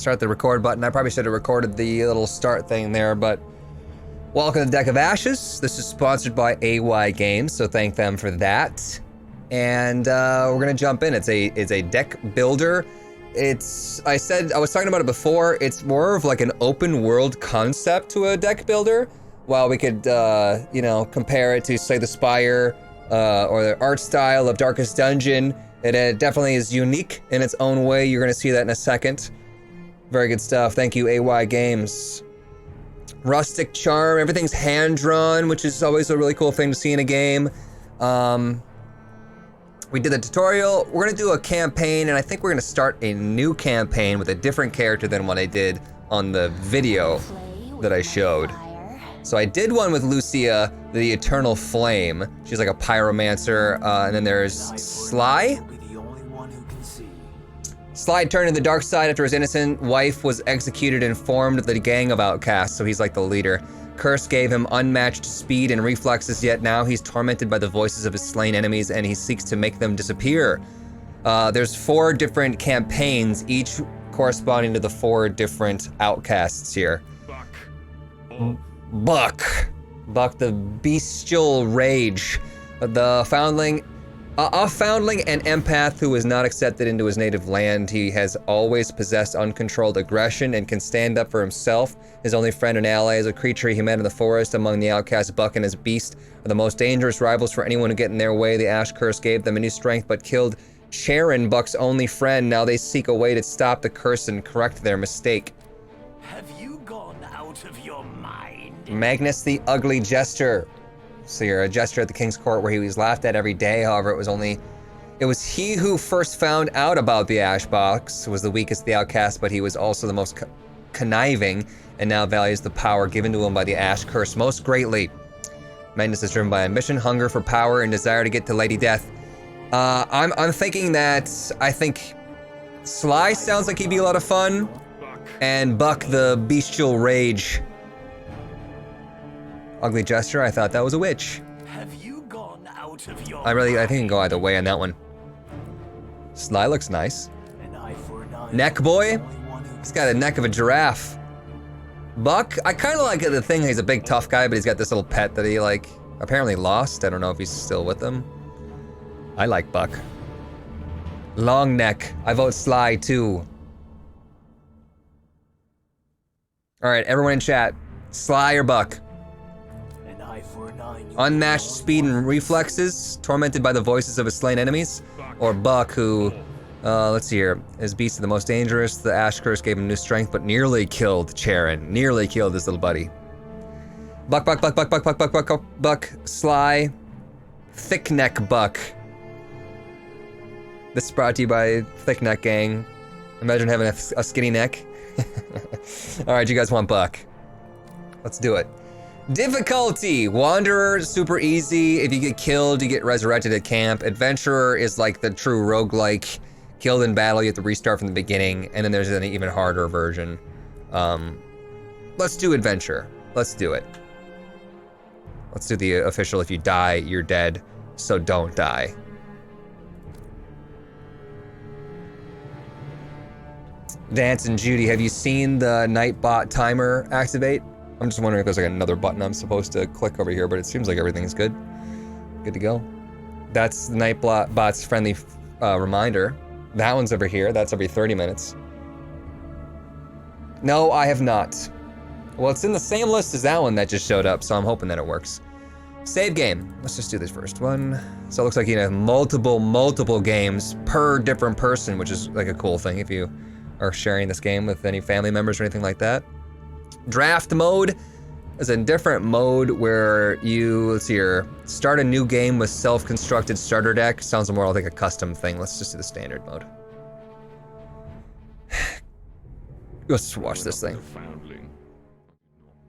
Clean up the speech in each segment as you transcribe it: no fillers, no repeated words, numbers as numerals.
start the record button. I probably should have recorded the little start thing there, but welcome to the Deck of Ashes. This is sponsored by AY Games, so thank them for that. And we're gonna jump in. It's a deck builder. I was talking about it before, it's more of like an open world concept to a deck builder. While we could, you know, compare it to, say, the Spire or the art style of Darkest Dungeon, it definitely is unique in its own way. You're gonna see that in a second. Very good stuff. Thank you, AY Games. Rustic Charm, everything's hand-drawn, which is always a really cool thing to see in a game. We did the tutorial. We're gonna do a campaign, and I think we're gonna start a new campaign with a different character than what I did on the video that I showed. So I did one with Lucia, the Eternal Flame. She's like a pyromancer, and then there's Sly. Sly turned to the dark side after his innocent wife was executed and formed the gang of outcasts, so he's like the leader. Curse gave him unmatched speed and reflexes, yet now he's tormented by the voices of his slain enemies and he seeks to make them disappear. There's 4 different campaigns, each corresponding to the 4 different outcasts here. Buck the bestial rage, the foundling, a foundling and empath who was not accepted into his native land. He has always possessed uncontrolled aggression and can stand up for himself. His only friend and ally is a creature he met in the forest. Among the outcasts, Buck and his beast are the most dangerous rivals for anyone who get in their way. The Ash Curse gave them a new strength but killed Charon, Buck's only friend. Now they seek a way to stop the curse and correct their mistake. Have you gone out of your mind? Magnus the Ugly Jester. So you're a jester at the King's Court where he was laughed at every day. However, it was he who first found out about the Ash Box, was the weakest of the outcasts, but he was also the most conniving, and now values the power given to him by the Ash Curse most greatly. Magnus is driven by ambition, hunger for power, and desire to get to Lady Death. I'm thinking that, I think Sly sounds like he'd be a lot of fun, and Buck the bestial rage. Ugly Jester, I thought that was a witch. Have you gone out of your I think it can go either way on that one. Sly looks nice. Neck boy? He's got a neck of a giraffe. Buck, I kind of like the thing, he's a big tough guy, but he's got this little pet that he like apparently lost. I don't know if he's still with them. I like Buck. Long neck, I vote Sly too. All right, everyone in chat, Sly or Buck? Unmatched speed and reflexes, tormented by the voices of his slain enemies, or Buck, who, let's see here, his beast is the most dangerous. The Ash Curse gave him new strength, but nearly killed Charon. Nearly killed his little buddy. Buck, Sly, Thick Neck Buck. This is brought to you by Thick Neck Gang. Imagine having a skinny neck. All right, you guys want Buck? Let's do it. Difficulty, Wanderer, super easy. If you get killed, you get resurrected at camp. Adventurer is like the true roguelike. Killed in battle, you have to restart from the beginning, and then there's an even harder version. Let's do Adventure. Let's do it. Let's do the official, if you die, you're dead, so don't die. Dance and Judy, have you seen the Nightbot timer activate? I'm just wondering if there's like another button I'm supposed to click over here, but it seems like everything's good. Good to go. That's the Nightbot's friendly reminder. That one's over here. That's every 30 minutes. No, I have not. Well, it's in the same list as that one that just showed up, so I'm hoping that it works. Save game. Let's just do this first one. So it looks like you have multiple games per different person, which is like a cool thing if you are sharing this game with any family members or anything like that. Draft mode is a different mode where you, let's see here, start a new game with self-constructed starter deck. Sounds more like a custom thing. Let's just do the standard mode. Let's watch this thing.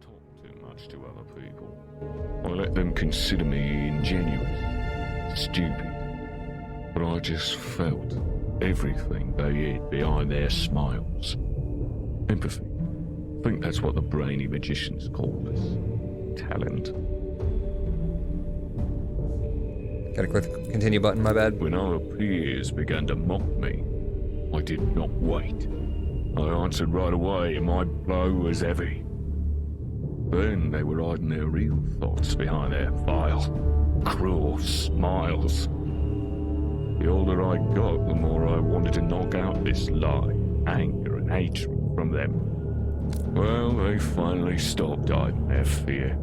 Talk too much to other people. I let them consider me ingenuous, stupid, but I just felt everything they hid behind their smiles. Empathy. I think that's what the brainy magicians call this. Talent. Gotta click the continue button, my bad. When our peers began to mock me, I did not wait. I answered right away, and my blow was heavy. Then they were hiding their real thoughts behind their vile, cruel smiles. The older I got, the more I wanted to knock out this lie, anger, and hatred from them. Well, they finally stopped hiding their fear.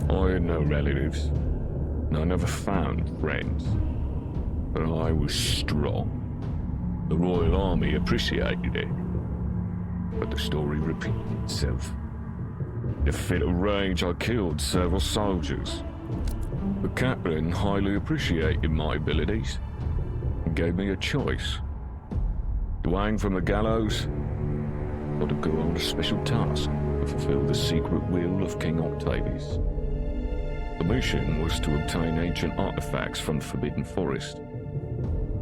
I had no relatives, and I never found friends. But I was strong. The Royal Army appreciated it. But the story repeated itself. In a fit of rage, I killed several soldiers. The captain highly appreciated my abilities and gave me a choice: to hang from the gallows or to go on a special task to fulfill the secret will of King Octavius. The mission was to obtain ancient artifacts from the Forbidden Forest.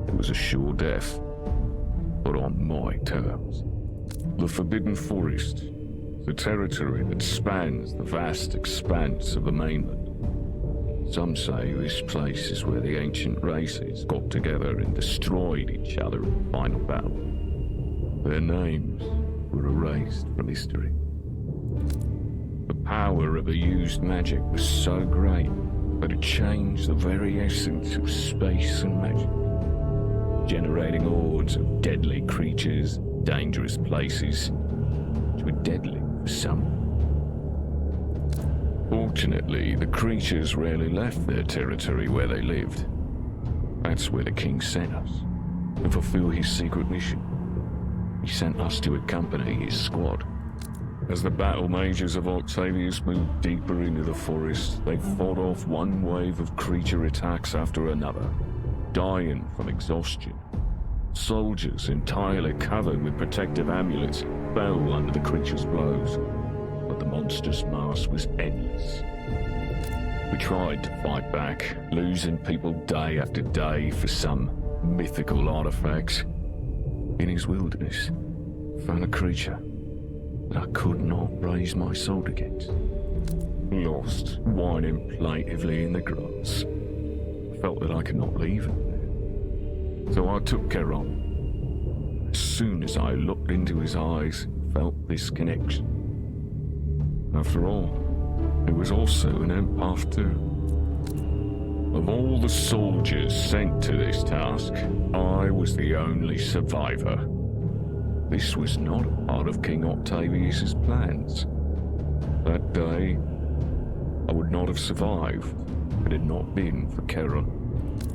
It was a sure death, but on my terms. The Forbidden Forest, the territory that spans the vast expanse of the mainland. Some say this place is where the ancient races got together and destroyed each other in final battle. Their names were erased from history. The power of the used magic was so great that it changed the very essence of space and magic, generating hordes of deadly creatures, dangerous places, which were deadly for some. Fortunately, the creatures rarely left their territory where they lived. That's where the king sent us, to fulfill his secret mission. He sent us to accompany his squad. As the battle mages of Octavius moved deeper into the forest, they fought off one wave of creature attacks after another, dying from exhaustion. Soldiers, entirely covered with protective amulets, fell under the creature's blows, but the monster's mass was endless. We tried to fight back, losing people day after day for some mythical artifacts. In his wilderness, I found a creature that I could not raise my sword against. Lost, whining plaintively in the grass. I felt that I could not leave him there. So I took Charon. As soon as I looked into his eyes, felt this connection. After all, it was also an empath too. Of all the soldiers sent to this task, I was the only survivor. This was not a part of King Octavius's plans. That day, I would not have survived if it had not been for Charon.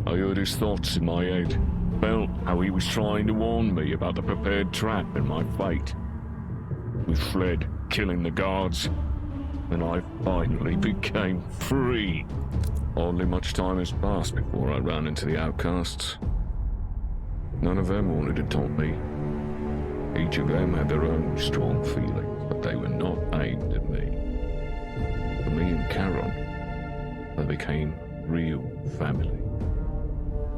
I heard his thoughts in my head, felt how he was trying to warn me about the prepared trap and my fate. We fled, killing the guards, and I finally became free. Hardly much time has passed before I ran into the outcasts. None of them wanted to taunt me. Each of them had their own strong feelings, but they were not aimed at me. For me and Charon, they became real family.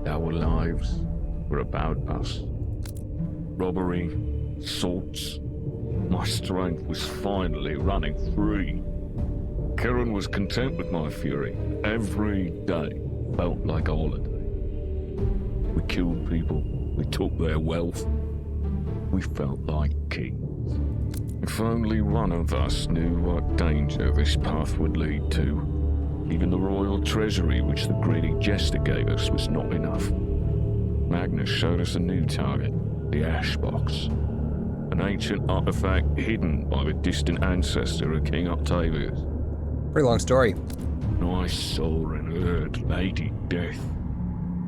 Our lives were about us. Robbery, assaults. My strength was finally running free. Charon was content with my fury. Every day felt like a holiday. We killed people. We took their wealth. We felt like kings. If only one of us knew what danger this path would lead to. Even the royal treasury which the greedy jester gave us was not enough. Magnus showed us a new target, the ash box. An ancient artifact hidden by the distant ancestor of King Octavius. Pretty long story. I saw and heard Lady Death.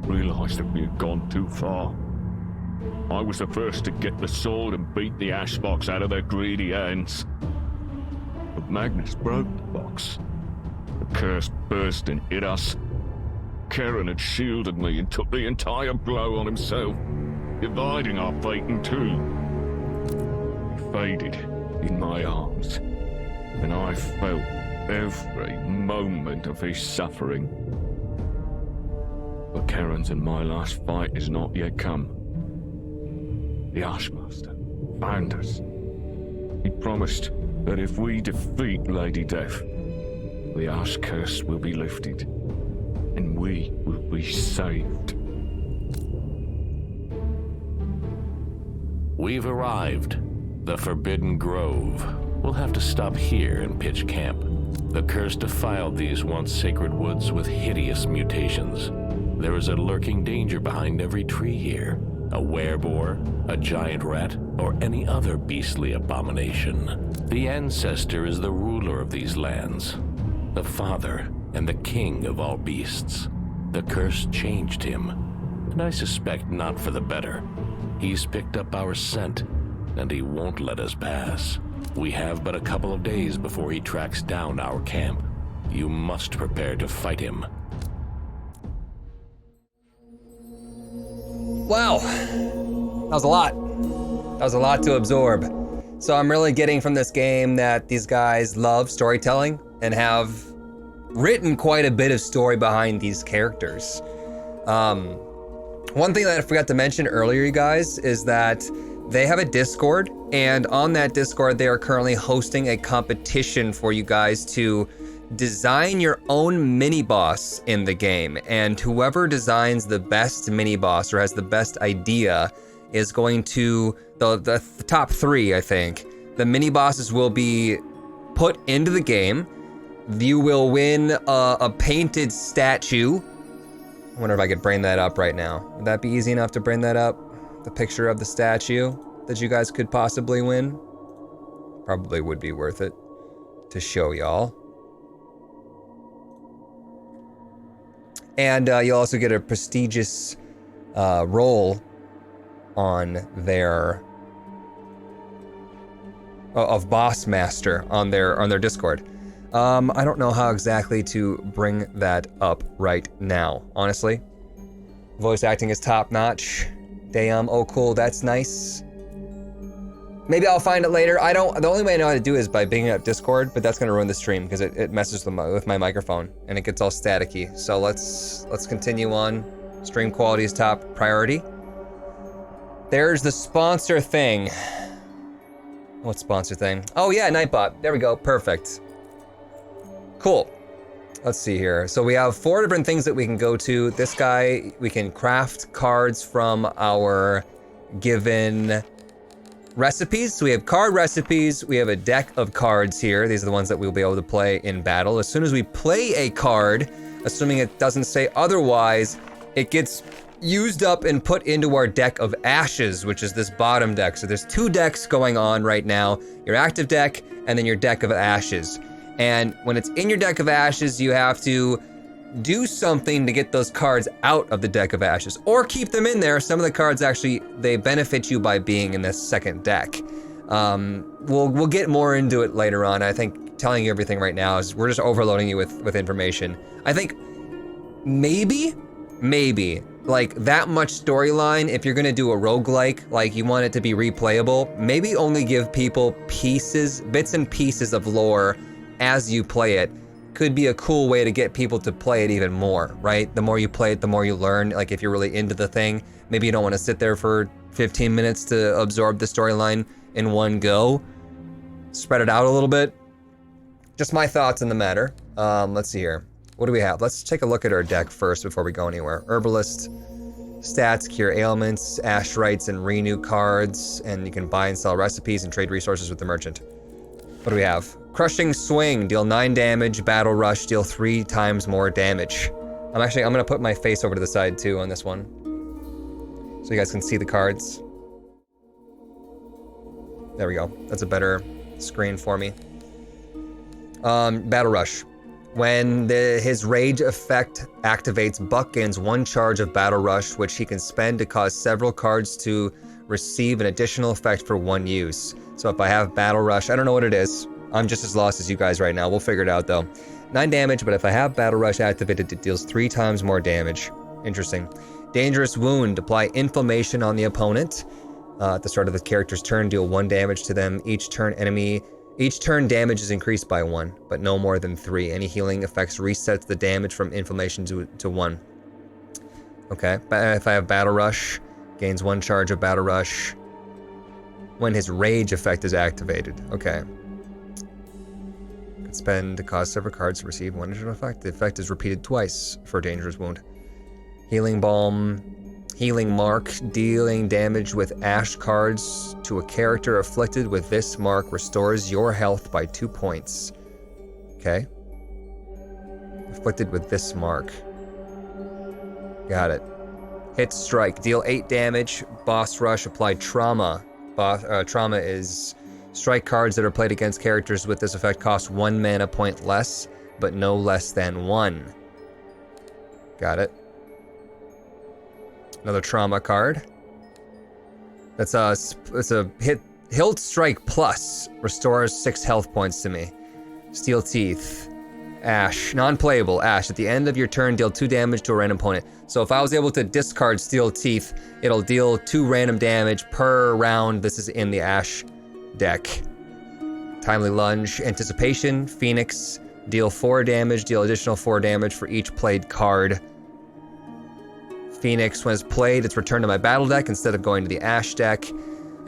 Realized that we had gone too far. I was the first to get the sword and beat the ash box out of their greedy hands. But Magnus broke the box. The curse burst and hit us. Charon had shielded me and took the entire blow on himself, dividing our fate in two. He faded in my arms, and I felt every moment of his suffering. But Charon's and my last fight has not yet come. The Archmaster found us. He promised that if we defeat Lady Death, the Arch curse will be lifted, and we will be saved. We've arrived. The Forbidden Grove. We'll have to stop here and pitch camp. The curse defiled these once sacred woods with hideous mutations. There is a lurking danger behind every tree here. A wereboar, a giant rat, or any other beastly abomination. The ancestor is the ruler of these lands, the father and the king of all beasts. The curse changed him, and I suspect not for the better. He's picked up our scent, and he won't let us pass. We have but a couple of days before he tracks down our camp. You must prepare to fight him. Wow, that was a lot. That was a lot to absorb. So I'm really getting from this game that these guys love storytelling and have written quite a bit of story behind these characters. One thing that I forgot to mention earlier, you guys, is that they have a Discord, and on that Discord, they are currently hosting a competition for you guys to design your own mini-boss in the game. And whoever designs the best mini-boss or has the best idea is going to, the top 3, I think. The mini-bosses will be put into the game. You will win a painted statue. I wonder if I could bring that up right now. Would that be easy enough to bring that up? The picture of the statue that you guys could possibly win? Probably would be worth it to show y'all. And you'll also get a prestigious role on their of boss master on their Discord. I don't know how exactly to bring that up right now, honestly. Voice acting is top notch. Damn, oh cool, that's nice. Maybe I'll find it later. The only way I know how to do it is by bringing up Discord, but that's gonna ruin the stream because it messes with my microphone and it gets all staticky. So let's continue on. Stream quality is top priority. There's the sponsor thing. What sponsor thing? Oh yeah, Nightbot. There we go, perfect. Cool. Let's see here. So we have 4 different things that we can go to. This guy, we can craft cards from our given recipes. So we have card recipes. We have a deck of cards here. These are the ones that we'll be able to play in battle. As soon as we play a card, assuming it doesn't say otherwise, it gets used up and put into our deck of ashes, which is this bottom deck. So there's 2 decks going on right now. Your active deck and then your deck of ashes. And when it's in your deck of ashes, you have to do something to get those cards out of the deck of ashes, or keep them in there. Some of the cards actually, they benefit you by being in this second deck. We'll get more into it later on. I think telling you everything right now is we're just overloading you with information. I think maybe, like that much storyline, if you're gonna do a roguelike, like you want it to be replayable, maybe only give people bits and pieces of lore as you play it. Could be a cool way to get people to play it even more, right? The more you play it, the more you learn. Like if you're really into the thing, maybe you don't want to sit there for 15 minutes to absorb the storyline in one go. Spread it out a little bit. Just my thoughts on the matter. Let's see here. What do we have? Let's take a look at our deck first before we go anywhere. Herbalist, stats, cure ailments, ash rites, and renew cards. And you can buy and sell recipes and trade resources with the merchant. What do we have? Crushing Swing, deal 9 damage. Battle Rush, deal 3 times more damage. I'm gonna put my face over to the side too on this one, so you guys can see the cards. There we go. That's a better screen for me. Battle Rush. When his rage effect activates, Buck gains 1 charge of Battle Rush, which he can spend to cause several cards to receive an additional effect for 1 use. So if I have Battle Rush, I don't know what it is. I'm just as lost as you guys right now. We'll figure it out though. 9 damage, but if I have Battle Rush activated, it deals 3 times more damage. Interesting. Dangerous Wound. Apply inflammation on the opponent. At the start of the character's turn, deal 1 damage to them. Each turn damage is increased by 1, but no more than 3. Any healing effects resets the damage from inflammation to 1. Okay, if I have Battle Rush, gains 1 charge of Battle Rush when his rage effect is activated. Okay. Could spend to cause several cards to receive 1 additional effect. The effect is repeated twice for Dangerous Wound. Healing Balm. Healing mark, dealing damage with ash cards to a character afflicted with this mark restores your health by 2 points. Okay. Afflicted with this mark. Got it. Hit strike, deal 8 damage, boss rush, apply trauma. Trauma is strike cards that are played against characters with this effect cost 1 mana point less, but no less than 1. Got it. Another trauma card. It's a hilt strike plus, restores 6 health points to me. Steel teeth. Ash, non-playable, Ash. At the end of your turn, deal 2 damage to a random opponent. So if I was able to discard Steel Teeth, it'll deal 2 random damage per round. This is in the Ash deck. Timely Lunge, Anticipation, Phoenix, deal 4 damage, deal additional 4 damage for each played card. Phoenix, when it's played, it's returned to my battle deck instead of going to the Ash deck.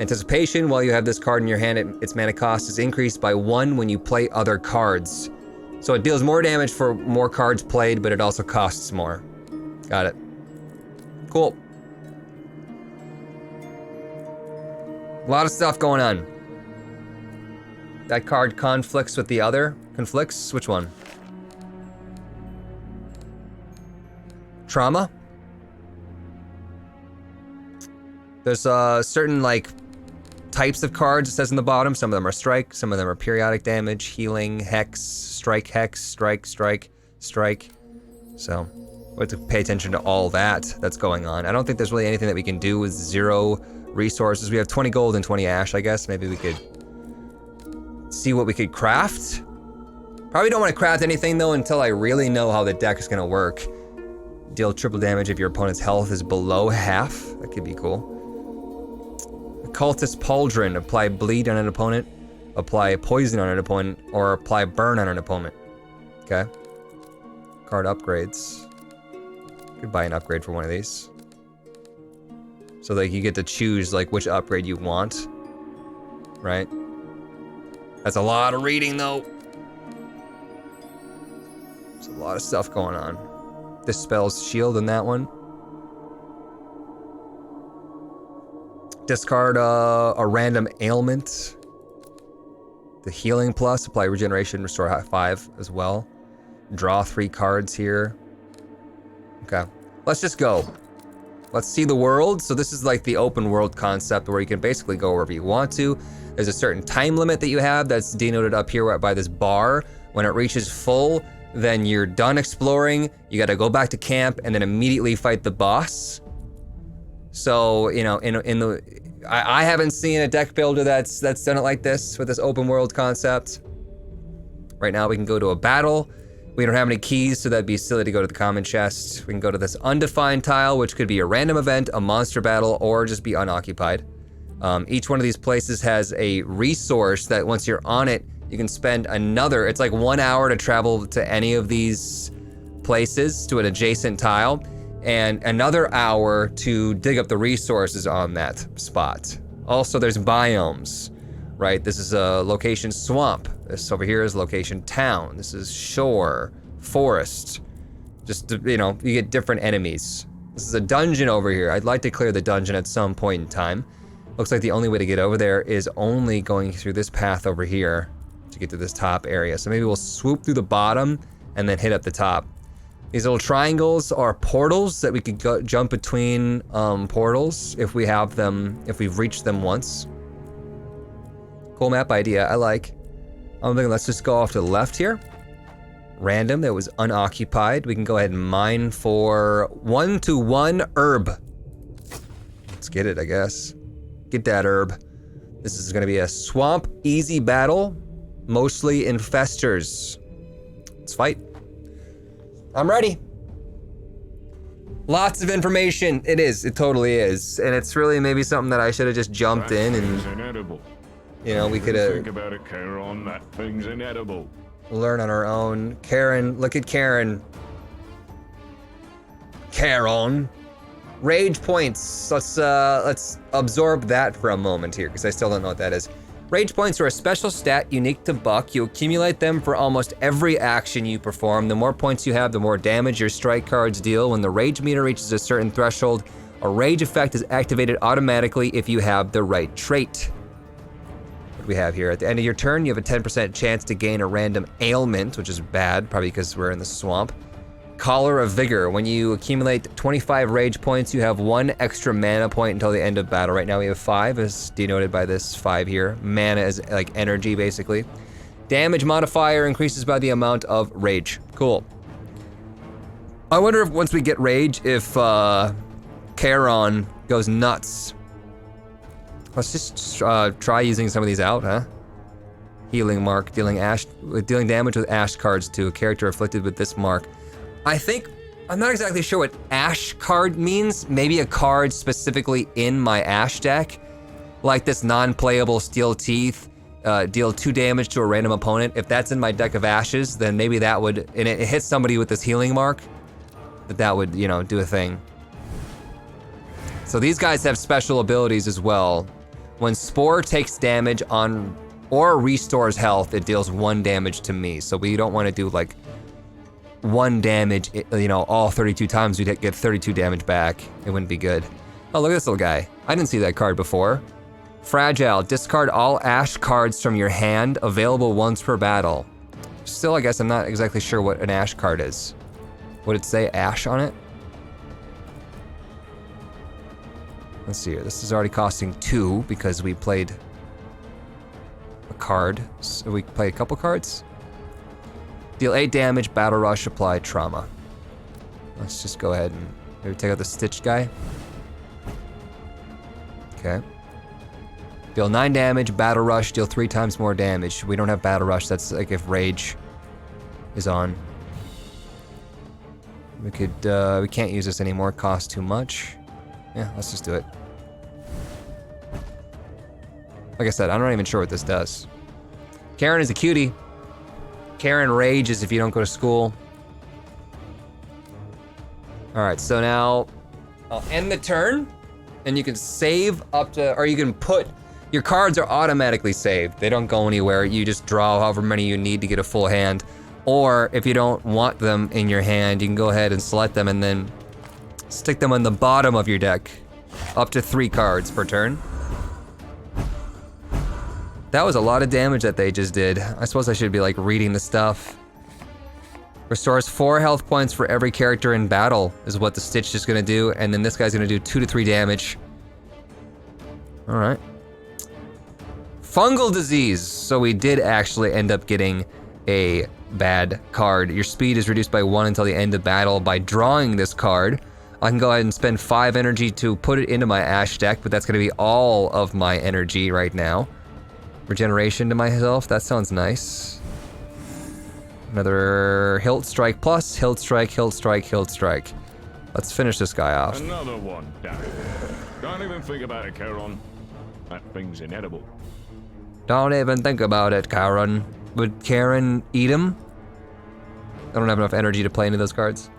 Anticipation, while you have this card in your hand, its mana cost is increased by 1 when you play other cards. So it deals more damage for more cards played, but it also costs more. Got it. Cool. A lot of stuff going on. That card conflicts with the other. Conflicts? Which one? Trauma? There's certain, like, types of cards, it says in the bottom. Some of them are strike, some of them are periodic damage, healing, hex, strike, strike. So we have to pay attention to all that's going on. I don't think there's really anything that we can do with 0 resources. We have 20 gold and 20 ash, I guess. Maybe we could see what we could craft. Probably don't want to craft anything though until I really know how the deck is gonna work. Deal triple damage if your opponent's health is below half. That could be cool. Cultist Pauldron, apply bleed on an opponent, apply poison on an opponent, or apply burn on an opponent. Okay. Card upgrades. Could buy an upgrade for one of these. So like you get to choose like which upgrade you want. Right? That's a lot of reading though. There's a lot of stuff going on. Dispels shield in that one. Discard a random ailment. The healing plus, apply regeneration, restore 5 as well. Draw 3 cards here. Okay, let's just go. Let's see the world. So this is like the open world concept where you can basically go wherever you want to. There's a certain time limit that you have that's denoted up here by this bar. When it reaches full, then you're done exploring. You gotta go back to camp and then immediately fight the boss. So, you know, I haven't seen a deck builder that's done it like this with this open world concept. Right now we can go to a battle. We don't have any keys, so that'd be silly to go to the common chest. We can go to this undefined tile, which could be a random event, a monster battle, or just be unoccupied. Each one of these places has a resource that once you're on it, you can spend another, it's like 1 hour to travel to any of these places to an adjacent tile, and another hour to dig up the resources on that spot. Also, there's biomes, right? This is a location swamp. This over here is location town. This is shore, forest. Just, you know, you get different enemies. This is a dungeon over here. I'd like to clear the dungeon at some point in time. Looks like the only way to get over there is only going through this path over here to get to this top area. So maybe we'll swoop through the bottom and then hit up the top. These little triangles are portals that we could jump between portals if we have them, if we've reached them once. Cool map idea, I like. I'm thinking let's just go off to the left here. Random, that was unoccupied. We can go ahead and mine for 1-1 herb. Let's get it, I guess. Get that herb. This is gonna be a swamp easy battle, mostly infestors. Let's fight. I'm ready. Lots of information. It is, it totally is. And it's really maybe something that I should have just jumped in and, inedible. you know, we could have Think about it, Charon, that thing's inedible. learn on our own. Karen, look at Karen. Charon. Rage points. Let's absorb that for a moment here, because I still don't know what that is. Rage points are a special stat unique to Buck. You accumulate them for almost every action you perform. The more points you have, the more damage your strike cards deal. When the rage meter reaches a certain threshold, A rage effect is activated automatically if you have the right trait. What do we have here? At the end of your turn, you have a 10% chance to gain a random ailment, which is bad, probably because we're in the swamp. Collar of Vigor. When you accumulate 25 rage points, you have 1 extra mana point until the end of battle. Right now we have 5, as denoted by this 5 here. Mana is like energy, basically. Damage modifier increases by the amount of rage. Cool. I wonder if once we get rage, if Charon goes nuts. Let's just try using some of these out, huh? Healing mark, dealing damage with ash cards to a character afflicted with this mark. I'm not exactly sure what ash card means. Maybe a card specifically in my ash deck, like this non-playable Steel Teeth, deal 2 damage to a random opponent. If that's in my deck of ashes, then maybe that would, and it hits somebody with this healing mark, that would, you know, do a thing. So these guys have special abilities as well. When Spore takes damage on or restores health, it deals 1 damage to me. So we don't want to do like 1 damage, you know, all 32 times we'd get 32 damage back. It wouldn't be good. Oh, look at this little guy. I didn't see that card before. Fragile, discard all ash cards from your hand, available once per battle. Still, I guess I'm not exactly sure what an ash card is. Would it say ash on it? Let's see here, this is already costing 2 because we played a card. So we played a couple cards. Deal 8 damage, battle rush, apply trauma. Let's just go ahead and maybe take out the stitched guy. Okay. Deal 9 damage, battle rush, deal 3 times more damage. We don't have battle rush, that's like if rage is on. We can't use this anymore, costs too much. Yeah, let's just do it. Like I said, I'm not even sure what this does. Charon is a cutie. Charon rages if you don't go to school. All right, so now I'll end the turn, and you can save up to, or you can put, your cards are automatically saved. They don't go anywhere. You just draw however many you need to get a full hand. Or if you don't want them in your hand, you can go ahead and select them and then stick them on the bottom of your deck. Up to 3 cards per turn. That was a lot of damage that they just did. I suppose I should be like reading the stuff. Restores 4 health points for every character in battle is what the Stitch is gonna do, and then this guy's gonna do 2 to 3 damage. All right. Fungal disease. So we did actually end up getting a bad card. Your speed is reduced by 1 until the end of battle by drawing this card. I can go ahead and spend 5 energy to put it into my ash deck, but that's gonna be all of my energy right now. Regeneration to myself, that sounds nice. Another Hilt Strike plus, Hilt Strike, Hilt Strike, Hilt Strike. Let's finish this guy off. Another one, damn it. Don't even think about it, Charon. That thing's inedible. Don't even think about it, Charon. Would Charon eat him? I don't have enough energy to play any of those cards.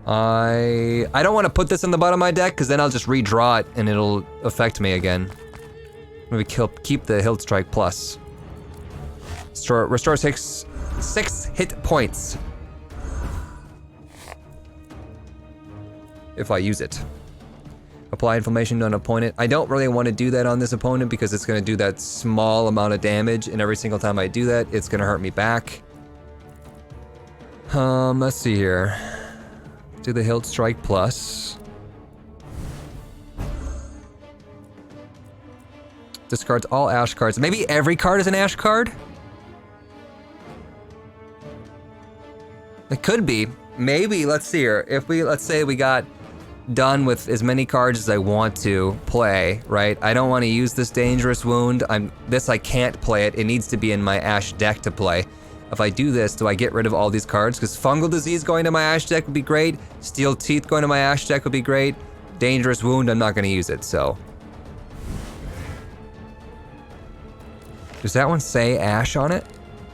I don't want to put this in the bottom of my deck because then I'll just redraw it and it'll affect me again. Maybe keep the Hilt Strike plus. Restore 6 hit points. If I use it. Apply inflammation to an opponent. I don't really want to do that on this opponent because it's going to do that small amount of damage, and every single time I do that, it's going to hurt me back. Let's see here. Do the Hilt Strike plus. Discards all ash cards. Maybe every card is an ash card? It could be. Maybe, let's see here. If let's say we got done with as many cards as I want to play, right? I don't want to use this Dangerous Wound. I can't play it. It needs to be in my ash deck to play. If I do this, do I get rid of all these cards? Because Fungal Disease going to my ash deck would be great. Steel Teeth going to my ash deck would be great. Dangerous Wound, I'm not going to use it, so. Does that one say ash on it?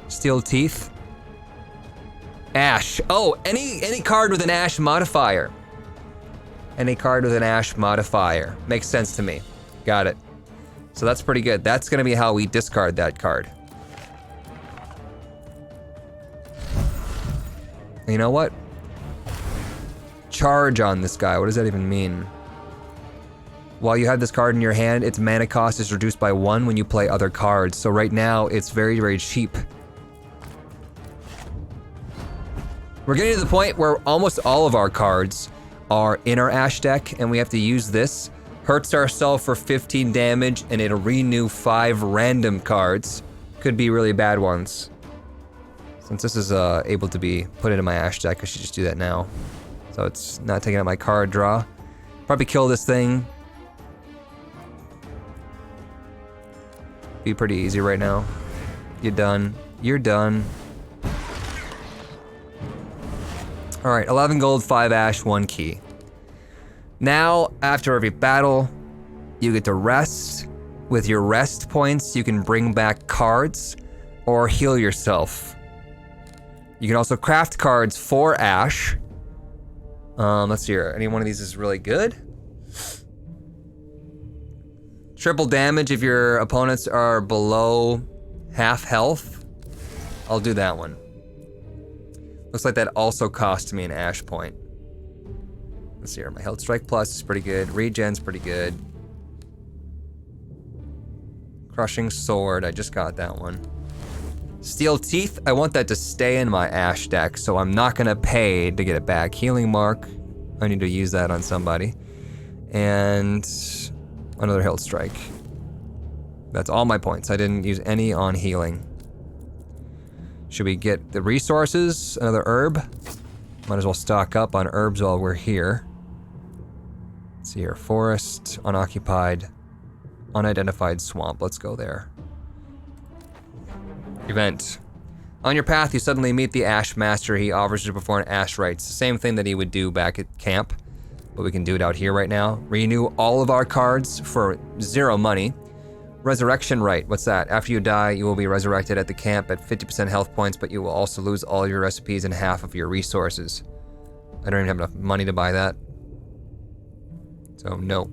Steel Teeth? Ash. Oh, any card with an ash modifier. Any card with an ash modifier. Makes sense to me. Got it. So that's pretty good. That's going to be how we discard that card. You know what? Charge on this guy. What does that even mean? While you have this card in your hand, its mana cost is reduced by 1 when you play other cards. So right now, it's very, very cheap. We're getting to the point where almost all of our cards are in our Ash deck, and we have to use this. Hurts ourselves for 15 damage, and it'll renew 5 random cards. Could be really bad ones. Since this is able to be put into my Ash deck, I should just do that now. So it's not taking out my card draw. Probably kill this thing. Be pretty easy right now. You're done. You're done. Alright, 11 gold, 5 ash, 1 key. Now, after every battle, you get to rest. With your rest points, you can bring back cards or heal yourself. You can also craft cards for ash. Let's see here. Any one of these is really good. Triple damage if your opponents are below half health. I'll do that one. Looks like that also cost me an ash point. Let's see here. My health strike plus is pretty good. Regen's pretty good. Crushing sword. I just got that one. Steel teeth. I want that to stay in my ash deck, so I'm not gonna pay to get it back. Healing mark. I need to use that on somebody. And another health strike. That's all my points. I didn't use any on healing. Should we get the resources? Another herb? Might as well stock up on herbs while we're here. Let's see here. Forest, unoccupied, unidentified swamp. Let's go there. Event. On your path, you suddenly meet the Ash Master. He offers to perform Ash Rites. The same thing that he would do back at camp, but we can do it out here right now. Renew all of our cards for 0 money. Resurrection Rite, what's that? After you die, you will be resurrected at the camp at 50% health points, but you will also lose all your recipes and half of your resources. I don't even have enough money to buy that. So, no.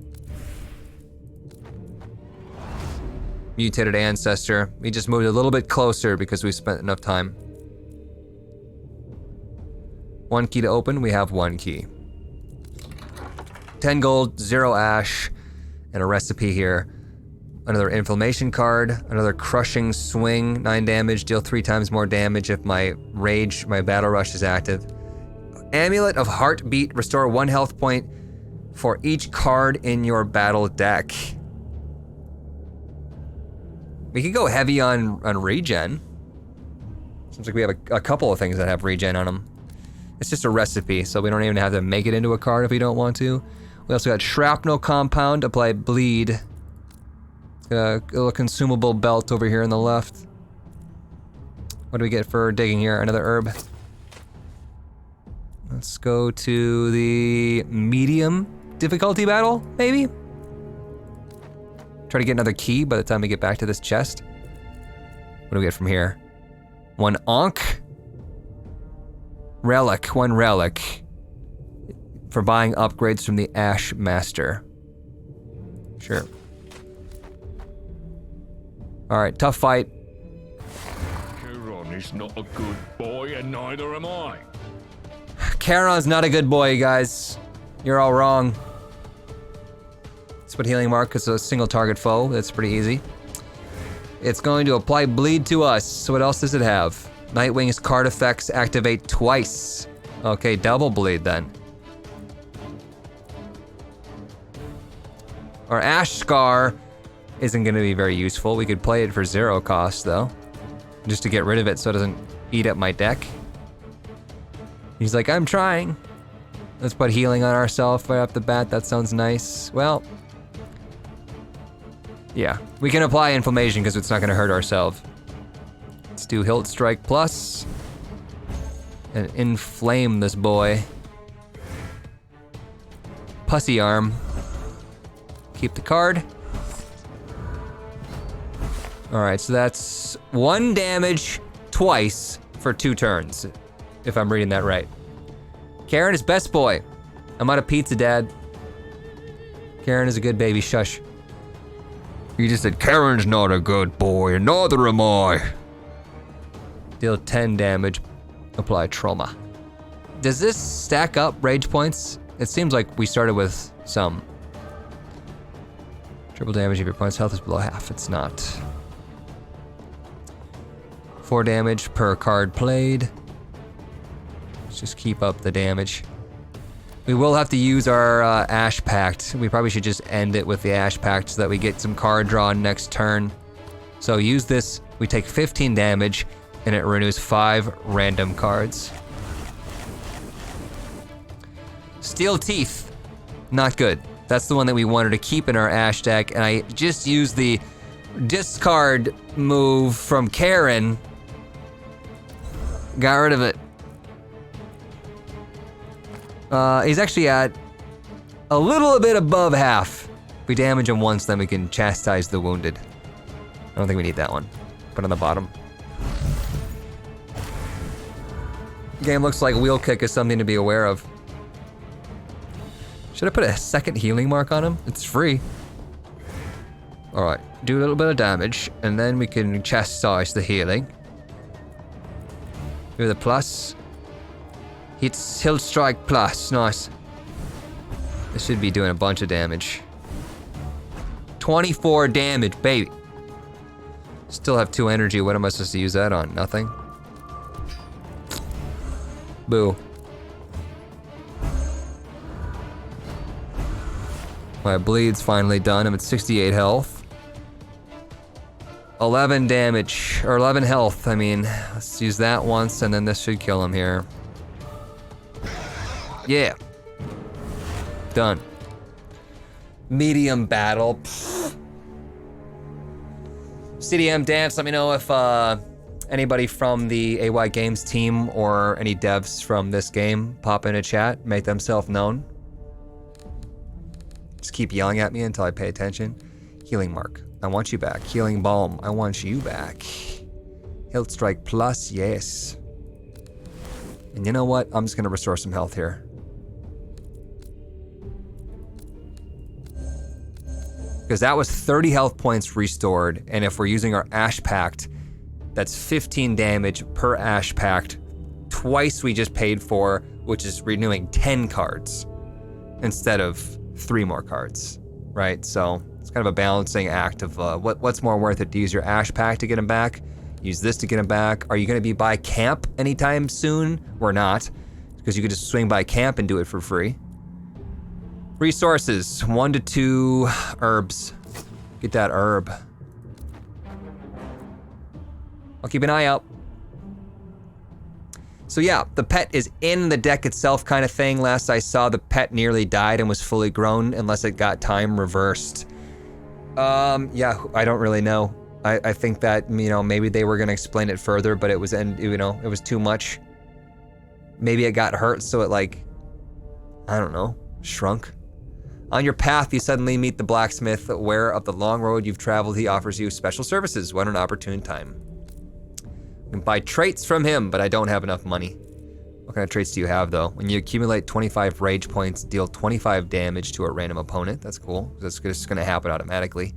Mutated Ancestor. We just moved a little bit closer because we spent enough time. 1 key to open, we have 1 key. 10 gold, 0 ash, and a recipe here. Another inflammation card, another crushing swing, 9 damage, deal 3 times more damage if my rage, my battle rush is active. Amulet of Heartbeat, restore 1 health point for each card in your battle deck. We could go heavy on regen. Seems like we have a couple of things that have regen on them. It's just a recipe, so we don't even have to make it into a card if we don't want to. We also got Shrapnel Compound, apply bleed. A little consumable belt over here on the left. What do we get for digging here? Another herb. Let's go to the medium difficulty battle, maybe? Try to get another key by the time we get back to this chest. What do we get from here? 1 Ankh. Relic, 1 relic. For buying upgrades from the Ash Master. Sure. Alright, tough fight. Charon is not a good boy, and neither am I. Charon's not a good boy, you guys. You're all wrong. Let's put healing mark as a single target foe. That's pretty easy. It's going to apply bleed to us. So what else does it have? Nightwing's card effects activate twice. Okay, double bleed then. Our Ash Scar isn't going to be very useful. We could play it for 0 cost though, just to get rid of it so it doesn't eat up my deck. He's like, I'm trying. Let's put healing on ourselves right off the bat. That sounds nice. Well, yeah, we can apply inflammation because it's not going to hurt ourselves. Let's do Hilt Strike Plus and inflame this boy. Pussy Arm. Keep the card. Alright, so that's 1 damage twice for 2 turns, if I'm reading that right. Charon is best boy. I'm out of pizza, Dad. Charon is a good baby, shush. You just said, Charon's not a good boy, and neither am I. Deal 10 damage, apply trauma. Does this stack up rage points? It seems like we started with some. Triple damage if your opponent's health is below half. It's not. 4 damage per card played. Let's just keep up the damage. We will have to use our Ash Pact. We probably should just end it with the Ash Pact so that we get some card draw next turn. So use this, we take 15 damage, and it renews 5 random cards. Steel Teeth, not good. That's the one that we wanted to keep in our Ash deck, and I just used the discard move from Charon. Got rid of it. He's actually at a little bit above half. If we damage him once, then we can chastise the wounded. I don't think we need that one. Put on the bottom. Game looks like wheel kick is something to be aware of. Should I put a second healing mark on him? It's free. All right, do a little bit of damage, and then we can chastise the healing. Do the plus. He'll strike plus, nice. This should be doing a bunch of damage. 24 damage, baby. Still have 2 energy, what am I supposed to use that on? Nothing? Boo. My bleed's finally done, I'm at 68 health. 11 damage, or 11 health, I mean. Let's use that once, and then this should kill him here. Yeah. Done. Medium battle. Pfft. CDM Dance, let me know if anybody from the AY Games team or any devs from this game pop in a chat, make themselves known. Just keep yelling at me until I pay attention. Healing Mark, I want you back. Healing Balm, I want you back. Hilt Strike Plus, yes. And you know what? I'm just gonna restore some health here. Because that was 30 health points restored, and if we're using our Ash Pact, that's 15 damage per Ash Pact, twice we just paid for, which is renewing 10 cards instead of 3 more cards, right? So it's kind of a balancing act of what's more worth it, to use your Ash Pact to get him back, use this to get him back. Are you gonna be by camp anytime soon? We're not, because you could just swing by camp and do it for free. Resources, 1 to 2 herbs. Get that herb. I'll keep an eye out. So yeah, the pet is in the deck itself kind of thing. Last I saw, the pet nearly died and was fully grown unless it got time reversed. Yeah, I don't really know. I think that, you know, maybe they were gonna explain it further, but it was, you know, it was too much. Maybe it got hurt, so it like, I don't know, shrunk. On your path, you suddenly meet the blacksmith. Aware of the long road you've traveled, he offers you special services. What an opportune time. You can buy traits from him, but I don't have enough money. What kind of traits do you have, though? When you accumulate 25 rage points, deal 25 damage to a random opponent. That's cool. That's just gonna happen automatically.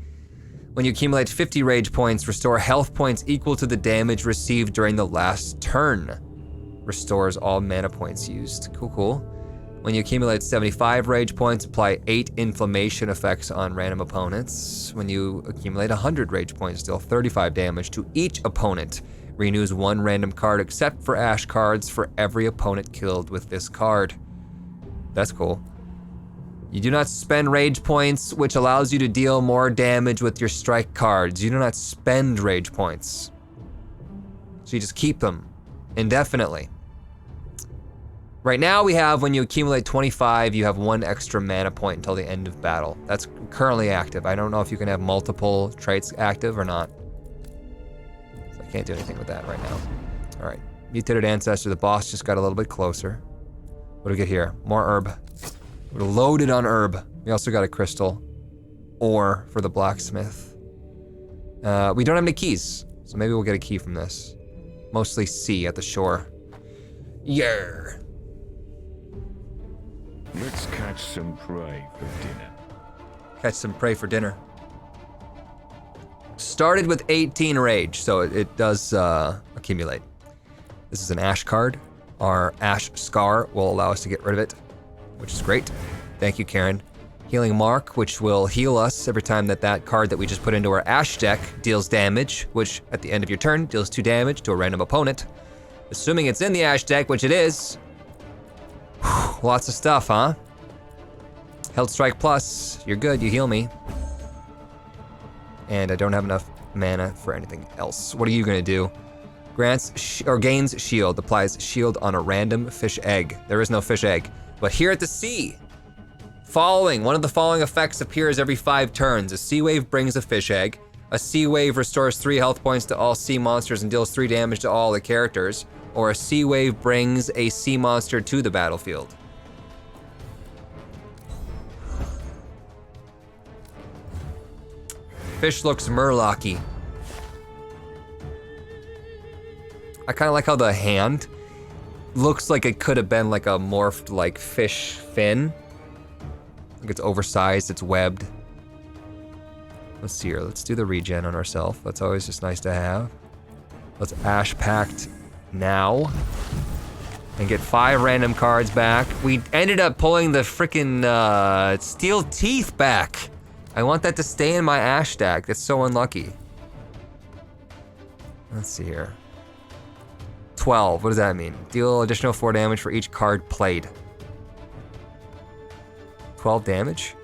When you accumulate 50 rage points, restore health points equal to the damage received during the last turn. Restores all mana points used. Cool, cool. When you accumulate 75 rage points, apply 8 inflammation effects on random opponents. When you accumulate 100 rage points, deal 35 damage to each opponent. Renews 1 random card except for Ash cards for every opponent killed with this card. That's cool. You do not spend rage points, which allows you to deal more damage with your strike cards. You do not spend rage points. So you just keep them indefinitely. Right now we have, when you accumulate 25, you have 1 extra mana point until the end of battle. That's currently active. I don't know if you can have multiple traits active or not. So I can't do anything with that right now. All right, Mutated Ancestor, the boss just got a little bit closer. What do we get here? More herb. We're loaded on herb. We also got a crystal ore for the blacksmith. We don't have any keys, so maybe we'll get a key from this. Mostly sea at the shore. Yeah. Let's catch some prey for dinner. Catch some prey for dinner. Started with 18 rage, so it does accumulate. This is an Ash card. Our Ash Scar will allow us to get rid of it, which is great. Thank you, Charon. Healing Mark, which will heal us every time that card that we just put into our Ash deck deals damage, which at the end of your turn deals 2 damage to a random opponent. Assuming it's in the Ash deck, which it is. Whew, lots of stuff, huh? Health Strike Plus, you're good, you heal me. And I don't have enough mana for anything else. What are you gonna do? Gains shield, applies shield on a random fish egg. There is no fish egg. But here at the sea, one of the following effects appears every 5 turns. A sea wave brings a fish egg. A sea wave restores 3 health points to all sea monsters and deals 3 damage to all the characters. Or a sea wave brings a sea monster to the battlefield. Fish looks Murlocky. I kind of like how the hand looks like it could have been like a morphed like fish fin. Like it's oversized, it's webbed. Let's see here, let's do the regen on ourselves. That's always just nice to have. Let's Ash Pact now. And get 5 random cards back. We ended up pulling the frickin' Steel Teeth back. I want that to stay in my Ash deck. That's so unlucky. Let's see here. 12, what does that mean? Deal additional 4 damage for each card played. 12 damage?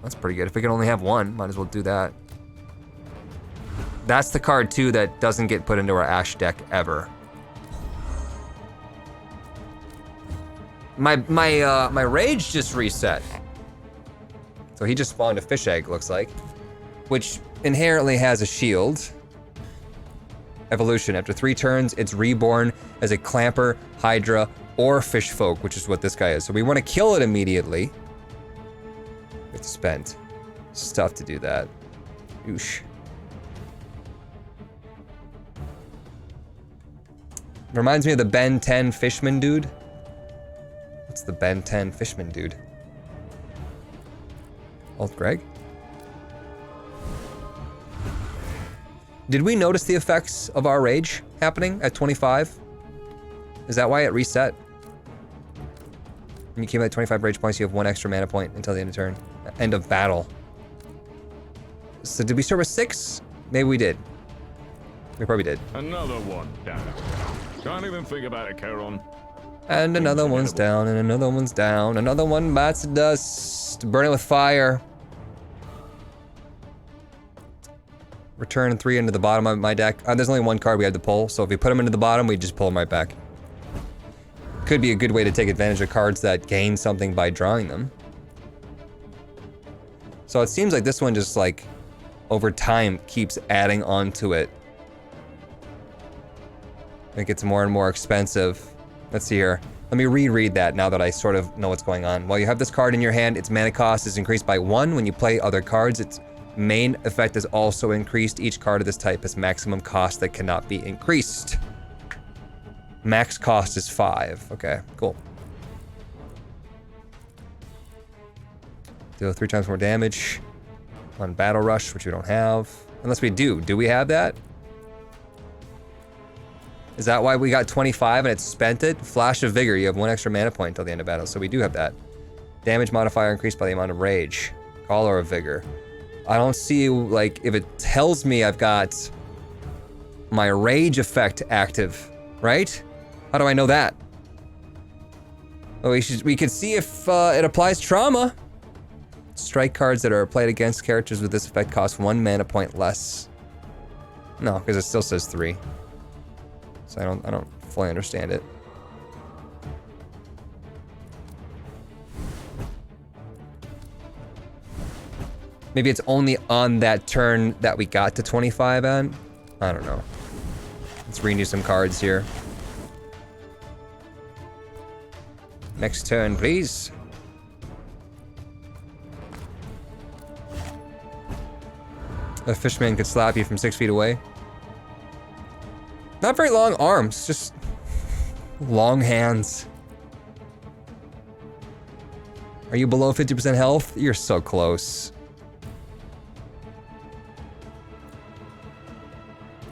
That's pretty good. If we can only have 1, might as well do that. That's the card too that doesn't get put into our Ash deck ever. My rage just reset. So he just spawned a fish egg, looks like, which inherently has a shield. Evolution, after 3 turns, it's reborn as a Clamper, Hydra, or Fish Folk, which is what this guy is. So we want to kill it immediately. We have to spend stuff to do that. Oosh. Reminds me of the Ben 10 Fishman dude. What's the Ben 10 Fishman dude? Old Greg? Did we notice the effects of our rage happening at 25? Is that why it reset? When you came at 25 rage points, you have 1 extra mana point until the end of turn. End of battle. So did we start with 6? Maybe we did. We probably did. Another one down. Can't even think about it, Charon. And another one's down, and another one's down. Another one bites the dust. Burn it with fire. Return 3 into the bottom of my deck. There's only 1 card we have to pull, so if we put them into the bottom, we just pull them right back. Could be a good way to take advantage of cards that gain something by drawing them. So it seems like this one just like, over time, keeps adding on to it. It gets more and more expensive. Let's see here. Let me reread that now that I sort of know what's going on. While you have this card in your hand, its mana cost is increased by 1. When you play other cards, its main effect is also increased. Each card of this type has maximum cost that cannot be increased. Max cost is 5. Okay, cool. Deal 3 times more damage on Battle Rush, which we don't have. Unless we do. Do we have that? Is that why we got 25 and it spent it? Flash of Vigor, you have 1 extra mana point until the end of battle, so we do have that. Damage modifier increased by the amount of rage. Collar of Vigor. I don't see, like, if it tells me I've got my rage effect active, right? How do I know that? Oh, we could see if it applies trauma. Strike cards that are played against characters with this effect cost 1 mana point less. No, because it still says 3. So I don't fully understand it. Maybe it's only on that turn that we got to 25 on? I don't know. Let's renew some cards here. Next turn, please. A fishman could slap you from 6 feet away. Not very long arms, just long hands. Are you below 50% health? You're so close.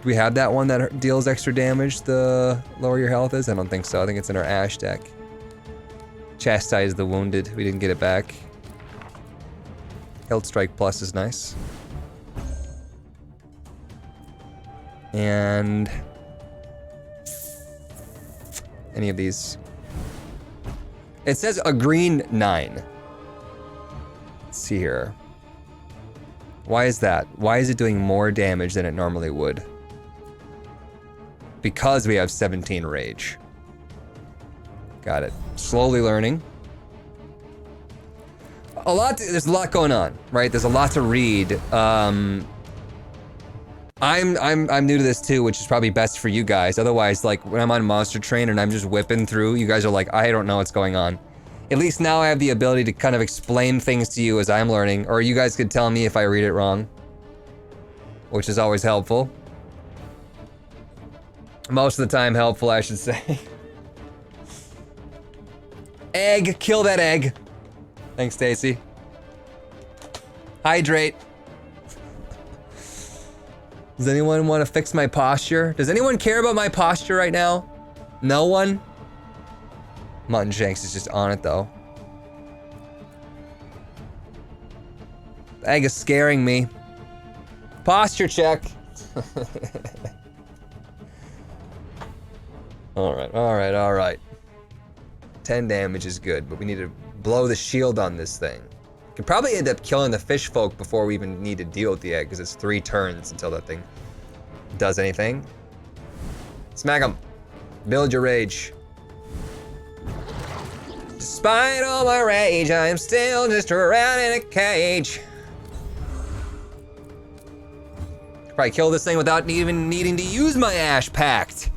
we have that one that deals extra damage the lower your health is? I don't think so. I think it's in our Ash deck. Chastise the Wounded. We didn't get it back. Hilt Strike Plus is nice. And any of these. It says a green 9. Let's see here. Why is that? Why is it doing more damage than it normally would? Because we have 17 rage. Got it. Slowly learning. There's a lot going on, right? There's a lot to read. I'm new to this too, which is probably best for you guys. Otherwise, like when I'm on Monster Train and I'm just whipping through, you guys are like, I don't know what's going on. At least now I have the ability to kind of explain things to you as I'm learning, or you guys could tell me if I read it wrong, which is always helpful. Most of the time helpful, I should say. Egg, kill that egg. Thanks, Stacy. Hydrate. Does anyone want to fix my posture? Does anyone care about my posture right now? No one? Mutton Shanks is just on it though. The egg is scaring me. Posture check. Alright. 10 damage is good, but we need to blow the shield on this thing. Could probably end up killing the fish folk before we even need to deal with the egg, because it's 3 turns until that thing does anything. Smack him. Build your rage. Despite all my rage, I am still just a rat in a cage. Could probably kill this thing without even needing to use my Ash Pact.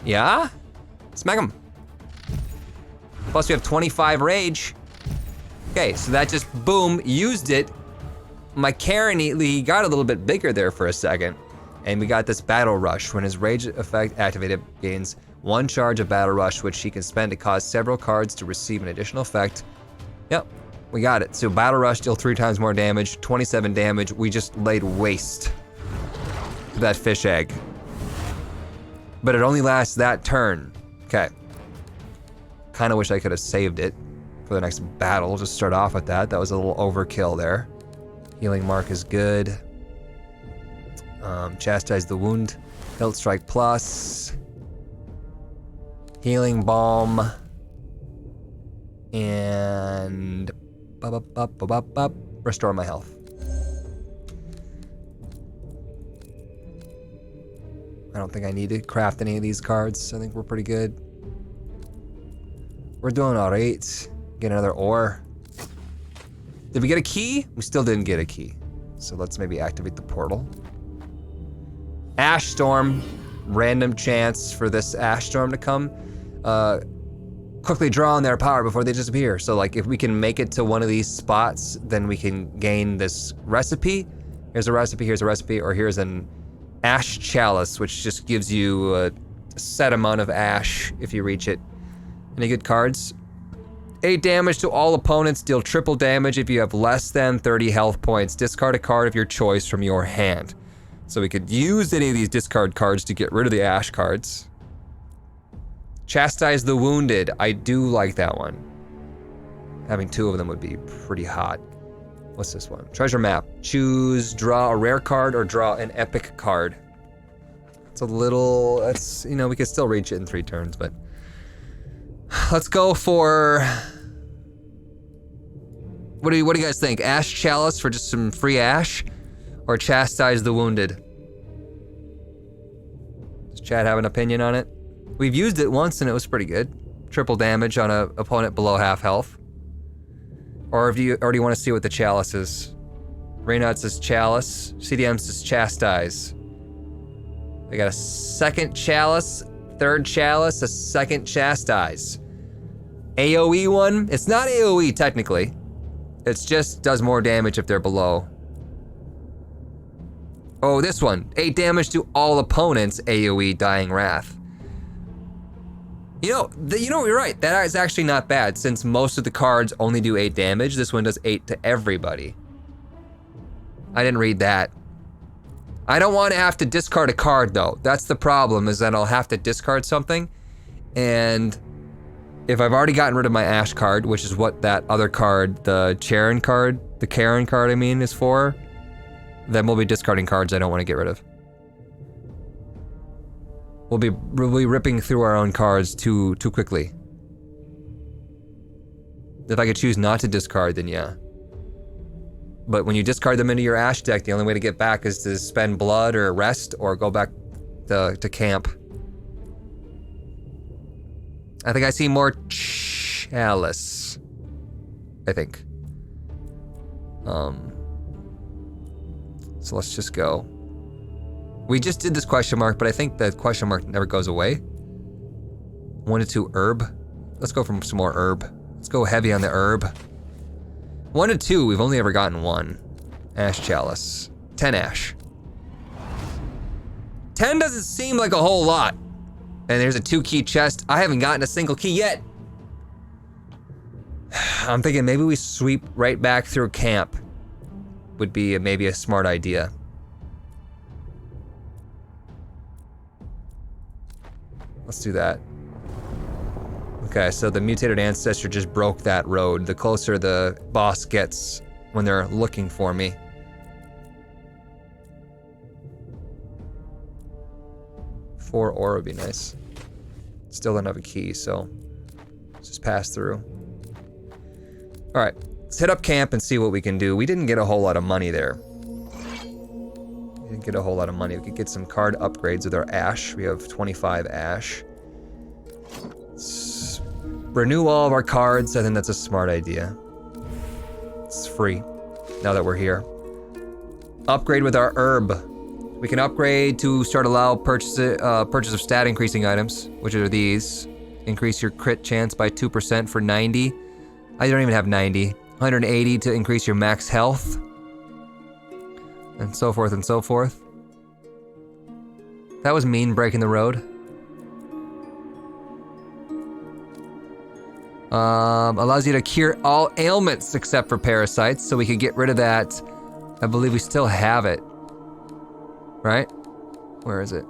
Yeah? Smack him. Plus we have 25 rage. Okay, so that just, boom, used it. My Charon, he got a little bit bigger there for a second. And we got this Battle Rush. When his rage effect activated, gains 1 charge of Battle Rush, which he can spend to cause several cards to receive an additional effect. Yep, we got it. So Battle Rush deal 3 times more damage, 27 damage. We just laid waste to that fish egg. But it only lasts that turn. Okay. Kinda wish I could have saved it for the next battle. Just start off with that. That was a little overkill there. Healing Mark is good. Chastise the Wound. Hilt Strike Plus. Healing Balm. And restore my health. I don't think I need to craft any of these cards. I think we're pretty good. We're doing all right. Get another ore. Did we get a key? We still didn't get a key. So let's maybe activate the portal. Ash Storm. Random chance for this Ash Storm to come. Quickly draw on their power before they disappear. So like if we can make it to one of these spots, then we can gain this recipe. Here's a recipe, or here's an Ash Chalice, which just gives you a set amount of ash if you reach it. Any good cards? 8 damage to all opponents, deal triple damage if you have less than 30 health points. Discard a card of your choice from your hand. So we could use any of these discard cards to get rid of the ash cards. Chastise the Wounded, I do like that one. Having 2 of them would be pretty hot. What's this one? Treasure Map. Choose, draw a rare card or draw an epic card. It's a little, that's, you know, we could still reach it in 3 turns, but let's go for, what do you guys think? Ash Chalice for just some free ash, or Chastise the Wounded? Does Chad have an opinion on it? We've used it once and it was pretty good. Triple damage on an opponent below half health. Or if you already want to see what the chalice is. Reynard says Chalice, CDM says Chastise. We got a second Chalice, third Chalice, a second Chastise. AoE one, it's not AoE technically. It's just does more damage if they're below. Oh, this one, 8 damage to all opponents, AoE Dying Wrath. You know, you're right, that is actually not bad. Since most of the cards only do 8 damage, this one does 8 to everybody. I didn't read that. I don't want to have to discard a card though. That's the problem, is that I'll have to discard something. And if I've already gotten rid of my Ash card, which is what that other card, the Charon card, the Charon card I mean, is for, then we'll be discarding cards I don't want to get rid of. We'll be ripping through our own cards too quickly. If I could choose not to discard, then yeah. But when you discard them into your Ash deck, the only way to get back is to spend blood or rest or go back to camp. I think I see more Chalice. I think. So let's just go. We just did this question mark, but I think the question mark never goes away. 1 to 2 herb. Let's go for some more herb. Let's go heavy on the herb. 1 to 2, we've only ever gotten 1. Ash Chalice. 10 Ash. 10 doesn't seem like a whole lot. And there's a 2-key chest. I haven't gotten a single key yet. I'm thinking maybe we sweep right back through camp. Would be maybe a smart idea. Let's do that. Okay, so the mutated ancestor just broke that road. The closer the boss gets when they're looking for me. Four ore would be nice. Still don't have a key, so let's just pass through. All right, let's hit up camp and see what we can do. We didn't get a whole lot of money there. We didn't get a whole lot of money. We could get some card upgrades with our Ash. We have 25 Ash. Let's renew all of our cards. I think that's a smart idea. It's free now that we're here. Upgrade with our herb. We can upgrade to start allow purchase of stat increasing items, which are these. Increase your crit chance by 2% for 90. I don't even have 90. 180 to increase your max health. And so forth and so forth. That was mean, breaking the road. Allows you to cure all ailments except for parasites, so we could get rid of that. I believe we still have it. Right? Where is it?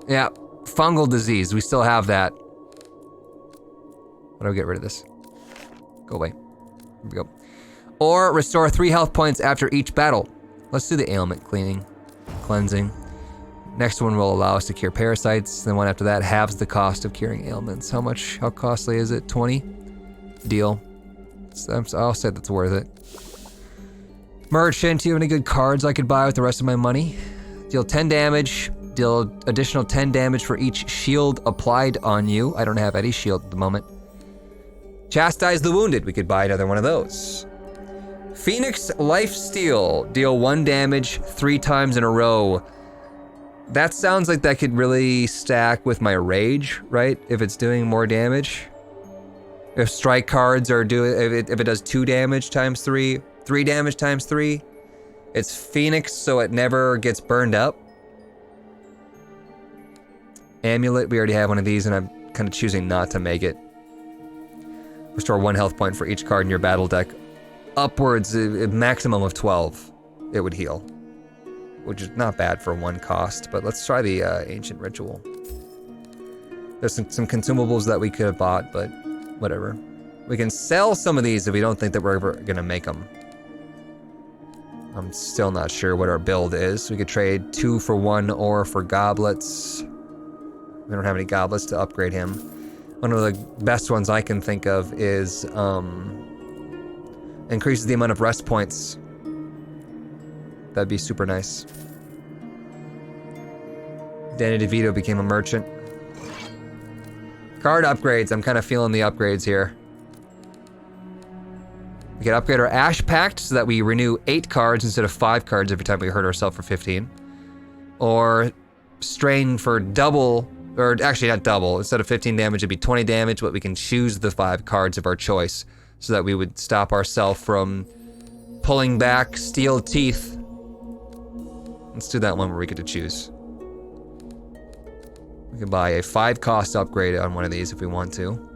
Yeah, fungal disease. We still have that. How do I get rid of this? Go away. Here we go. Or restore 3 health points after each battle. Let's do the ailment cleansing. Next one will allow us to cure parasites. Then one after that halves the cost of curing ailments. How costly is it? 20? Deal. I'll say that's worth it. Merchant, do you have any good cards I could buy with the rest of my money? Deal 10 damage. Deal additional 10 damage for each shield applied on you. I don't have any shield at the moment. Chastise the wounded. We could buy another one of those. Phoenix Lifesteal. Deal 1 damage 3 times in a row. That sounds like that could really stack with my rage, right? If it's doing more damage. If strike cards are doing, if it does 2 damage times 3, 3 damage times 3. It's Phoenix, so it never gets burned up. Amulet, we already have one of these, and I'm kind of choosing not to make it. Restore 1 health point for each card in your battle deck. Upwards, a maximum of 12, it would heal. Which is not bad for 1 cost, but let's try the Ancient Ritual. There's some consumables that we could have bought, but whatever. We can sell some of these if we don't think that we're ever gonna make them. I'm still not sure what our build is. We could trade 2 for 1 ore for goblets. We don't have any goblets to upgrade him. One of the best ones I can think of is increases the amount of rest points. That'd be super nice. Danny DeVito became a merchant. Card upgrades. I'm kind of feeling the upgrades here. We can upgrade our Ash Pact so that we renew 8 cards instead of 5 cards every time we hurt ourselves for 15. Or strain for double, or actually not double. Instead of 15 damage, it'd be 20 damage, but we can choose the 5 cards of our choice so that we would stop ourselves from pulling back steel teeth. Let's do that one where we get to choose. We can buy a 5 cost upgrade on one of these if we want to.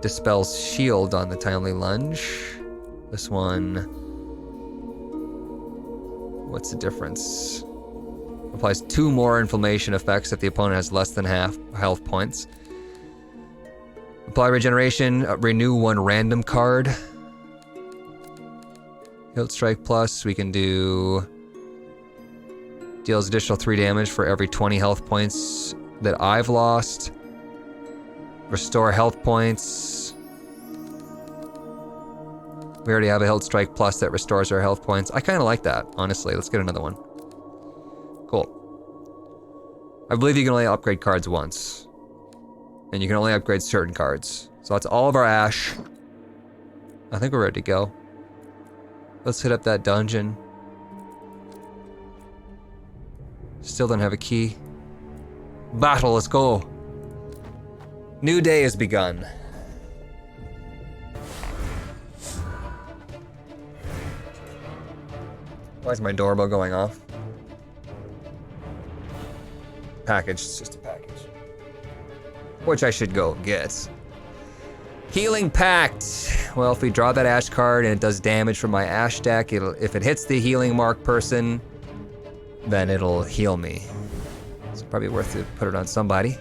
Dispels shield on the timely lunge. This one What's the difference? Applies 2 more inflammation effects if the opponent has less than half health points. Apply regeneration, renew 1 random card. Hilt Strike Plus, we can do... Deals additional 3 damage for every 20 health points that I've lost. Restore health points. We already have a Hilt Strike Plus that restores our health points. I kind of like that, honestly. Let's get another one. Cool. I believe you can only upgrade cards once. And you can only upgrade certain cards. So that's all of our Ash. I think we're ready to go. Let's hit up that dungeon. Still don't have a key. Battle, let's go. New day has begun. Why is my doorbell going off? Package, it's just a package. Which I should go get. Healing Pact. Well, if we draw that Ash card and it does damage from my Ash deck, if it hits the healing mark person, then it'll heal me. It's probably worth to put it on somebody.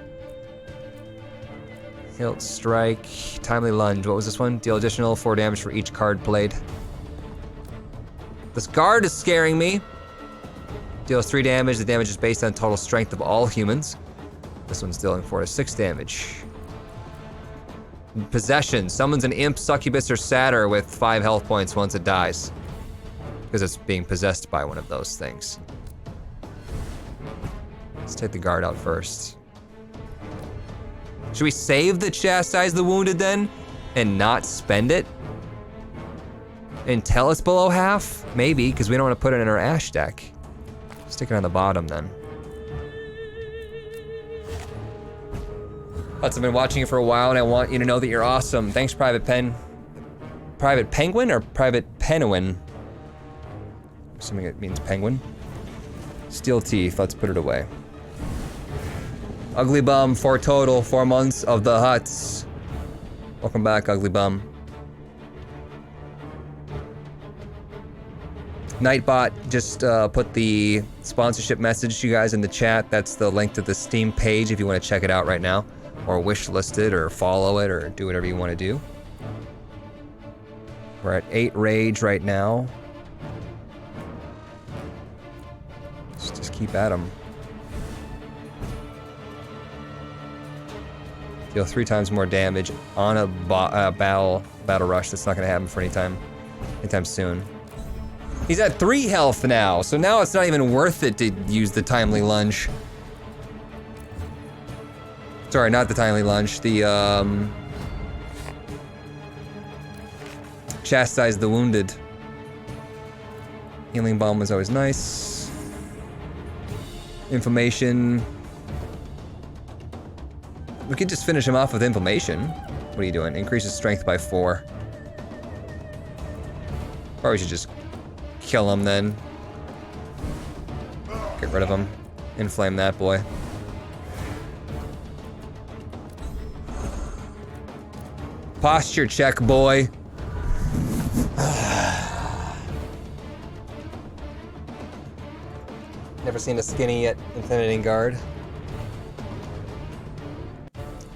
Hilt Strike, Timely Lunge. What was this one? Deal additional 4 damage for each card played. This guard is scaring me. Deals 3 damage. The damage is based on total strength of all humans. This one's dealing 4 to 6 damage. Possession. Summons an imp, succubus, or satyr with 5 health points once it dies. Because it's being possessed by one of those things. Let's take the guard out first. Should we save the Chastise the Wounded then? And not spend it? Until it's below half? Maybe, because we don't want to put it in our Ash deck. Stick it on the bottom then. I've been watching it for a while and I want you to know that you're awesome. Thanks, Private Penguin or Private Penguin? Assuming it means penguin. Steel Teeth, let's put it away. Ugly Bum, 4 total, 4 months of the huts. Welcome back, Ugly Bum. Nightbot just put the sponsorship message to you guys in the chat. That's the link to the Steam page if you want to check it out right now. Or wish list it, or follow it, or do whatever you want to do. We're at 8 rage right now. Let's just keep at them. Deal 3 times more damage on a battle rush. That's not going to happen for anytime soon. He's at 3 health now, so now it's not even worth it to use the Timely Lunge. Sorry, not the Timely Lunge, the Chastise the Wounded. Healing Balm was always nice. Inflammation. We could just finish him off with Inflammation. What are you doing? Increases strength by 4. Probably should just kill him then. Get rid of him. Inflame that boy. Posture check, boy. Never seen a skinny yet intimidating guard.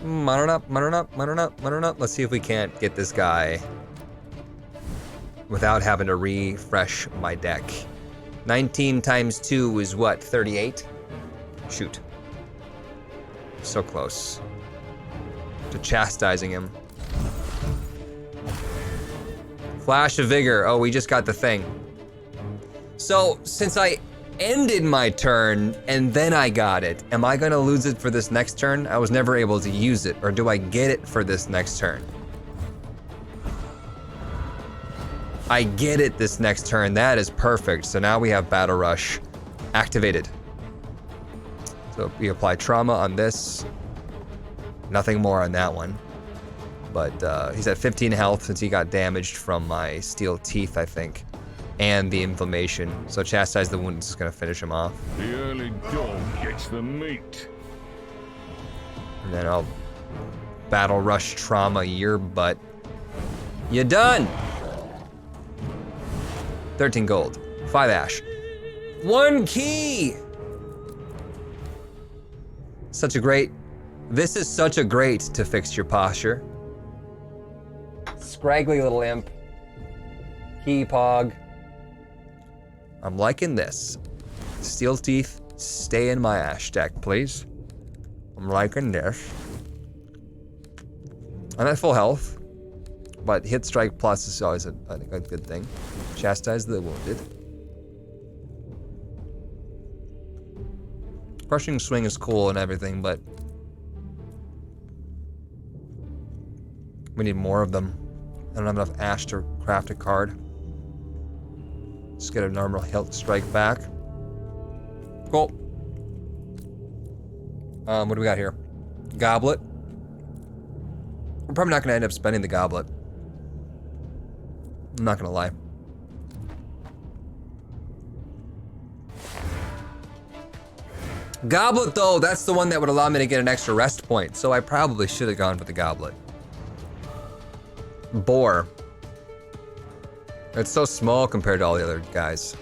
Modern up, modern up, modern up, modern up. Let's see if we can't get this guy without having to refresh my deck. 19 times 2 is what, 38? Shoot. So close to chastising him. Flash of Vigor. Oh, we just got the thing. So, since I ended my turn and then I got it, am I gonna lose it for this next turn? I was never able to use it, or do I get it for this next turn? I get it this next turn. That is perfect. So now we have Battle Rush activated. So we apply trauma on this. Nothing more on that one. But he's at 15 health since he got damaged from my Steel Teeth, I think. And the inflammation. So Chastise the Wound is gonna finish him off. The early dog gets the meat. And then I'll Battle Rush trauma your butt. You done! 13 gold, 5 ash. 1 key! Such a great... This is such a great to fix your posture. Scraggly little imp. Key pog. I'm liking this. Steel teeth, stay in my ash deck, please. I'm liking this. I'm at full health, but hit strike plus is always a good thing. Chastise the wounded. Crushing swing is cool and everything, but we need more of them. I don't have enough ash to craft a card. Just get a normal hilt strike back. Cool. What do we got here? Goblet. We're probably not gonna end up spending the goblet. I'm not gonna lie. Goblet though, that's the one that would allow me to get an extra rest point, so I probably should have gone for the goblet. Boar. It's so small compared to all the other guys.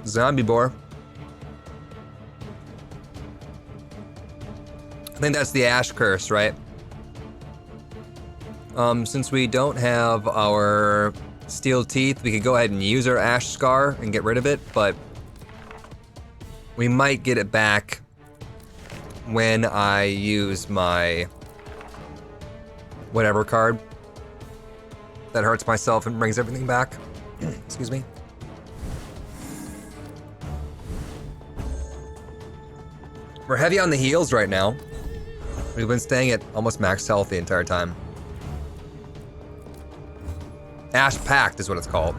Zombie boar. I think that's the ash curse, right? Since we don't have our steel teeth, we could go ahead and use our ash scar and get rid of it, but we might get it back when I use my whatever card that hurts myself and brings everything back. Excuse me. We're heavy on the heals right now. We've been staying at almost max health the entire time. Ash Pact is what it's called.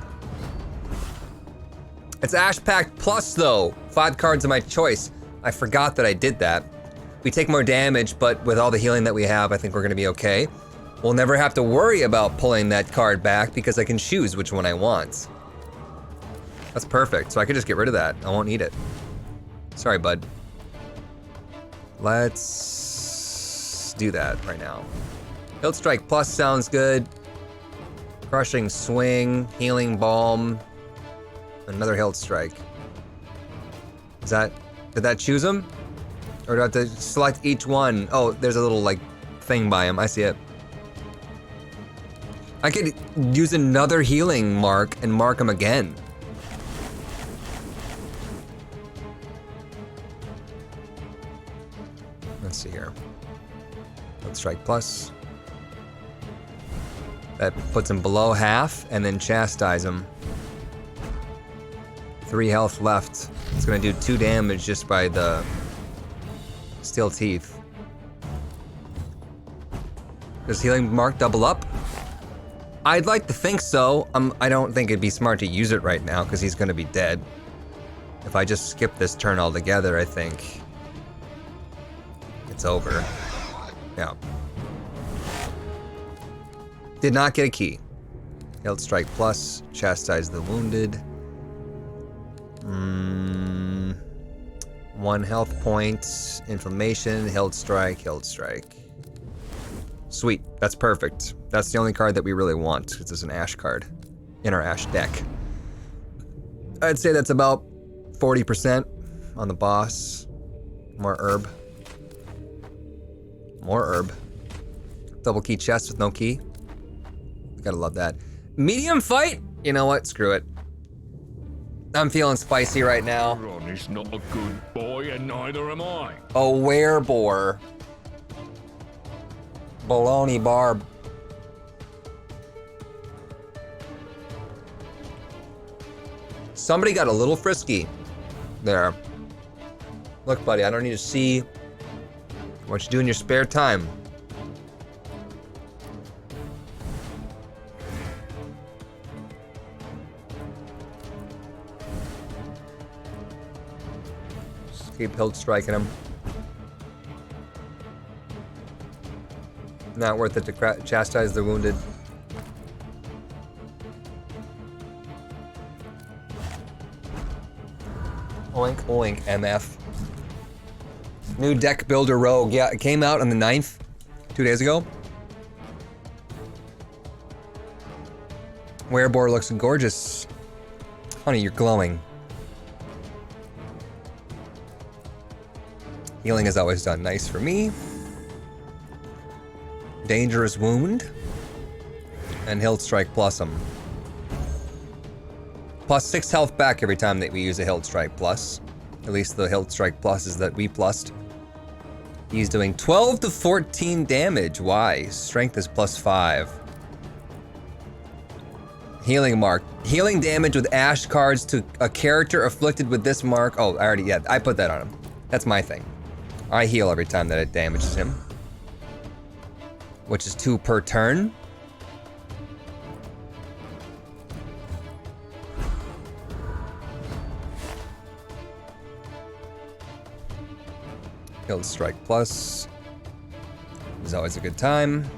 It's Ash Pact Plus though. 5 cards of my choice. I forgot that I did that. We take more damage, but with all the healing that we have, I think we're gonna be okay. We'll never have to worry about pulling that card back because I can choose which one I want. That's perfect, so I can just get rid of that. I won't need it. Sorry, bud. Let's do that right now. Hilt Strike Plus sounds good. Crushing Swing, Healing Balm, another Hilt Strike. Did that choose them? Or do I have to select each one? Oh, there's a little like thing by him, I see it. I could use another healing mark and mark him again. Let's see here. Let's strike plus. That puts him below half, and then chastise him. 3 health left. It's gonna do 2 damage just by the steel teeth. Does healing mark double up? I'd like to think so. I don't think it'd be smart to use it right now because he's gonna be dead. If I just skip this turn altogether, I think it's over. Yeah. Did not get a key. Hilt Strike Plus, Chastise the Wounded. 1 health point, Inflammation, Hilt Strike, Hilt Strike. Sweet, that's perfect. That's the only card that we really want, because it's an Ash card in our Ash deck. I'd say that's about 40% on the boss. More herb. More herb. Double key chest with no key. Gotta love that. Medium fight? You know what? Screw it. I'm feeling spicy right now. Charon is not a good boy, and neither am I. A werebore. Baloney barb. Somebody got a little frisky there. Look, buddy, I don't need to see what you do in your spare time. Just keep hilt striking him. Not worth it to chastise the wounded. Oink, oink, MF. New deck builder rogue. Yeah, it came out on the 9th, 2 days ago. Werebore looks gorgeous. Honey, you're glowing. Healing is always done nice for me. Dangerous Wound. And Hilt Strike Blossom. Plus 6 health back every time that we use a Hilt Strike Plus. At least the Hilt Strike Pluses that we plussed. He's doing 12 to 14 damage. Why? Strength is plus 5. Healing mark. Healing damage with Ash cards to a character afflicted with this mark. Oh, I put that on him. That's my thing. I heal every time that it damages him. Which is 2 per turn. Hilt Strike Plus is always a good time.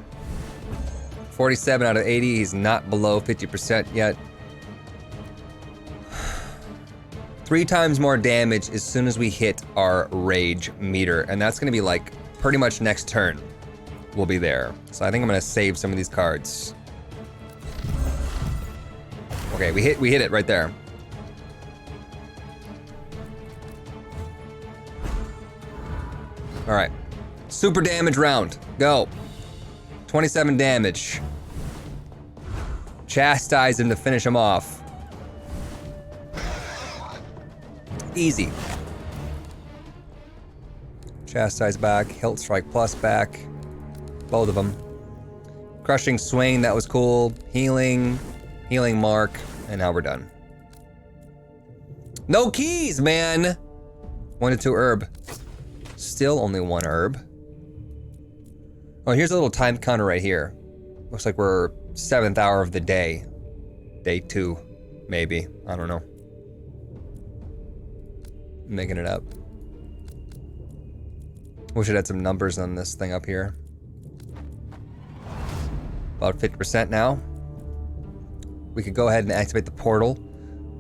47 out of 80, he's not below 50% yet. 3 times more damage as soon as we hit our rage meter, and that's gonna be like pretty much next turn we'll be there. So I think I'm gonna save some of these cards. Okay, we hit it right there. All right, super damage round, go. 27 damage. Chastise him to finish him off. Easy. Chastise back, Hilt Strike Plus back. Both of them. Crushing Swing, that was cool. Healing, Healing Mark, and now we're done. No keys, man! 1 to 2 herb. Still only 1 herb. Oh, here's a little time counter right here. Looks like we're 7th hour of the day. Day 2, maybe. I don't know. Making it up. Wish it had some numbers on this thing up here. About 50% now. We could go ahead and activate the portal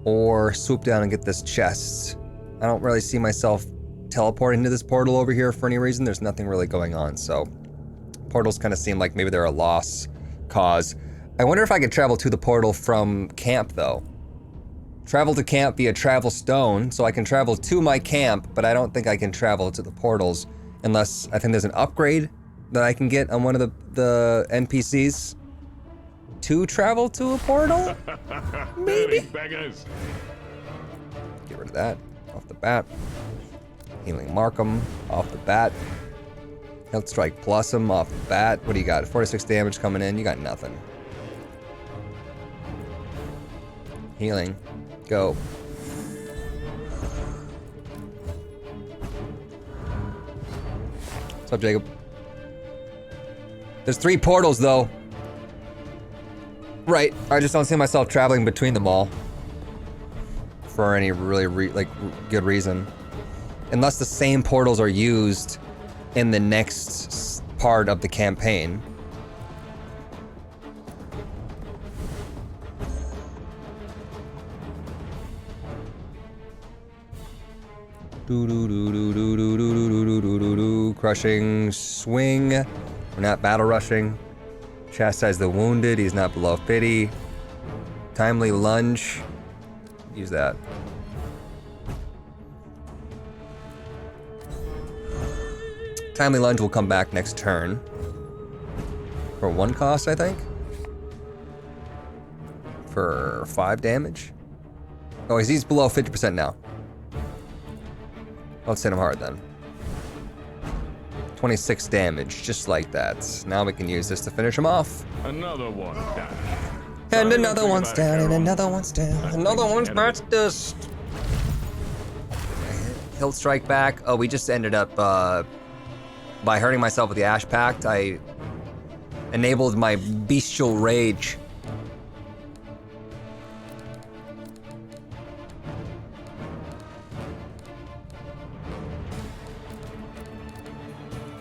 or swoop down and get this chest. I don't really see myself teleporting to this portal over here for any reason. There's nothing really going on, so portals kind of seem like maybe they're a lost cause. I wonder if I could travel to the portal from camp though. Travel to camp via travel stone, so I can travel to my camp, but I don't think I can travel to the portals unless I think there's an upgrade that I can get on one of the NPCs to travel to a portal? Maybe? Beggars. Get rid of that off the bat. Healing Markham off the bat. Hilt Strike Blossom off the bat. What do you got? 46 damage coming in. You got nothing. Healing. Go. What's up, Jacob? There's 3 portals, though. Right. I just don't see myself traveling between them all. For any really, good reason. Unless the same portals are used in the next part of the campaign. Crushing Swing. We're not battle rushing. Chastise the Wounded. He's not below 50. Timely Lunge. Use that. Timely Lunge will come back next turn. For 1 cost, I think. For 5 damage. Oh, he's below 50% now. Let's hit him hard then. 26 damage, just like that. Now we can use this to finish him off. Another one down. And another one's down, and another one's down. Another one's back to dust. Hilt Strike back. Oh, we just ended up, by hurting myself with the Ash Pact, I enabled my bestial rage.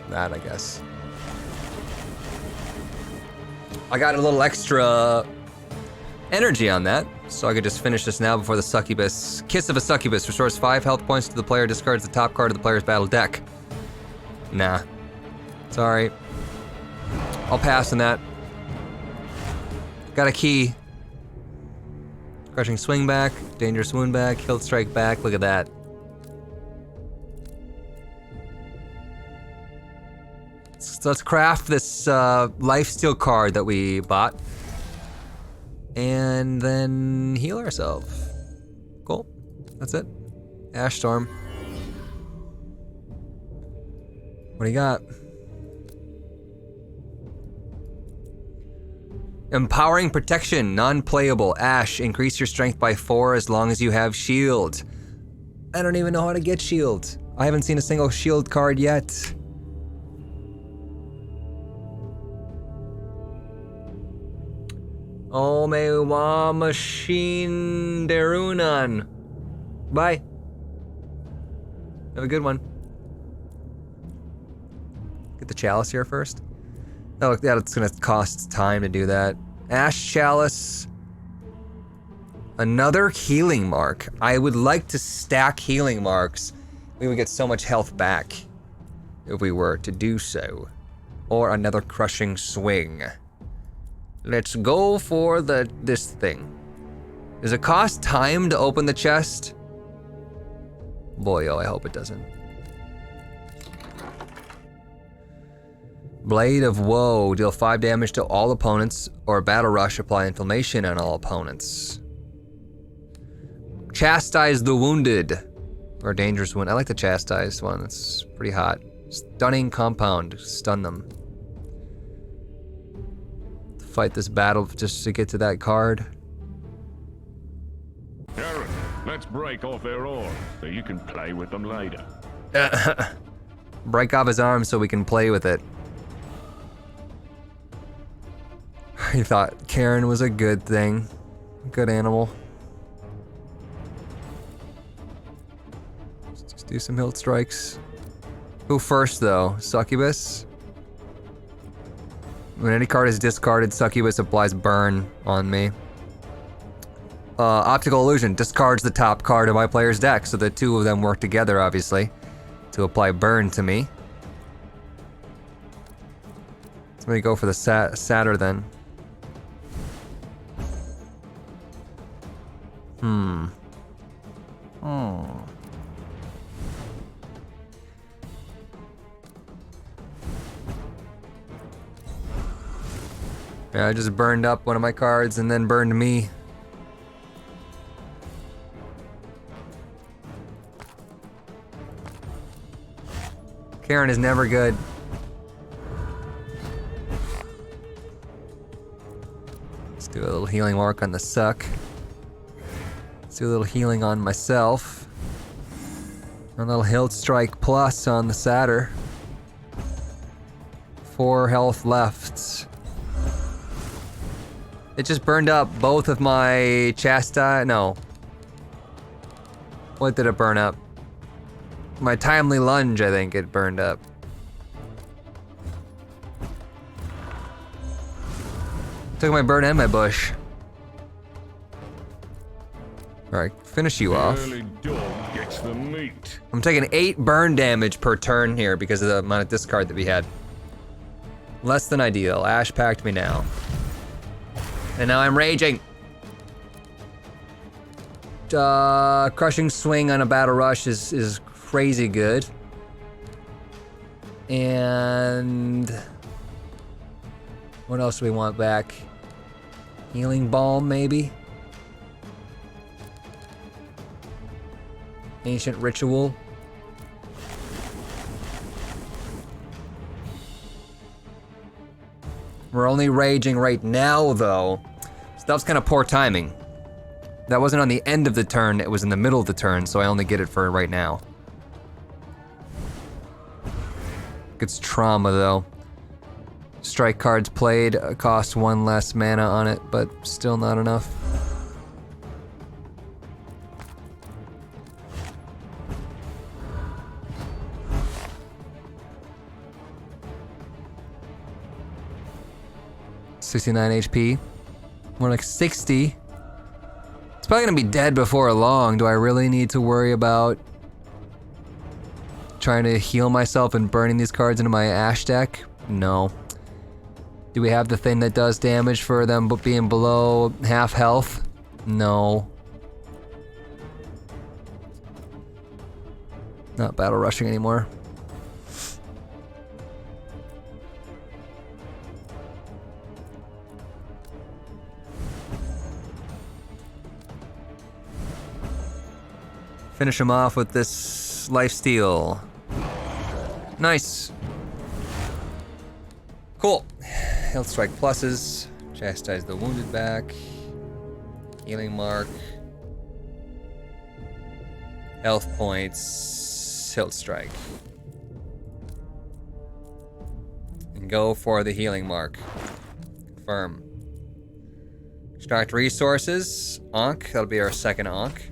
That, I guess. I got a little extra energy on that, so I could just finish this now before the succubus. Kiss of a Succubus restores 5 health points to the player, discards the top card of the player's battle deck. Nah. Sorry. I'll pass on that. Got a key. Crushing swing back, dangerous wound back, hilt strike back. Look at that. So let's craft this lifesteal card that we bought. And then heal ourselves. Cool. That's it. Ash Storm. What do you got? Empowering Protection, non-playable. Ash, increase your strength by 4 as long as you have shield. I don't even know how to get shield. I haven't seen a single shield card yet. Ome wa machine derunan. Bye. Have a good one. Get the chalice here first. Oh, yeah, it's gonna cost time to do that. Ash Chalice. Another healing mark. I would like to stack healing marks. We would get so much health back if we were to do so. Or another crushing swing. Let's go for this thing. Does it cost time to open the chest? Boy, oh, I hope it doesn't. Blade of Woe, deal 5 damage to all opponents, or Battle Rush, apply inflammation on all opponents. Chastise the Wounded, or Dangerous Wound. I like the Chastised one, it's pretty hot. Stunning Compound, stun them. Fight this battle just to get to that card. Charon, let's break off their arms so you can play with them later. Break off his arm so we can play with it. He thought Charon was a good thing. Good animal. Let's just do some hilt strikes. Who first though? Succubus? When any card is discarded, Succubus applies burn on me. Optical Illusion discards the top card of my player's deck, so the two of them work together, obviously, to apply burn to me. Let me go for the Satyr then. Yeah, I just burned up one of my cards and then burned me. Charon is never good. Let's do a little healing mark on the suck. Let's do a little healing on myself. A little hilt strike plus on the Satyr. 4 health left. It just burned up both of my no. What did it burn up? My Timely Lunge, I think it burned up. Took my bird and my bush. Alright, finish you off. Early dog gets the meat. I'm taking 8 burn damage per turn here because of the amount of discard that we had. Less than ideal. Ash packed me now. And now I'm raging. Crushing Swing on a Battle Rush is crazy good. And what else do we want back? Healing Balm, maybe? Ancient Ritual. We're only raging right now, though. So that was kind of poor timing. That wasn't on the end of the turn, it was in the middle of the turn, so I only get it for right now. It's trauma, though. Strike cards played cost 1 less mana on it, but still not enough. $69 HP. More like 60. probably gonna be dead before long. Do I really need to worry about trying to heal myself and burning these cards into my Ash deck? No. Do we have the thing that does damage for them but being below half health? No. Not battle rushing anymore. Finish him off with this lifesteal. Nice. Cool. Health strike pluses. Chastise the wounded back. Healing mark. Health points. Hilt strike. And go for the healing mark. Confirm. Extract resources. Ankh. That'll be our second Ankh.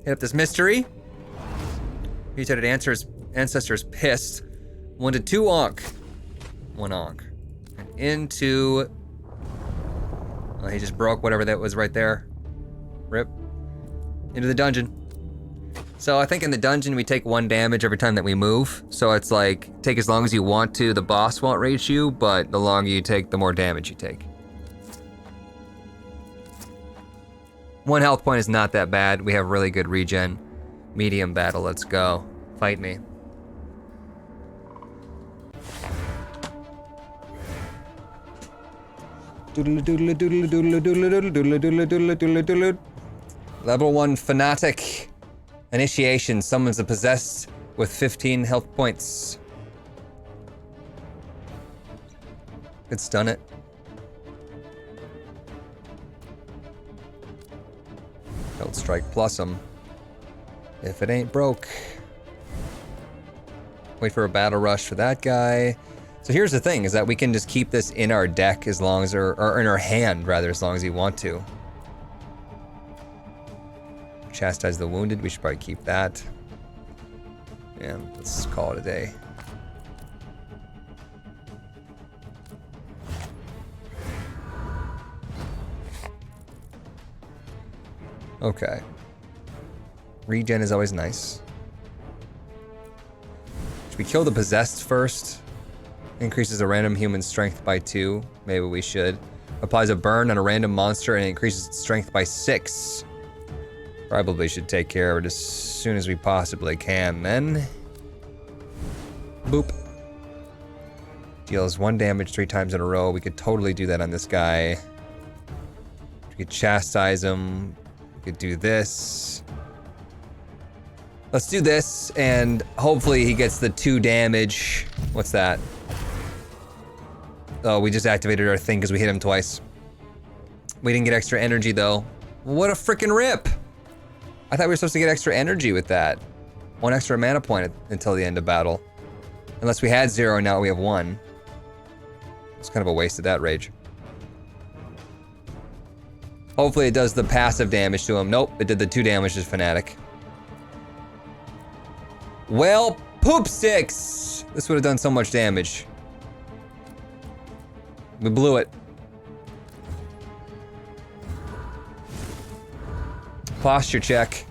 Hit up this mystery. Mutated ancestors pissed. Wounded 2 Ankh. 1 Ankh. And into... Oh, he just broke whatever that was right there. Rip. Into the dungeon. So I think in the dungeon we take 1 damage every time that we move. So it's like, take as long as you want to, the boss won't reach you, but the longer you take, the more damage you take. 1 health point is not that bad. We have really good regen. Medium battle, let's go. Fight me. Level 1 Fanatic. Initiation summons a possessed with 15 health points. Could stun it. Hilt strike plus him. If it ain't broke. Wait for a battle rush for that guy. So here's the thing, is that we can just keep this in our deck as long as, or in our hand rather, as long as you want to. Chastise the wounded, we should probably keep that. Yeah, let's call it a day. Okay. Regen is always nice. Should we kill the possessed first? Increases a random human strength by 2. Maybe we should. Applies a burn on a random monster and increases its strength by 6. Probably should take care of it as soon as we possibly can then. Boop. Deals 1 damage 3 times in a row. We could totally do that on this guy. We could chastise him. We could do this. Let's do this, and hopefully he gets the 2 damage. What's that? Oh, we just activated our thing because we hit him twice. We didn't get extra energy, though. What a freaking rip! I thought we were supposed to get extra energy with that. 1 extra mana point until the end of battle. Unless we had 0, now we have 1. It's kind of a waste of that rage. Hopefully it does the passive damage to him. Nope, it did the 2 damage to Fanatic. Well, poop sticks! This would have done so much damage. We blew it. Posture check.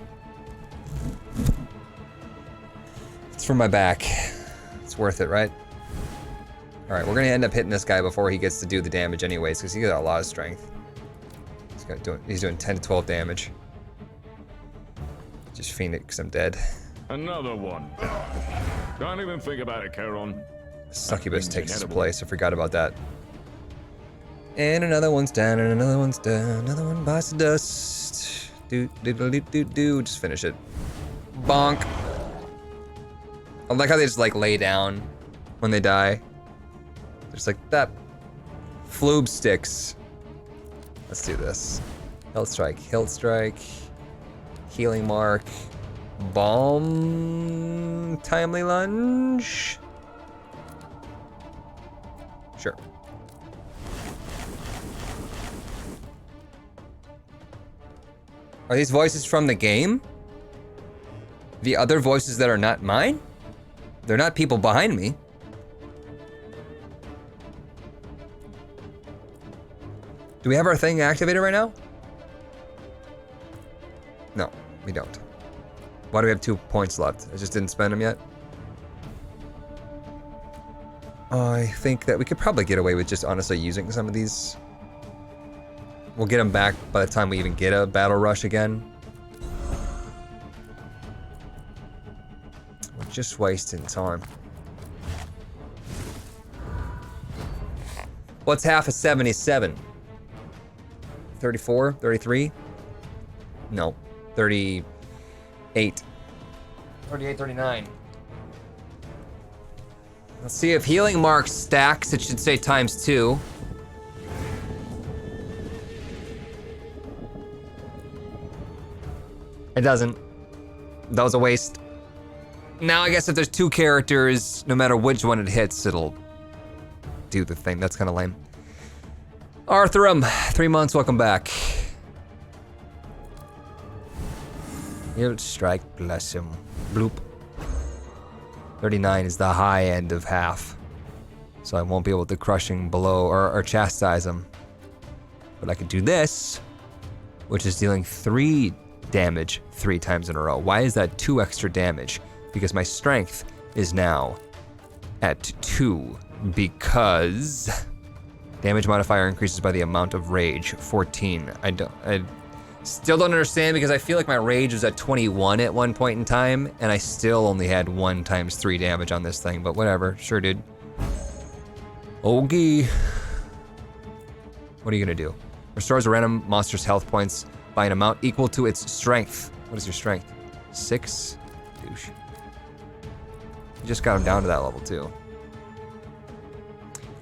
It's for my back. It's worth it, right? Alright, we're gonna end up hitting this guy before he gets to do the damage anyways, because he got a lot of strength. He's doing 10 to 12 damage. Just fiend it because I'm dead. Another one. Don't even think about it, Charon. Succubus takes his place. I forgot about that. And another one's down, and another one's down. Another one bites the dust. Do. Just finish it. Bonk. I like how they just like lay down when they die. Just like that. Floob sticks. Let's do this. Hilt strike, healing mark, balm, timely lunge. Sure. Are these voices from the game? The other voices that are not mine? They're not people behind me. Do we have our thing activated right now? Why do we have 2 points left? I just didn't spend them yet. I think that we could probably get away with just honestly using some of these. We'll get them back by the time we even get a battle rush again. We're just wasting time. What's half of 77? 34? 33? No. 38. 38, 39. Let's see if healing mark stacks. It should say ×2. It doesn't. That was a waste. Now I guess if there's 2 characters, no matter which one it hits, it'll do the thing. That's kind of lame. Arthur'um, 3 months, welcome back. He'll strike, bless him. Bloop. 39 is the high end of half. So I won't be able to crushing below or chastise him. But I could do this, which is dealing 3 damage 3 times in a row. Why is that 2 extra damage? Because my strength is now at 2 because damage modifier increases by the amount of rage, 14. I still don't understand because I feel like my rage was at 21 at one point in time and I still only had 1 times 3 damage on this thing, but whatever, sure dude. Okay. What are you gonna do? Restores a random monster's health points by an amount equal to its strength. What is your strength? 6? Douche. You just got him down to that level too.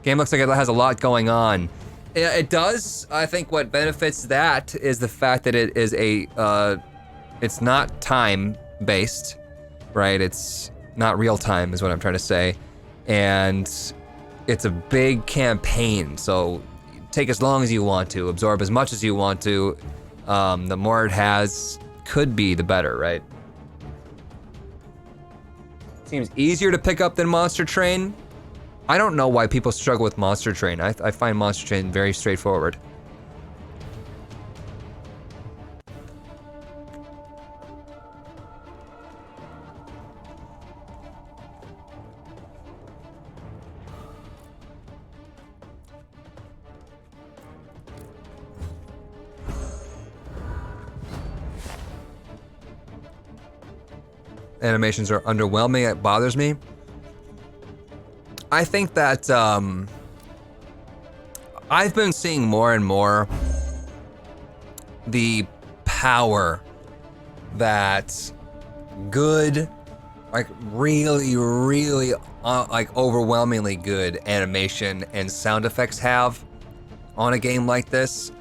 Game looks like it has a lot going on. It does. I think what benefits that is the fact that it is it's not time-based, right? It's not real time is what I'm trying to say. And it's a big campaign, so take as long as you want to, absorb as much as you want to. The more it has, could be the better, right? Seems easier to pick up than Monster Train. I don't know why people struggle with Monster Train. I find Monster Train very straightforward. Animations are underwhelming, it bothers me. I think that I've been seeing more and more the power that good, like really, really, like overwhelmingly good animation and sound effects have on a game like this.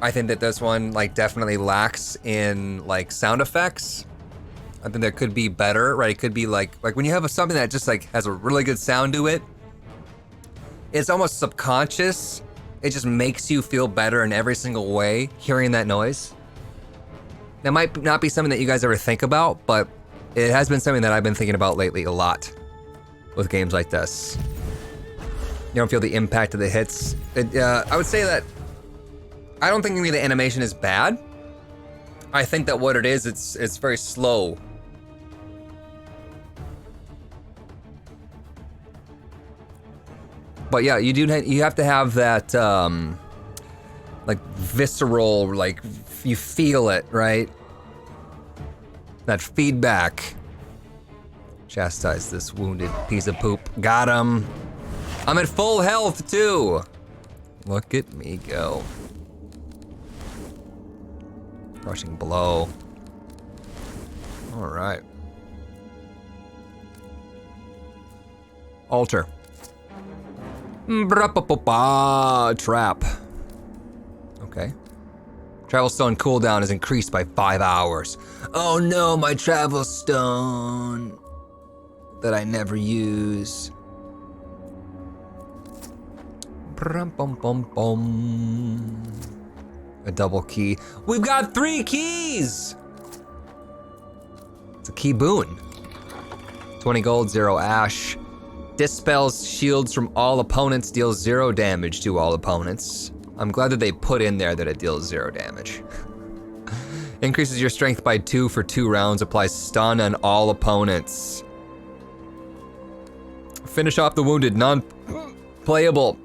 I think that this one like definitely lacks in like sound effects. I think that could be better, right? It could be like when you have something that just like has a really good sound to it, it's almost subconscious. It just makes you feel better in every single way, hearing that noise. That might not be something that you guys ever think about, but it has been something that I've been thinking about lately a lot with games like this. You don't feel the impact of the hits. I would say that I don't think any of the animation is bad. I think that what it is, it's very slow. But yeah, you have to have that like visceral, like you feel it, right? That feedback. Chastise this wounded piece of poop. Got him. I'm at full health too. Look at me go. Rushing blow. All right. Altar. Trap. Okay. Travel stone cooldown is increased by 5 hours. Oh no, my travel stone that I never use. A double key. We've got 3 keys! It's a key boon. 20 gold, 0 ash. Dispels shields from all opponents, deals 0 damage to all opponents. I'm glad that they put in there that it deals 0 damage. Increases your strength by 2 for 2 rounds. Applies stun on all opponents. Finish off the wounded. Non-playable.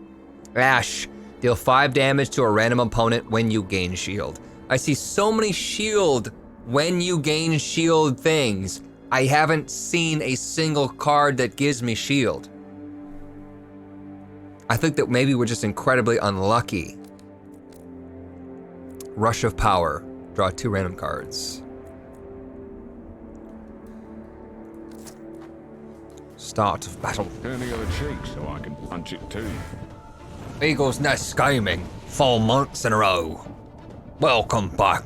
Ash. Deal 5 damage to a random opponent when you gain shield. I see so many shield when you gain shield things. I haven't seen a single card that gives me shield. I think that maybe we're just incredibly unlucky. Rush of Power. Draw 2 random cards. Start of battle. Turn the other cheek so I can punch it too. Eagle's Nest Gaming. 4 months in a row. Welcome back,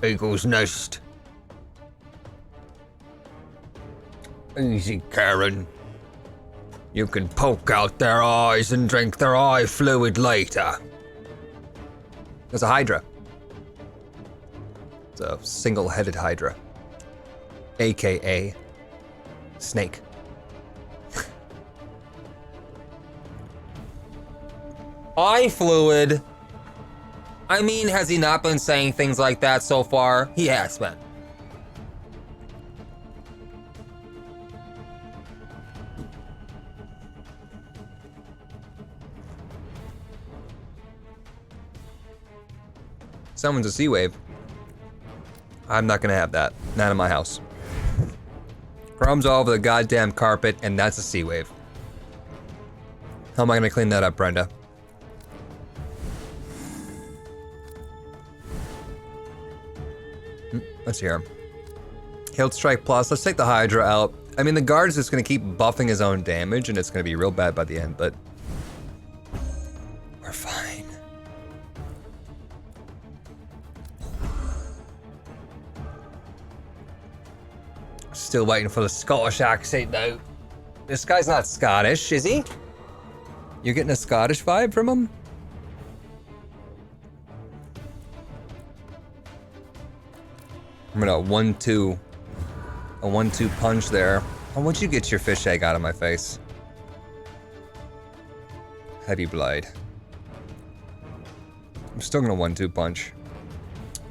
Eagle's Nest. Easy, Charon. You can poke out their eyes and drink their eye fluid later. There's a Hydra. It's a single-headed Hydra. AKA Snake. Eye fluid? I mean, has he not been saying things like that so far? He has been. Someone's a sea wave. I'm not gonna have that. Not in my house. Crumbs all over the goddamn carpet, and that's a sea wave. How am I gonna clean that up, Brenda? Let's hear him. Healed Strike Plus. Let's take the Hydra out. I mean, the guard is just gonna keep buffing his own damage, and it's gonna be real bad by the end, but we're fine. Still waiting for the Scottish accent though. This guy's not Scottish, is he? You're getting a Scottish vibe from him? I'm gonna 1-2. A 1-2 punch there. Oh, what'd you get your fish egg out of my face? Heavy Blade. I'm still gonna 1-2 punch.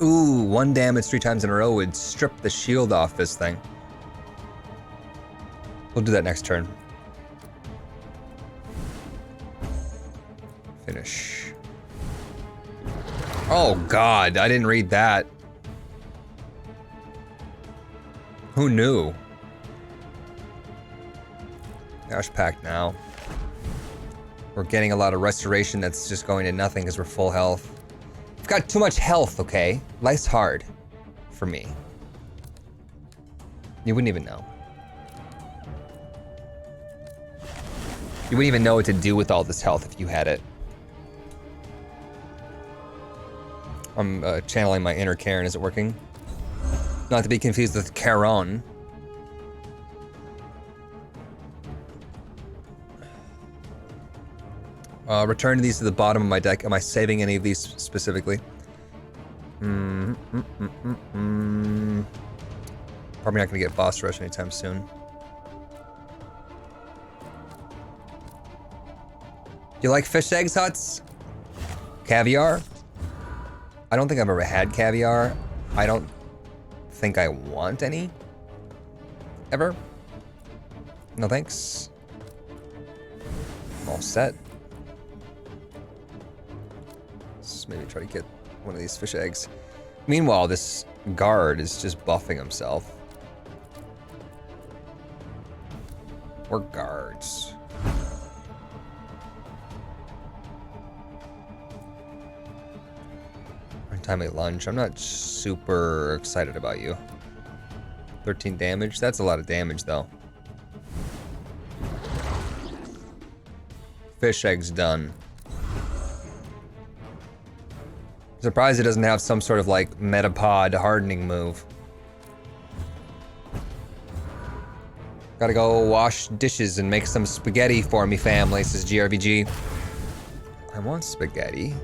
Ooh, 1 damage 3 times in a row would strip the shield off this thing. We'll do that next turn. Finish. Oh God, I didn't read that. Who knew? Ash pack now. We're getting a lot of restoration that's just going to nothing because we're full health. We've got too much health, okay? Life's hard for me. You wouldn't even know. You wouldn't even know what to do with all this health if you had it. I'm channeling my inner Charon. Is it working? Not to be confused with Charon. Return these to the bottom of my deck. Am I saving any of these specifically? Probably not gonna get boss rush anytime soon. You like fish eggs, Huts? Caviar? I don't think I've ever had caviar. I don't think I want any. Ever? No thanks. I'm all set. Let's maybe try to get one of these fish eggs. Meanwhile, this guard is just buffing himself. We're guards. Timely lunge. I'm not super excited about you. 13 damage. That's a lot of damage, though. Fish egg's done. Surprised it doesn't have some sort of like metapod hardening move. Gotta go wash dishes and make some spaghetti for me, family, says GRVG. I want spaghetti.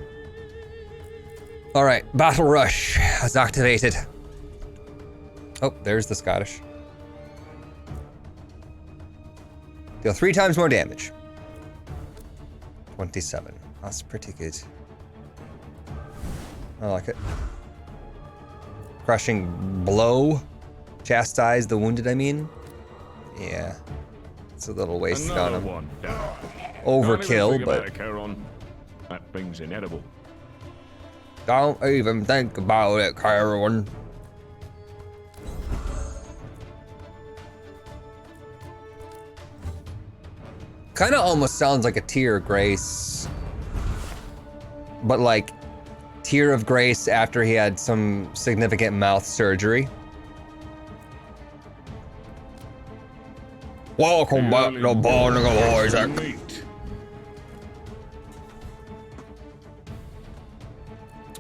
All right, Battle Rush is activated. Oh, there's the Scottish. Deal 3 times more damage. 27. That's pretty good. I like it. Crushing blow. Chastise the wounded, I mean. Yeah. It's a little wasted on him. One down. Overkill, but... It, Charon. That thing's inedible. Don't even think about it, Charon. Kind of almost sounds like a tear of grace. But like, tear of grace after he had some significant mouth surgery. Welcome back to Binding of Isaac.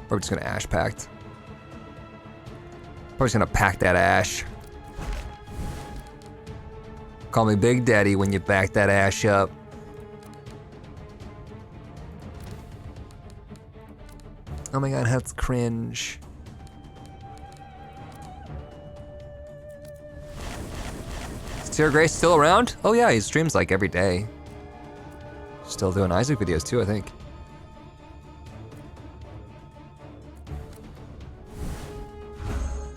Probably just gonna ash pact. Probably just gonna pack that ash. Call me Big Daddy when you back that ash up. Oh my god, that's cringe. Is Tear Grace still around? Oh yeah, he streams like every day. Still doing Isaac videos too, I think.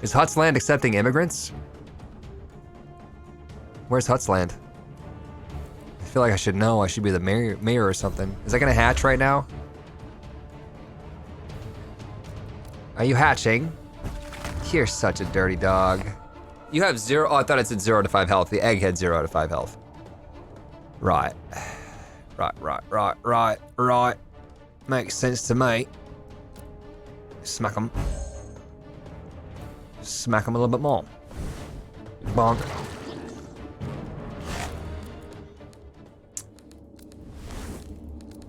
Is Huts Land accepting immigrants? Where's Huts Land? I feel like I should know. I should be the mayor or something. Is that gonna hatch right now? Are you hatching? You're such a dirty dog. You have 0, oh, I thought it said 0 to 5 health. The egg had 0 to 5 health. Right. Right. Makes sense to me. Smack him. Smack him a little bit more. Bonk.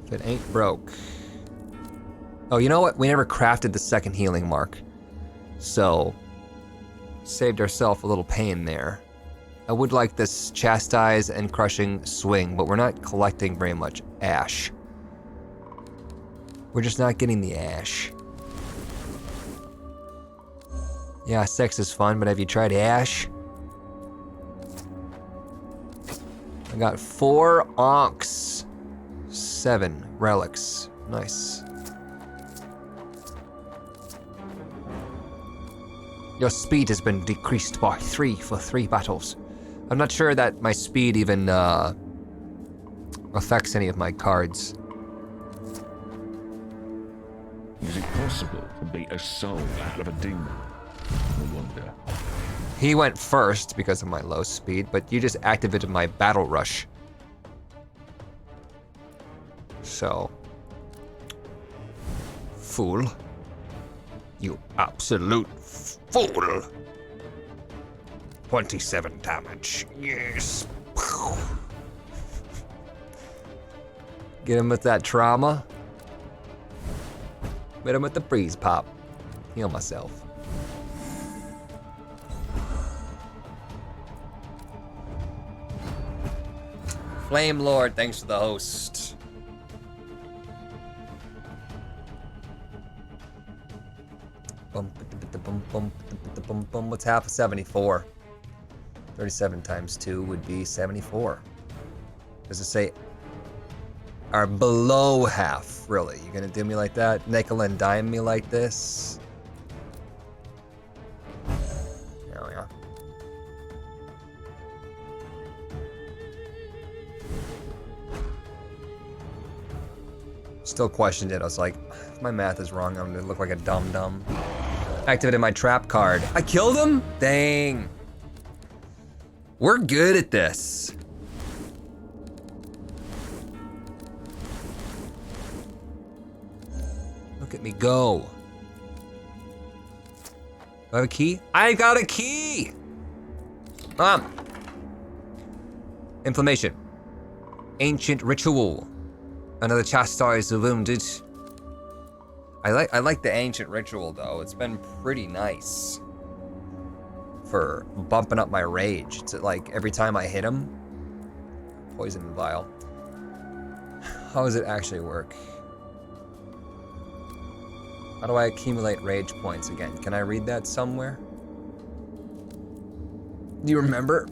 If it ain't broke. Oh, you know what? We never crafted the second healing mark. So, saved ourselves a little pain there. I would like this chastise and crushing swing, but we're not collecting very much ash. We're just not getting the ash. Yeah, sex is fun, but have you tried ash? I got 4 onks, 7 relics. Nice. Your speed has been decreased by 3 for 3 battles. I'm not sure that my speed even affects any of my cards. Is it possible to beat a soul out of a demon? I wonder. He went first because of my low speed, but you just activated my battle rush. So. Fool. You absolute fool. 27 damage. Yes. Get him with that trauma. Hit him with the freeze pop. Heal myself. Flame Lord, thanks for the host. What's half of 74? 37 times 2 would be 74. Does it say, or below half, really? You gonna do me like that? Nickel and dime me like this? Oh yeah. Still questioned it. I was like, if my math is wrong, I'm gonna look like a dum-dum. Activated my trap card. I killed him? Dang. We're good at this. Look at me go. Do I have a key? I got a key! Mom. Inflammation. Ancient ritual. Another chastise the wounded. I like the ancient ritual though. It's been pretty nice for bumping up my rage. It's like every time I hit him, poison vial. How does it actually work? How do I accumulate rage points again? Can I read that somewhere? Do you remember?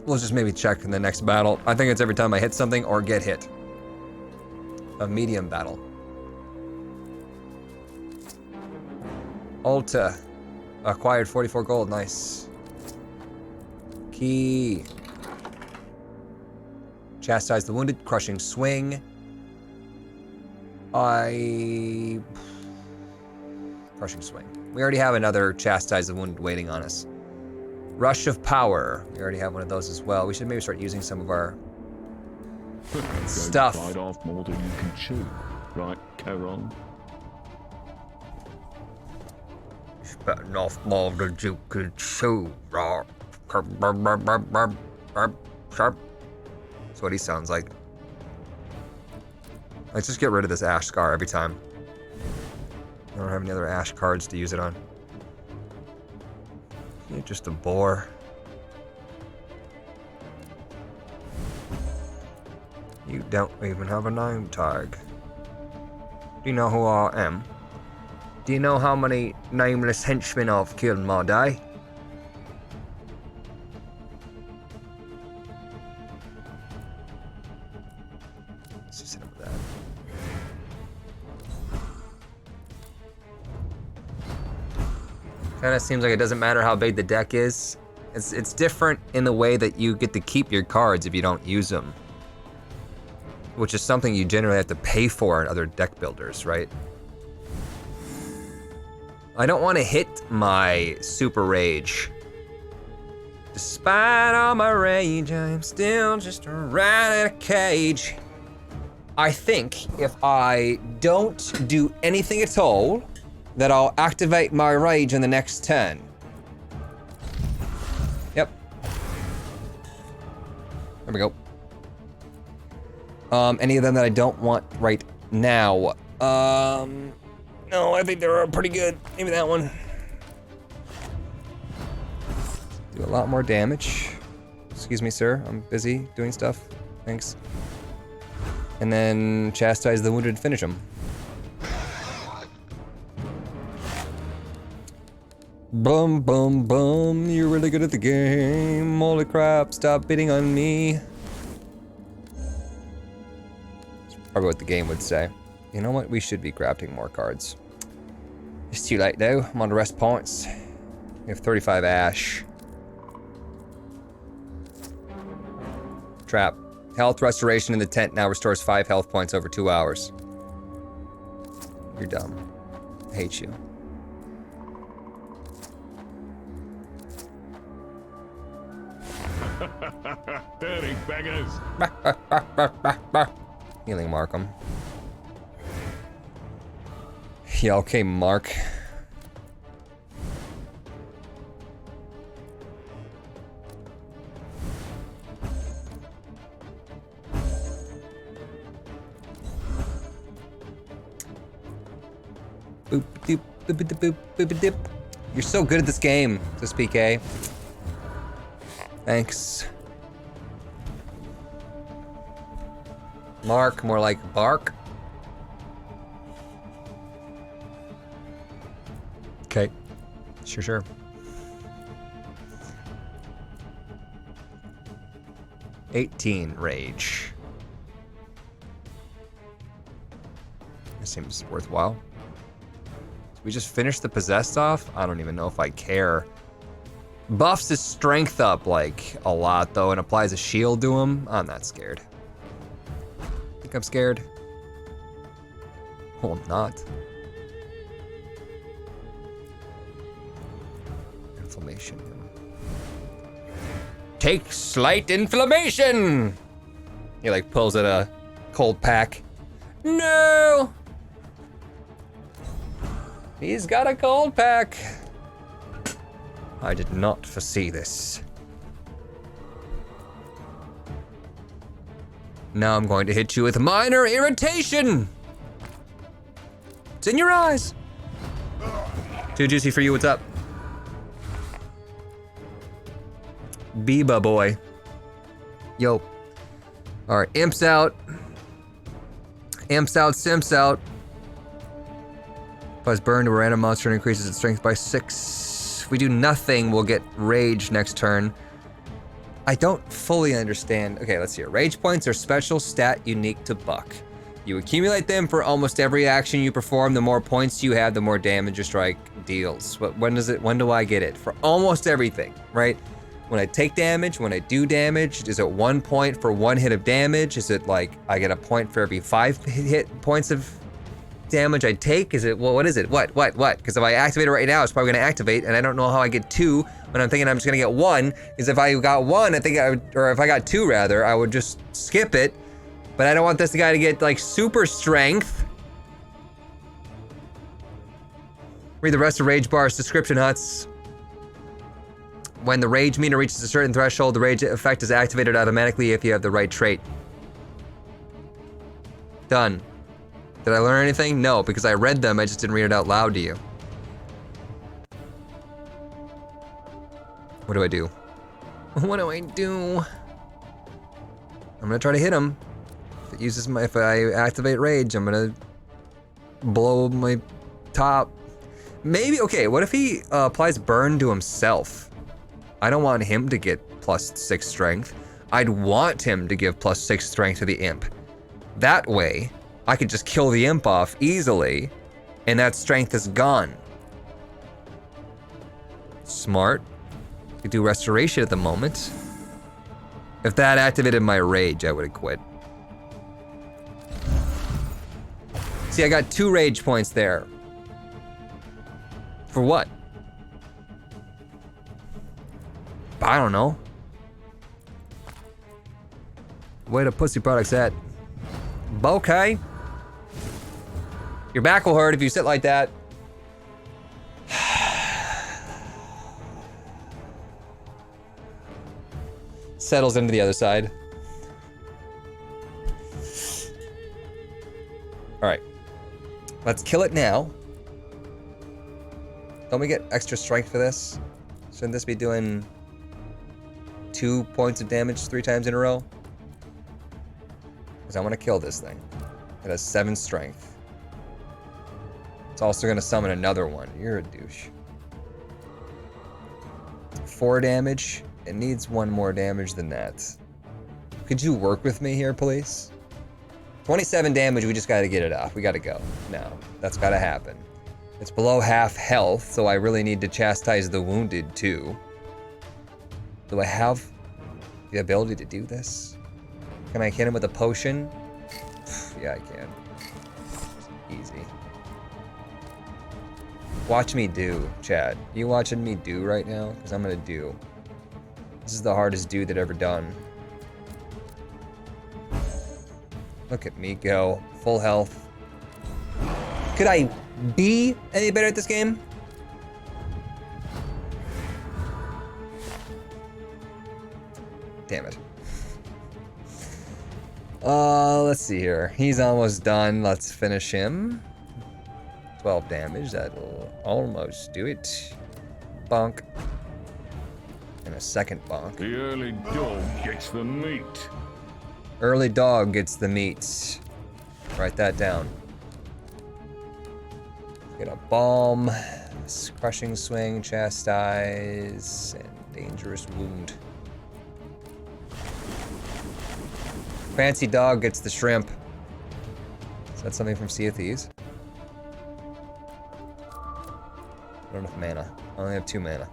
We'll just maybe check in the next battle. I think it's every time I hit something or get hit. A medium battle. Alta. Acquired 44 gold, nice. Key. Chastise the wounded, crushing swing. Crushing swing. We already have another chastise the wounded waiting on us. Rush of power. We already have one of those as well. We should maybe start using some of our stuff. Bite off more than you can chew, right, Charon? Spitting off more than you can chew. Sharp. That's what he sounds like. Let's just get rid of this ash scar every time. I don't have any other ash cards to use it on. You're just a bore. You don't even have a name tag. Do you know who I am? Do you know how many nameless henchmen I've killed in my day? Let's just hit him with that. Kind of seems like it doesn't matter how big the deck is. It's different in the way that you get to keep your cards if you don't use them. Which is something you generally have to pay for in other deck builders, right? I don't want to hit my super rage. Despite all my rage, I'm still just a rat in a cage. I think if I don't do anything at all, that I'll activate my rage in the next turn. Yep. There we go. Any of them that I don't want right now. No, I think they're pretty good. Maybe that one. Do a lot more damage. Excuse me, sir. I'm busy doing stuff. Thanks. And then chastise the wounded and finish them. Bum, bum, bum. You're really good at the game. Holy crap, stop bidding on me. That's probably what the game would say. You know what? We should be crafting more cards. It's too late though. I'm on the rest points. We have 35 ash. Trap. Health restoration in the tent now restores 5 health points over 2 hours. You're dumb. I hate you. Dirty beggars. Healing Markham. Yeah, okay, Mark. Boop, doop, boop, doop, boop, dip. You're so good at this game, says PK. Thanks. Mark, more like bark. Okay. Sure. $18 rage. This seems worthwhile. Did we just finish the possessed off? I don't even know if I care. Buffs his strength up like a lot though and applies a shield to him. I'm not scared. Think I'm scared? Oh, I'm not. Inflammation. Take slight inflammation! He like pulls at a cold pack. No! He's got a cold pack. I did not foresee this. Now I'm going to hit you with minor irritation. It's in your eyes. Too juicy for you, what's up? Biba boy. Yo. All right, imps out. Imps out, simps out. Applies burn to a random monster and increases its strength by 6. If we do nothing, we'll get rage next turn. I don't fully understand. Okay, let's see. Rage points are special stat unique to Buck. You accumulate them for almost every action you perform. The more points you have, the more damage your strike deals. But when do I get it? For almost everything, right? When I take damage, when I do damage, is it 1 point for 1 hit of damage? Is it like I get a point for every 5 points of damage I take? Is it, well, what is it? What? Because if I activate it right now, it's probably gonna activate, and I don't know how I get 2 when I'm thinking I'm just gonna get 1. Because if I got 1, I think I would, or if I got 2 rather, I would just skip it. But I don't want this guy to get like super strength. Read the rest of Rage Bar's description, Huts. When the rage meter reaches a certain threshold, the rage effect is activated automatically if you have the right trait. Done. Did I learn anything? No, because I read them, I just didn't read it out loud to you. What do I do? What do I do? I'm gonna try to hit him. If I activate rage, I'm gonna blow my top. Maybe, okay, what if he applies burn to himself? I don't want him to get +6 strength. I'd want him to give +6 strength to the imp. That way, I could just kill the imp off easily, and that strength is gone. Smart. Could do restoration at the moment. If that activated my rage, I would have quit. See, I got 2 rage points there. For what? I don't know. Where the pussy products at? Okay. Your back will hurt if you sit like that. Settles into the other side. All right. Let's kill it now. Don't we get extra strength for this? Shouldn't this be doing 2 points of damage 3 times in a row? Because I want to kill this thing. It has 7 strength. It's also going to summon another one. You're a douche. 4 damage. It needs 1 more damage than that. Could you work with me here, please? 27 damage, we just gotta get it off. We gotta go. No, that's gotta happen. It's below half health, so I really need to chastise the wounded too. Do I have the ability to do this? Can I hit him with a potion? Yeah, I can. Easy. Watch me do, Chad. You watching me do right now? Because I'm gonna do. This is the hardest do that ever done. Look at me go. Full health. Could I be any better at this game? Damn it. Let's see here. He's almost done. Let's finish him. 12 damage. That'll almost do it. Bonk. And a second bonk. The early dog gets the meat. Early dog gets the meat. Write that down. Get a balm, crushing swing, chastise, and dangerous wound. Fancy dog gets the shrimp. Is that something from Sea of Thieves? I don't have mana. I only have 2 mana.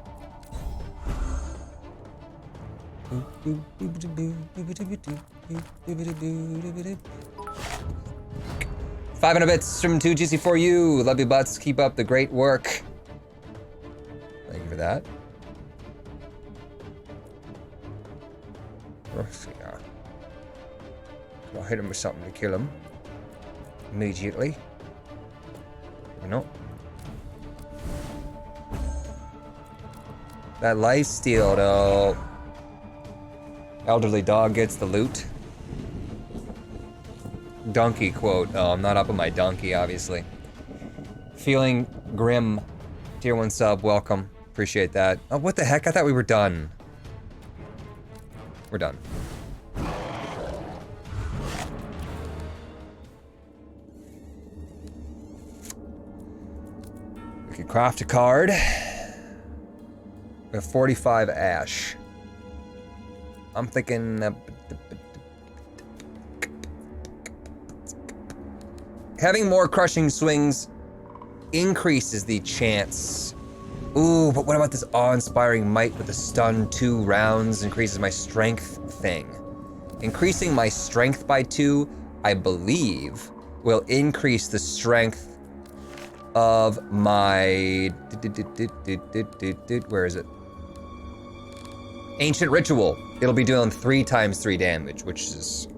500 bits from 2GC4U. Love you butts. Keep up the great work. Thank you for that. I'll hit him with something to kill him. Immediately. You know. That lifesteal though. Elderly dog gets the loot. Donkey quote. Oh, I'm not up on my donkey, obviously. Feeling grim. Tier 1 sub, welcome. Appreciate that. Oh, what the heck? I thought we were done. We're done. We can craft a card. We have 45 ash. I'm thinking Having more crushing swings increases the chance. Ooh, but what about this awe-inspiring might with the stun 2 rounds increases my strength thing? Increasing my strength by 2, I believe, will increase the strength of my... Where is it? Ancient Ritual. It'll be doing 3 times 3 damage, which is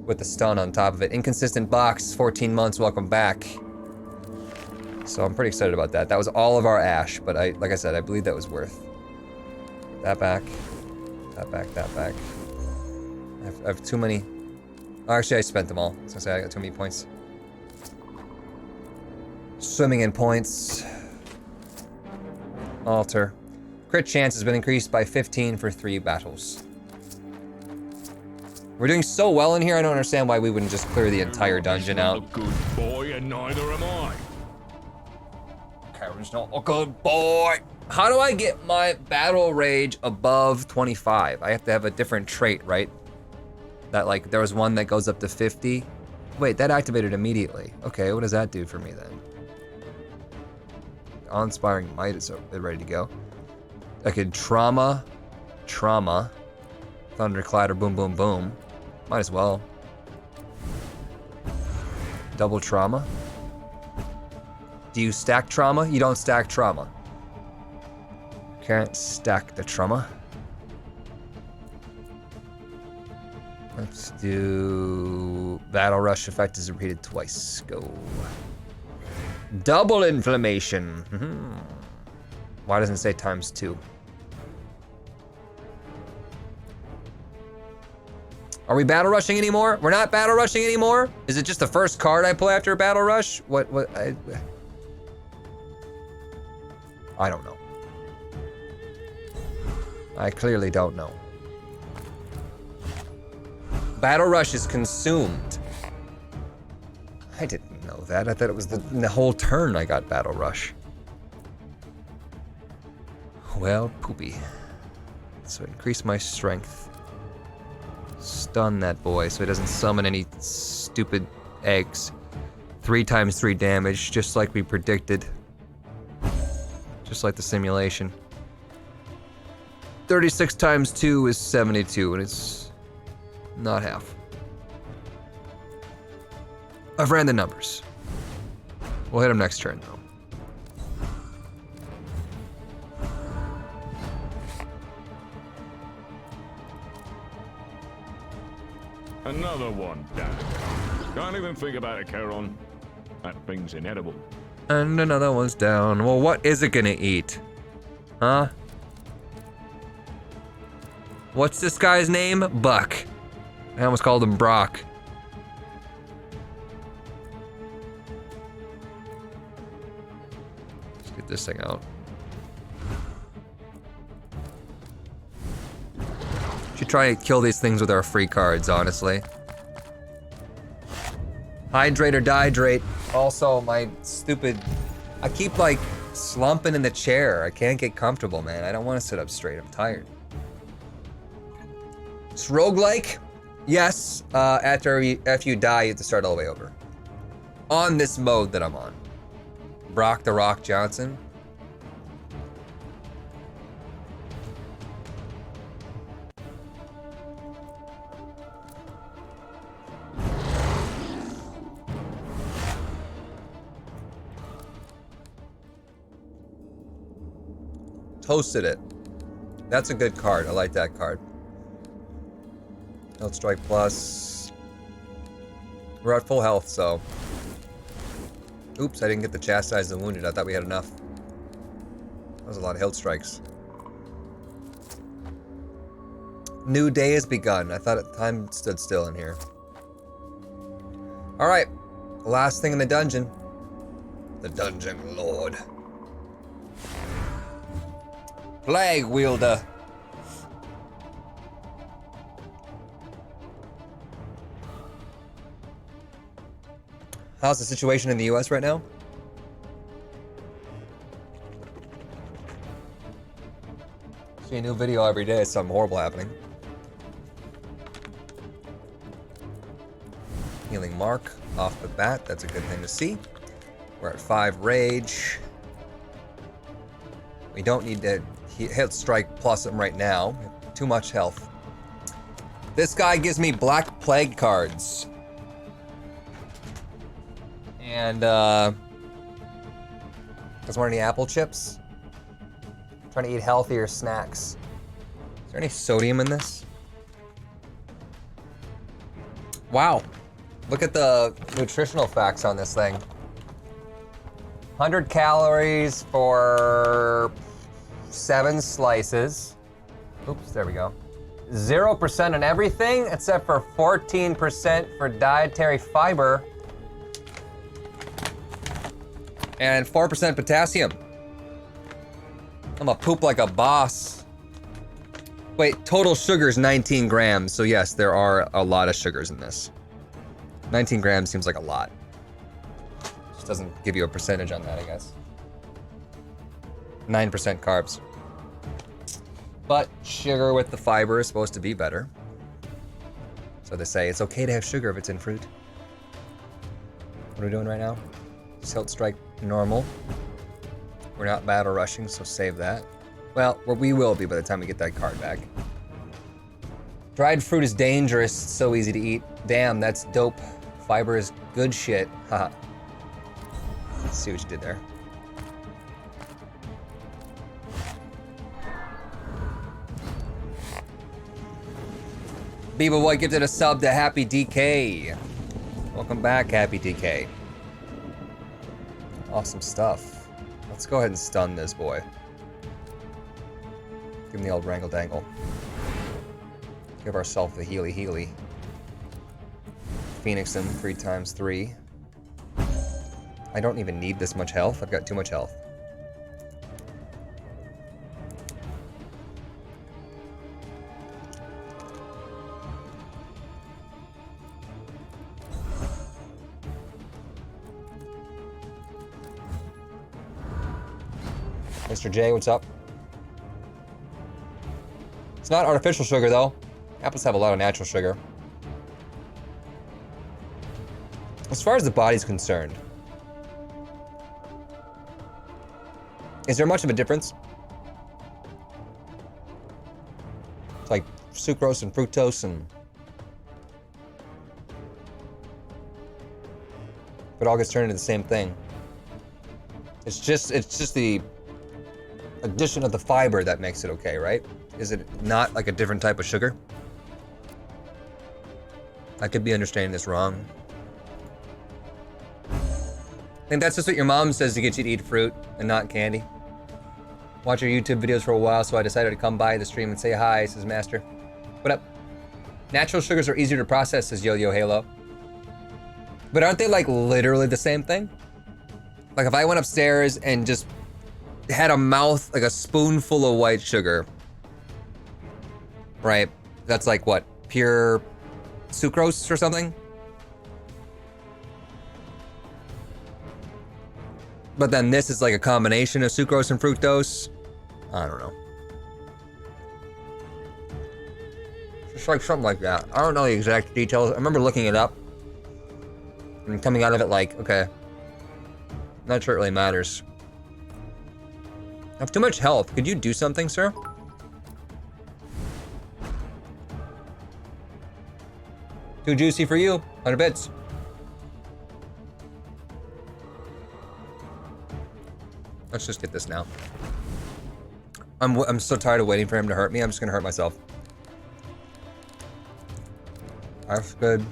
with the stun on top of it. Inconsistent box, 14 months, welcome back. So I'm pretty excited about that. That was all of our ash, but like I said, I believe that was worth that back, that back, that back. I have too many. Oh, actually, I spent them all. I was gonna say I got too many points. Swimming in points. Altar. Crit chance has been increased by 15 for 3 battles. We're doing so well in here, I don't understand why we wouldn't just clear the entire dungeon out. A good boy, and neither am I. Charon's not a good boy. How do I get my battle rage above 25? I have to have a different trait, right? That, like, there was one that goes up to 50. Wait, that activated immediately. Okay, what does that do for me then? Awe-inspiring might is ready to go. I could trauma, thunderclap or boom, boom, boom. Might as well. Double trauma. Do you stack trauma? You don't stack trauma. Can't stack the trauma. Let's do battle rush effect is repeated twice. Go. Double inflammation. Why doesn't it say times 2? Are we battle rushing anymore? We're not battle rushing anymore? Is it just the first card I play after a battle rush? I don't know. I clearly don't know. Battle rush is consumed. I didn't know that. I thought it was the whole turn I got battle rush. Well, poopy. So increase my strength. Stun that boy so he doesn't summon any stupid eggs. 3 times 3 damage, just like we predicted. Just like the simulation. 36 times 2 is 72, and it's not half. I've ran the numbers. We'll hit him next turn, though. Another one down. Can't even think about it, Charon. That thing's inedible. And another one's down. Well, what is it gonna eat? Huh? What's this guy's name? Buck. I almost called him Brock. Let's get this thing out. Should try to kill these things with our free cards, honestly. Hydrate or dihydrate. Also, my stupid... I keep, like, slumping in the chair. I can't get comfortable, man. I don't want to sit up straight. I'm tired. It's roguelike. Yes, after you die, you have to start all the way over. On this mode that I'm on. Brock the Rock Johnson. Toasted it. That's a good card. I like that card. Health Strike Plus. We're at full health, so. Oops, I didn't get the Chastise the Wounded. I thought we had enough. That was a lot of health strikes. New day has begun. I thought time stood still in here. Alright. Last thing in the dungeon. The Dungeon Lord. Flag Wielder. How's the situation in the US right now? See a new video every day, something horrible happening. Healing mark off the bat. That's a good thing to see. We're at 5 rage. We don't need to hit strike plus him right now. Too much health. This guy gives me Black Plague cards. And, doesn't want any apple chips. I'm trying to eat healthier snacks. Is there any sodium in this? Wow. Look at the nutritional facts on this thing. 100 calories for 7 slices. Oops, there we go. 0% on everything except for 14% for dietary fiber. And 4% potassium. I'm gonna poop like a boss. Wait, total sugar is 19 grams. So yes, there are a lot of sugars in this. 19 grams seems like a lot. Just doesn't give you a percentage on that, I guess. 9% carbs. But sugar with the fiber is supposed to be better. So they say it's okay to have sugar if it's in fruit. What are we doing right now? Tilt strike normal. We're not battle rushing, so save that. Well, we will be by the time we get that card back. Dried fruit is dangerous, so easy to eat. Damn, that's dope. Fiber is good shit. Haha. Let's see what you did there. Beaver Boy gifted a sub to Happy DK. Welcome back, Happy DK. Awesome stuff. Let's go ahead and stun this boy. Give him the old wrangle dangle. Give ourselves the healy. Phoenix him 3 times 3. I don't even need this much health. I've got too much health. Mr. J, what's up? It's not artificial sugar, though. Apples have a lot of natural sugar. As far as the body's concerned, is there much of a difference? It's like sucrose and fructose and... It all gets turned into the same thing. It's just the addition of the fiber that makes it okay, right? Is it not like a different type of sugar? I could be understanding this wrong. I think that's just what your mom says to get you to eat fruit and not candy. Watch your YouTube videos for a while, so I decided to come by the stream and say hi, says Master. What up? Natural sugars are easier to process, says Yo-Yo Halo. But aren't they like literally the same thing? Like if I went upstairs and just had a mouth, like a spoonful of white sugar, right? That's like what? Pure sucrose or something? But then this is like a combination of sucrose and fructose. I don't know. Just like something like that. I don't know the exact details. I remember looking it up and coming out of it like, okay, not sure it really matters. I have too much health. Could you do something, sir? Too juicy for you. 100 bits. Let's just get this now. I'm so tired of waiting for him to hurt me. I'm just gonna hurt myself. That's good.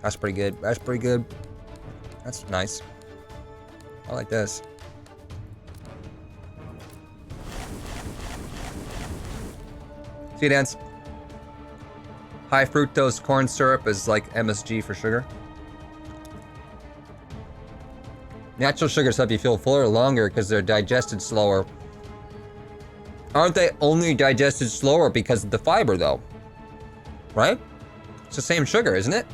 That's pretty good. That's pretty good. That's nice. I like this. See you, Dance. High fructose corn syrup is like MSG for sugar. Natural sugars help you feel fuller longer because they're digested slower. Aren't they only digested slower because of the fiber, though? Right? It's the same sugar, isn't it?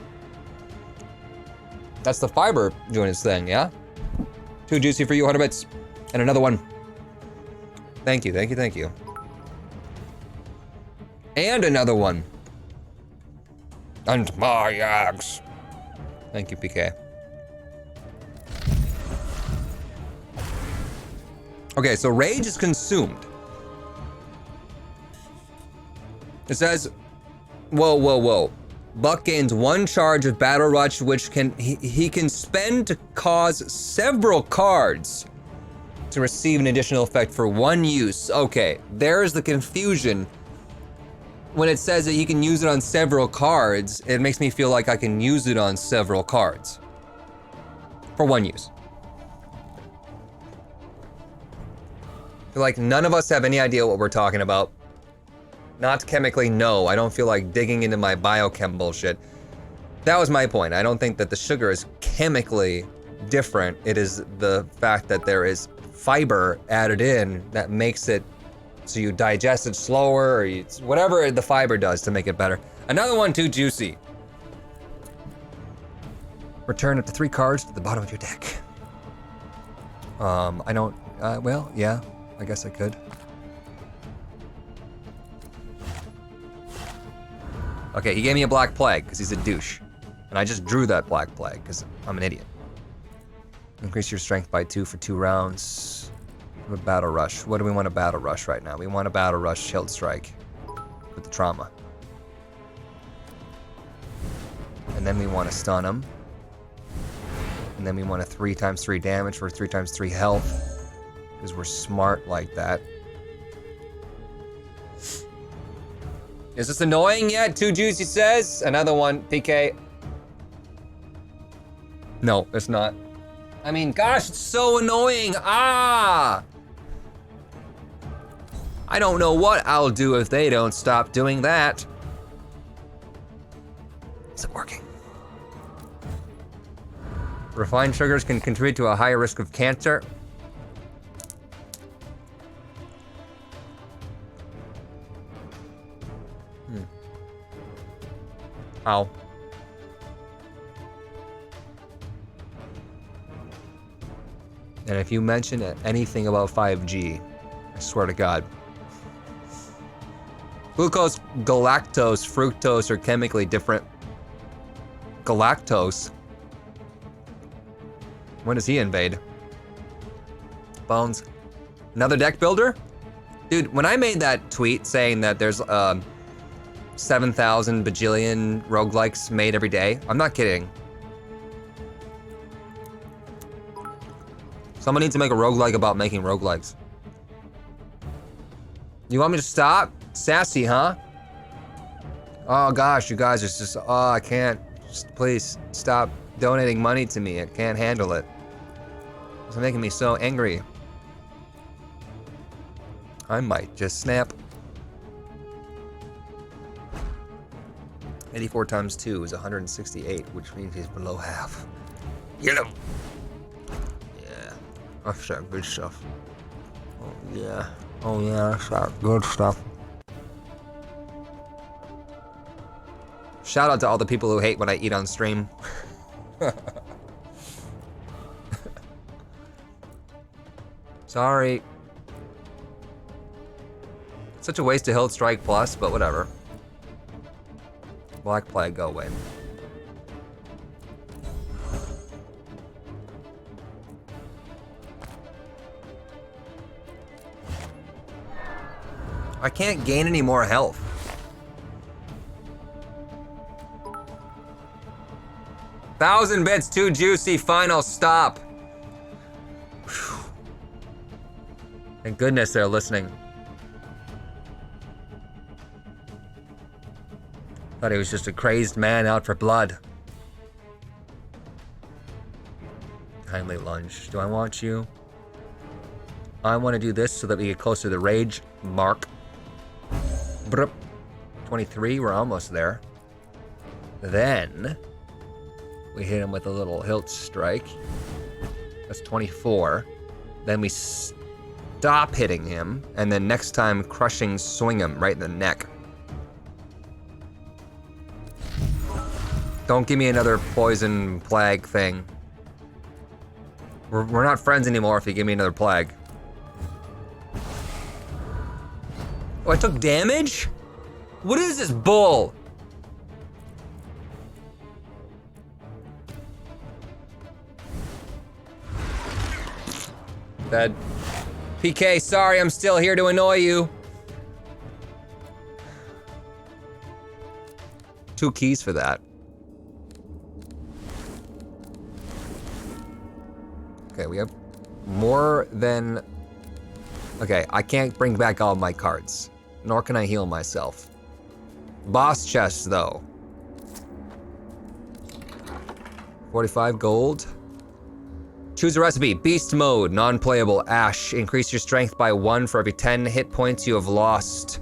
That's the fiber doing its thing, yeah? Too juicy for you, 100 bits. And another one. Thank you, thank you, thank you. And another one. And my eggs. Thank you, PK. Okay, so rage is consumed. It says, whoa. Buck gains 1 charge of Battle Rush, which he can spend to cause several cards to receive an additional effect for 1 use. Okay, there's the confusion. When it says that you can use it on several cards, it makes me feel like I can use it on several cards for 1 use. I feel like none of us have any idea what we're talking about. Not chemically, no. I don't feel like digging into my biochem bullshit. That was my point. I don't think that the sugar is chemically different. It is the fact that there is fiber added in that makes it so you digest it slower, or whatever the fiber does to make it better. Another one too juicy. Return up to 3 cards to the bottom of your deck. I don't, well, yeah, I guess I could. Okay, he gave me a Black Plague because he's a douche. And I just drew that Black Plague because I'm an idiot. Increase your strength by 2 for 2 rounds. A Battle Rush. What do we want to Battle Rush right now? We want to Battle Rush Hilt Strike with the trauma. And then we want to stun him. And then we want a 3x3 damage for 3x3 health. Because we're smart like that. Is this annoying yet? Too juicy says. Another one, PK. No, it's not. I mean, gosh, it's so annoying. Ah! I don't know what I'll do if they don't stop doing that. Is it working? Refined sugars can contribute to a higher risk of cancer. How? And if you mention anything about 5G, I swear to God. Glucose, galactose, fructose are chemically different. Galactose? When does he invade? Bones. Another deck builder? Dude, when I made that tweet saying that there's 7,000 bajillion roguelikes made every day, I'm not kidding. Someone needs to make a roguelike about making roguelikes. You want me to stop? Sassy, huh? Oh gosh, you guys are just, oh, I can't. Just please stop donating money to me. I can't handle it. It's making me so angry. I might just snap. 84 times 2 is 168, which means he's below half. Get him! Yeah, that's that good stuff. Oh yeah, that's that good stuff. Shout out to all the people who hate when I eat on stream. Sorry. Such a waste to Hilt Strike Plus, but whatever. Black Plague, go away. I can't gain any more health. Thousand bits, too juicy, final stop. Whew. Thank goodness they're listening. Thought he was just a crazed man out for blood. Kindly lunge. Do I want you? I want to do this so that we get closer to the rage mark. Brup. 23, we're almost there. Then we hit him with a little hilt strike. That's 24. Then we stop hitting him, and then next time crushing swing him right in the neck. Don't give me another poison plague thing. We're not friends anymore if you give me another plague. Oh, I took damage? What is this bull? Dead. PK, sorry, I'm still here to annoy you. 2 keys for that. Okay, we have more than... Okay, I can't bring back all my cards, nor can I heal myself. Boss chest, though. 45 gold. Choose a recipe. Beast mode, non-playable, ash. Increase your strength by 1 for every 10 hit points you have lost.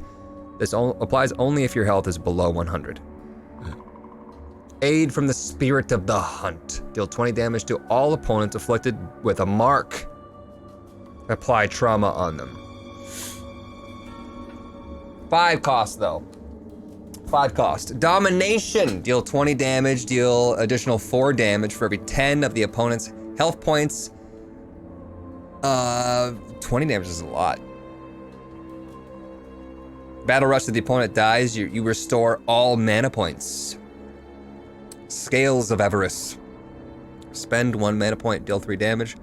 This applies only if your health is below 100. Aid from the spirit of the hunt. Deal 20 damage to all opponents afflicted with a mark. Apply trauma on them. 5 cost, though. 5 cost. Domination. Deal 20 damage. Deal additional 4 damage for every 10 of the opponent's health points. 20 damage is a lot. Battle rush if the opponent dies, you restore all mana points. Scales of Avarice. Spend 1 mana point, deal 3 damage.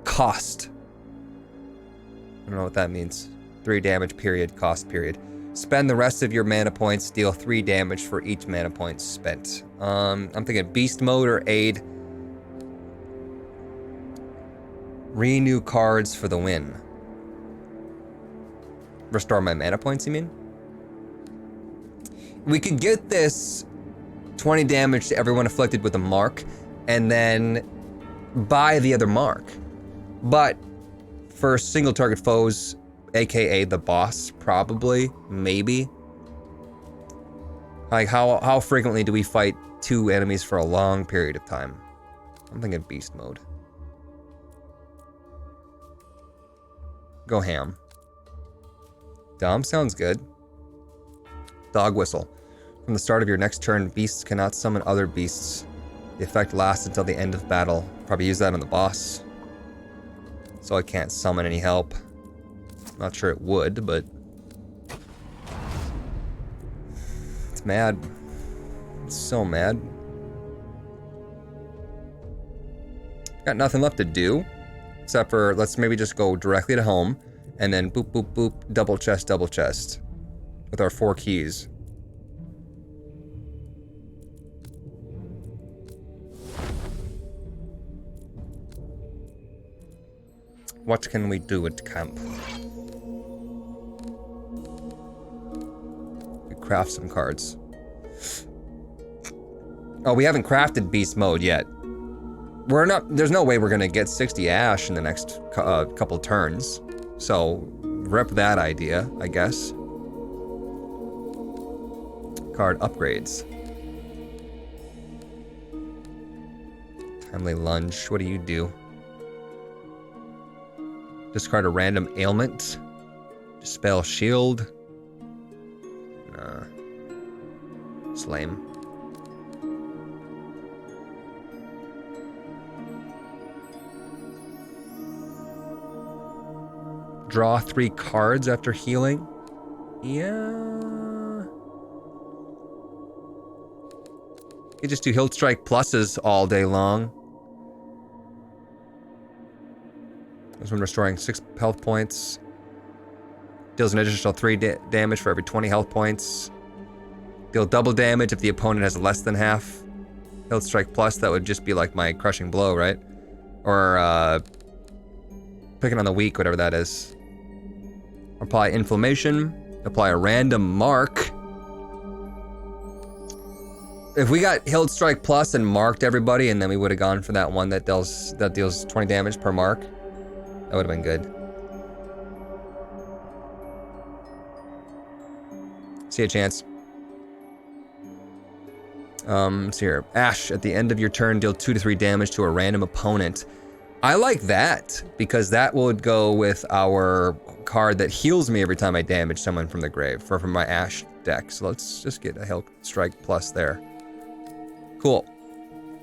Cost. I don't know what that means. 3 damage period, cost period. Spend the rest of your mana points, deal 3 damage for each mana point spent. I'm thinking beast mode or aid. Renew cards for the win. Restore my mana points, you mean? We could get this 20 damage to everyone afflicted with a mark, and then buy the other mark. But for single target foes, aka the boss, probably, maybe. Like how frequently do we fight 2 enemies for a long period of time? I'm thinking beast mode. Go ham. Dom sounds good. Dog whistle. From the start of your next turn, beasts cannot summon other beasts. The effect lasts until the end of battle. Probably use that on the boss. So I can't summon any help. Not sure it would, but... It's mad. It's so mad. Got nothing left to do. Except for, let's maybe just go directly to home. And then boop, boop, boop, double chest. With our 4 keys. What can we do at camp? We craft some cards. Oh, we haven't crafted beast mode yet. There's no way we're gonna get 60 ash in the next couple turns. So, rep that idea, I guess. Card upgrades. Timely lunge, what do you do? Discard a random ailment. Dispel shield. Nah. It's lame. Draw 3 cards after healing. Yeah. You just do Hilt Strike pluses all day long. This one restoring 6 health points. Deals an additional 3 damage for every 20 health points. Deal double damage if the opponent has less than half. Hilt Strike plus, that would just be like my crushing blow, right? Or picking on the weak, whatever that is. Apply inflammation. Apply a random mark. If we got Hilt Strike plus and marked everybody, and then we would have gone for that one that deals 20 damage per mark, that would have been good. See a chance. So here, Ash, at the end of your turn, deal 2 to 3 damage to a random opponent. I like that, because that would go with our card that heals me every time I damage someone from the grave, from my Ash deck. So let's just get a Hilt Strike plus there. Cool.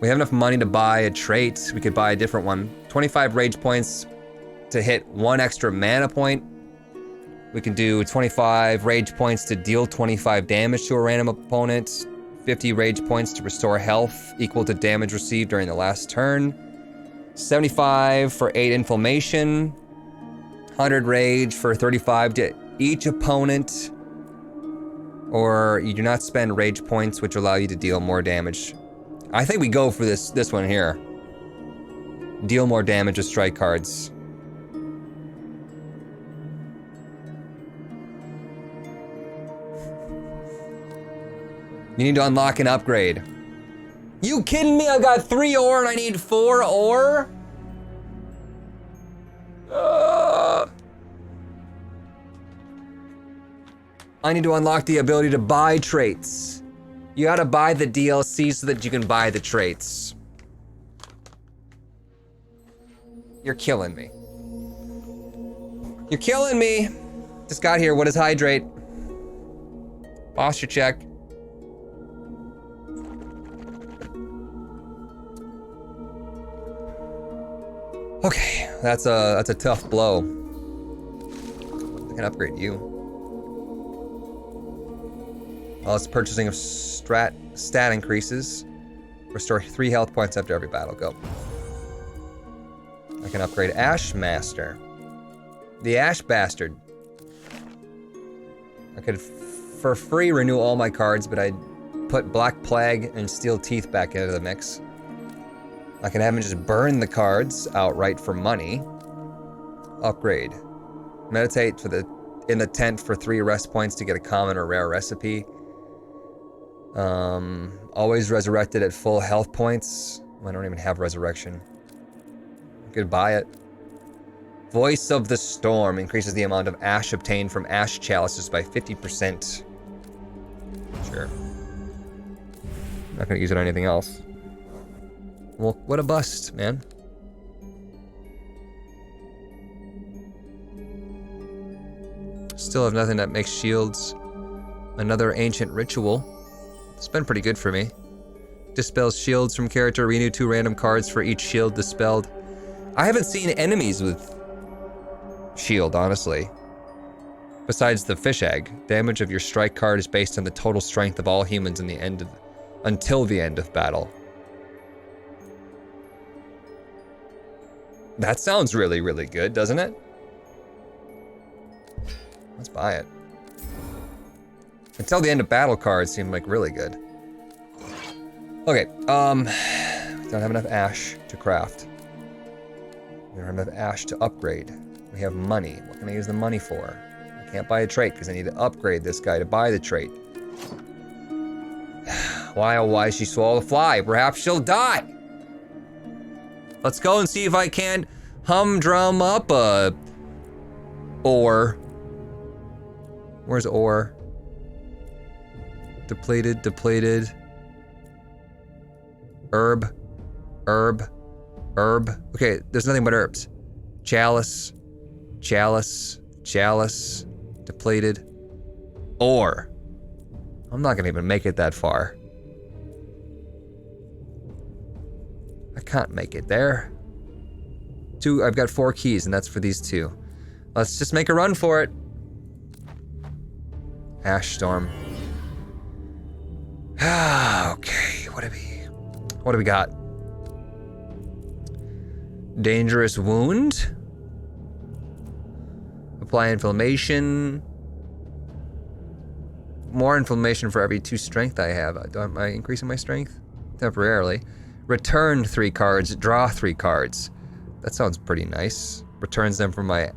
We have enough money to buy a trait. We could buy a different one. 25 rage points to hit 1 extra mana point. We can do 25 rage points to deal 25 damage to a random opponent. 50 rage points to restore health equal to damage received during the last turn. 75 for 8 inflammation. 100 rage for 35 to each opponent. Or you do not spend rage points, which allow you to deal more damage. I think we go for this one here. Deal more damage with strike cards. You need to unlock an upgrade. You kidding me? I got 3 ore and I need 4 ore? I need to unlock the ability to buy traits. You gotta buy the DLC so that you can buy the traits. You're killing me. You're killing me. Just got here, what is hydrate? Posture check. Okay, that's a tough blow. I can upgrade you. Well, it's purchasing of stat increases. Restore 3 health points after every battle. Go. I can upgrade Ash Master. The Ash Bastard. I could for free renew all my cards, but I'd put Black Plague and Steel Teeth back into the mix. I can have him just burn the cards outright for money. Upgrade. Meditate in the tent for 3 rest points to get a common or rare recipe. Always resurrected at full health points. I don't even have resurrection. Could buy it. Voice of the Storm increases the amount of ash obtained from ash chalices by 50%. Sure. Not gonna use it on anything else. Well, what a bust, man. Still have nothing that makes shields. Another ancient ritual. It's been pretty good for me. Dispels shields from character. Renew 2 random cards for each shield dispelled. I haven't seen enemies with shield, honestly. Besides the fish egg. Damage of your strike card is based on the total strength of all humans until the end of battle. That sounds really, really good, doesn't it? Let's buy it. Until the end of battle cards seem like really good. Okay, we don't have enough ash to craft. We don't have enough ash to upgrade. We have money. What can I use the money for? I can't buy a trait because I need to upgrade this guy to buy the trait. Why, oh why, she swallow the fly? Perhaps she'll die. Let's go and see if I can humdrum up a ore. Where's ore? Depleted, depleted. Herb. Okay, there's nothing but herbs. Chalice. Depleted. Ore. I'm not gonna even make it that far. I can't make it there. I've got 4 keys, and that's for these 2. Let's just make a run for it. Ash Storm. Okay, what do we got? Dangerous Wound. Apply inflammation. More inflammation for every 2 strength I have. Am I increasing my strength? Temporarily. Return 3 cards, draw 3 cards. That sounds pretty nice. Returns them from my...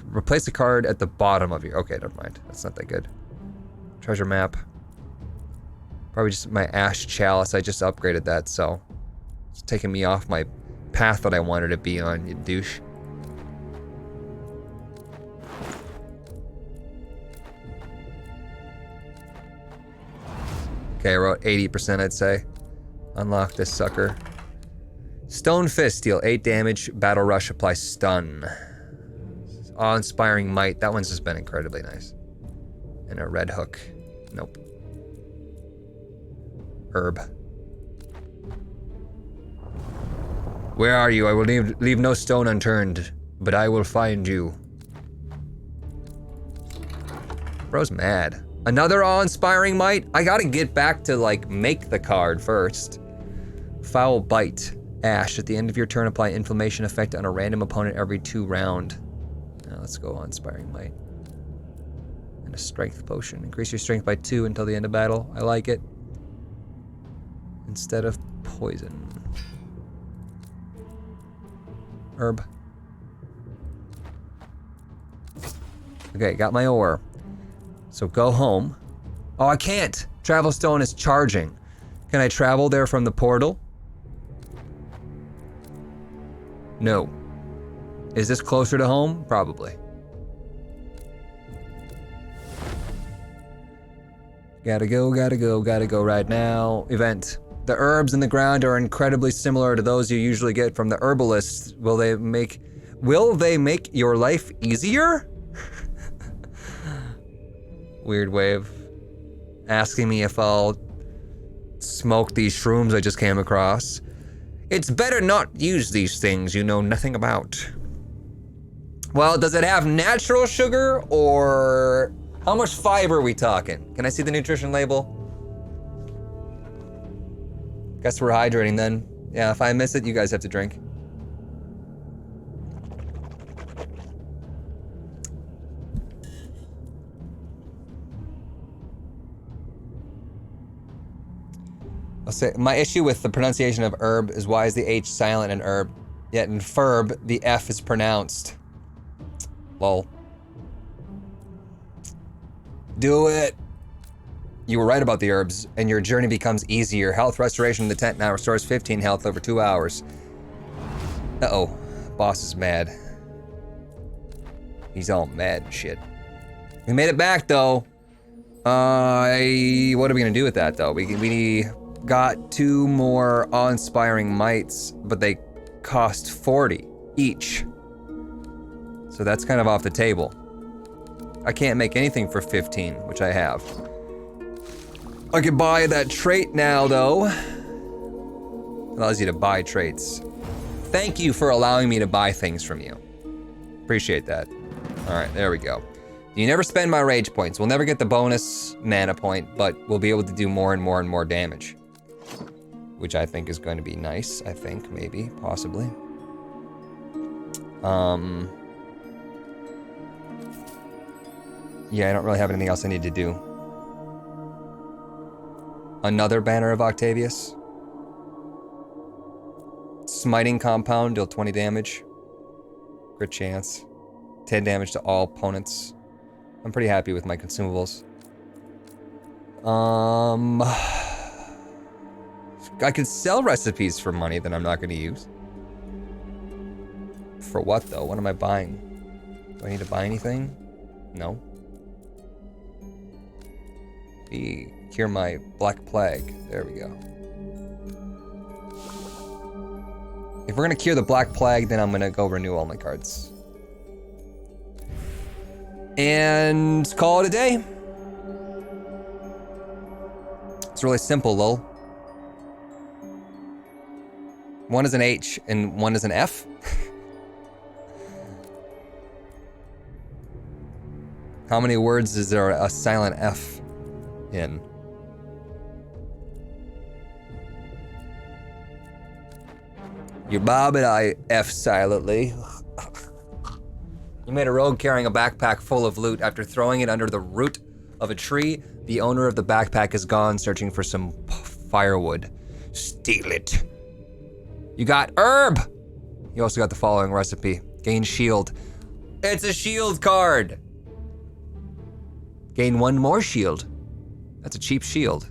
Replace a card at the bottom of your... Okay, never mind. That's not that good. Treasure map. Probably just my Ash Chalice. I just upgraded that, so... It's taking me off my path that I wanted to be on, you douche. Okay, I wrote 80%, I'd say. Unlock this sucker. Stone Fist, deal 8 damage. Battle Rush, apply stun. Awe-inspiring Might. That one's just been incredibly nice. And a red hook. Nope. Herb. Where are you? I will leave no stone unturned, but I will find you. Bro's mad. Another awe-inspiring Might? I gotta get back to, like, make the card first. Foul Bite. Ash. At the end of your turn, apply inflammation effect on a random opponent every 2 rounds. Now let's go on Inspiring Might. And a strength potion. Increase your strength by 2 until the end of battle. I like it. Instead of poison. Herb. Okay, got my ore. So go home. Oh, I can't! Travel Stone is charging. Can I travel there from the portal? No. Is this closer to home? Probably. Gotta go right now. Event. The herbs in the ground are incredibly similar to those you usually get from the herbalist. Will they make your life easier? Weird wave. Asking me if I'll smoke these shrooms I just came across. It's better not use these things you know nothing about. Well, does it have natural sugar or how much fiber are we talking? Can I see the nutrition label? Guess we're hydrating then. Yeah, if I miss it, you guys have to drink. I'll say, my issue with the pronunciation of herb is why is the H silent in herb, yet in ferb, the F is pronounced. Lol. Do it. You were right about the herbs, and your journey becomes easier. Health restoration in the tent now restores 15 health over 2 hours. Uh-oh. Boss is mad. He's all mad and shit. We made it back, though. What are we gonna do with that, though? We got 2 more awe-inspiring mites, but they cost 40 each. So that's kind of off the table. I can't make anything for 15, which I have. I could buy that trait now, though. Allows you to buy traits. Thank you for allowing me to buy things from you. Appreciate that. All right, there we go. You never spend my rage points. We'll never get the bonus mana point, but we'll be able to do more and more and more damage. Which I think is going to be nice, I think, maybe, possibly. Yeah, I don't really have anything else I need to do. Another Banner of Octavius. Smiting Compound, deal 20 damage. Crit chance. 10 damage to all opponents. I'm pretty happy with my consumables. I could sell recipes for money that I'm not going to use. For what, though? What am I buying? Do I need to buy anything? No. Cure my Black Plague. There we go. If we're gonna cure the Black Plague, then I'm gonna go renew all my cards. And call it a day. It's really simple, lol. One is an H and one is an F. How many words is there a silent F in? You bob and I F silently. You made a rogue carrying a backpack full of loot. After throwing it under the root of a tree, the owner of the backpack is gone searching for some firewood. Steal it. You got herb. You also got the following recipe. Gain shield. It's a shield card. Gain 1 more shield. That's a cheap shield.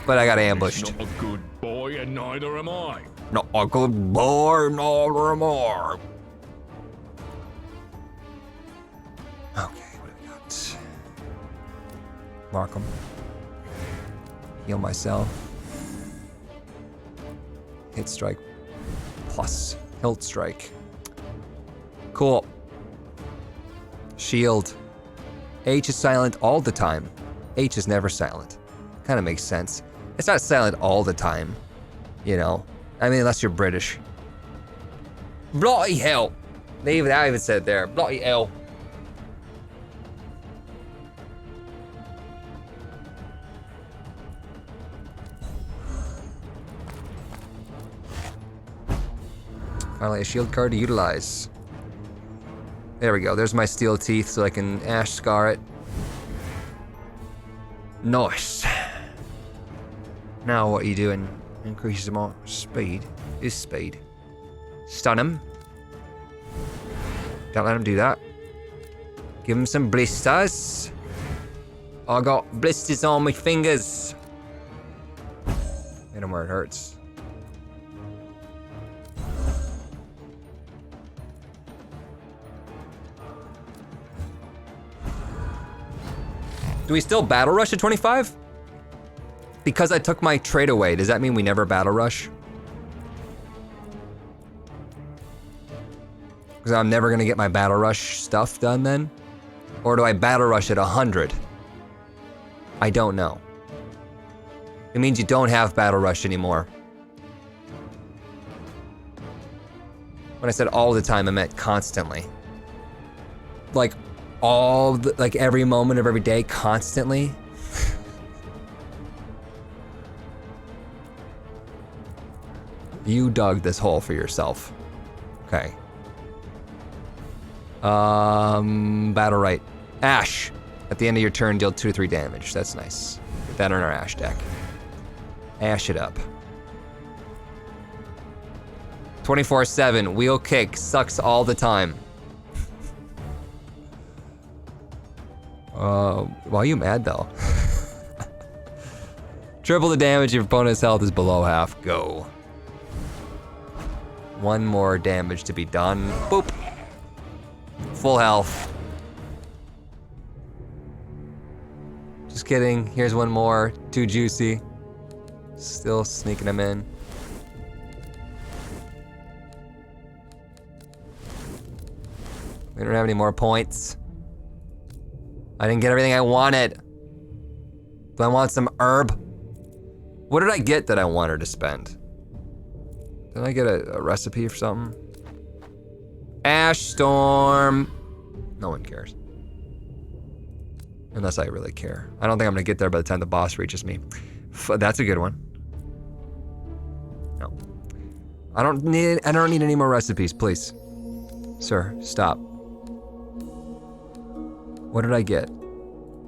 But I got ambushed. Not a good boy, and neither am I. Not a good boy, neither am I. Okay, what do we got? Markham. Heal myself. Hit strike plus hilt strike. Cool. Shield. H is silent all the time. H is never silent. Kind of makes sense. It's not silent all the time, you know? I mean, unless you're British. Bloody hell. I even said there, bloody hell. Finally, a shield card to utilize. There we go. There's my steel teeth so I can Ash Scar it. Nice. Now what are you doing? Increases more speed. His speed. Stun him. Don't let him do that. Give him some blisters. I got blisters on my fingers. Hit him where it hurts. Do we still battle rush at 25? Because I took my trade away, does that mean we never battle rush? Because I'm never gonna get my battle rush stuff done then? Or do I battle rush at 100? I don't know. It means you don't have battle rush anymore. When I said all the time, I meant constantly. Like like every moment of every day, constantly. You dug this hole for yourself. Okay. Battle right. Ash. At the end of your turn, deal 2 to 3 damage. That's nice. Get that on our Ash deck. Ash it up. 24/7. Wheel kick. Sucks all the time. Why are you mad though? Triple the damage if your opponent's health is below half. Go. 1 more damage to be done. Boop. Full health. Just kidding. Here's 1 more. Too juicy. Still sneaking them in. We don't have any more points. I didn't get everything I wanted. Do I want some herb? What did I get that I wanted to spend? Did I get a recipe for something? Ash Storm. No one cares. Unless I really care. I don't think I'm gonna get there by the time the boss reaches me. That's a good one. No. I don't need any more recipes, please. Sir, stop. What did I get?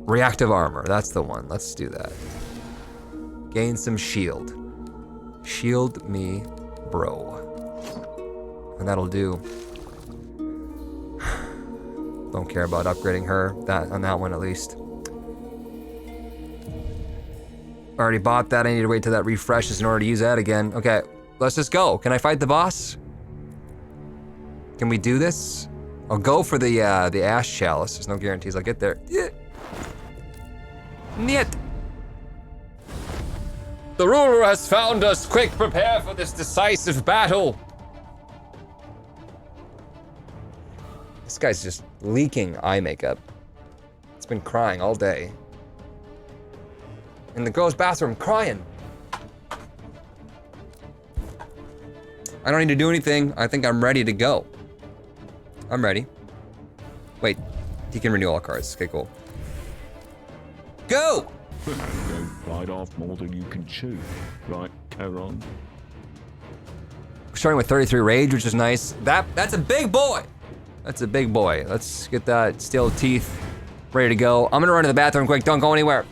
Reactive armor, that's the one. Let's do that. Gain some shield. Shield me, bro. And that'll do. Don't care about upgrading her, on that one at least. Already bought that, I need to wait till that refreshes in order to use that again. Okay, let's just go. Can I fight the boss? Can we do this? I'll go for the Ash Chalice. There's no guarantees I'll get there. Niet. The ruler has found us. Quick, prepare for this decisive battle. This guy's just leaking eye makeup. It's been crying all day. In the girls' bathroom, crying. I don't need to do anything. I think I'm ready to go. I'm ready. Wait, he can renew all cards. Okay, cool. Go! Don't bite off more than you can chew, right, Charon? Starting with 33 rage, which is nice. That's a big boy. That's a big boy. Let's get that steel teeth ready to go. I'm gonna run to the bathroom quick. Don't go anywhere.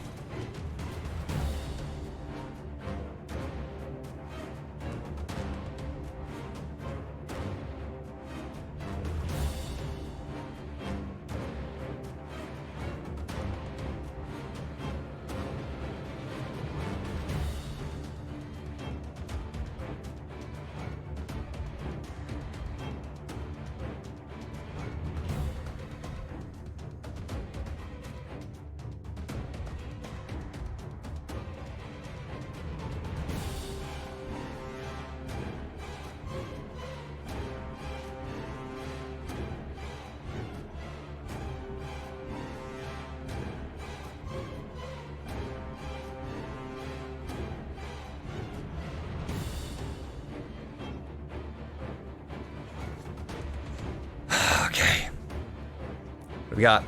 We got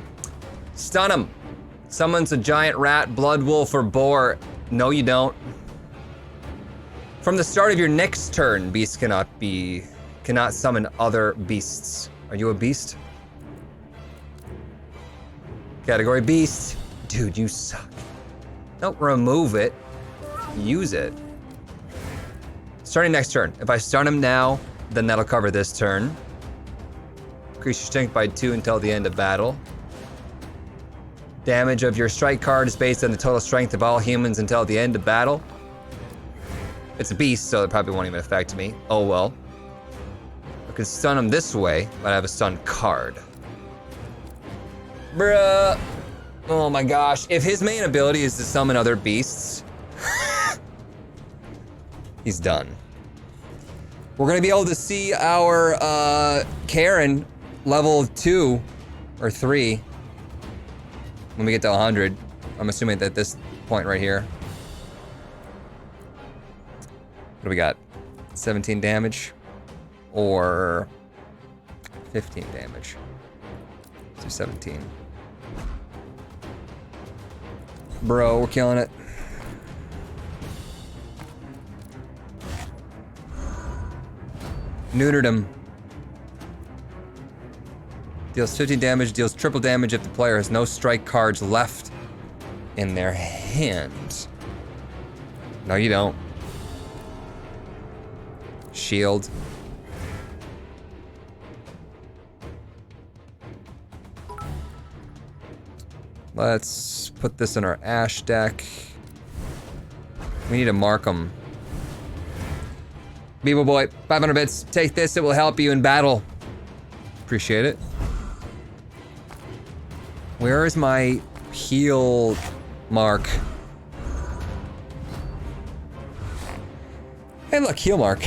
stun him. Summons a giant rat, blood wolf, or boar. No, you don't. From the start of your next turn, beasts cannot be Cannot summon other beasts. Are you a beast? Category beast. Dude, you suck. Don't remove it. Use it. Starting next turn. If I stun him now, then that'll cover this turn. Increase your strength by 2 until the end of battle. Damage of your strike card is based on the total strength of all humans until the end of battle. It's a beast, so it probably won't even affect me. Oh well. I can stun him this way, but I have a stun card. Bruh. Oh my gosh. If his main ability is to summon other beasts, he's done. We're gonna be able to see our Charon level 2 or 3 when we get to 100. I'm assuming at this point right here. What do we got? 17 damage or 15 damage? Let's do 17. Bro, we're killing it. Neutered him. Deals 15 damage, deals triple damage if the player has no strike cards left in their hand. No, you don't. Shield. Let's put this in our Ash deck. We need to mark them. Beeble Boy, 500 bits. Take this, it will help you in battle. Appreciate it. Where is my heal mark? Hey look, heal mark.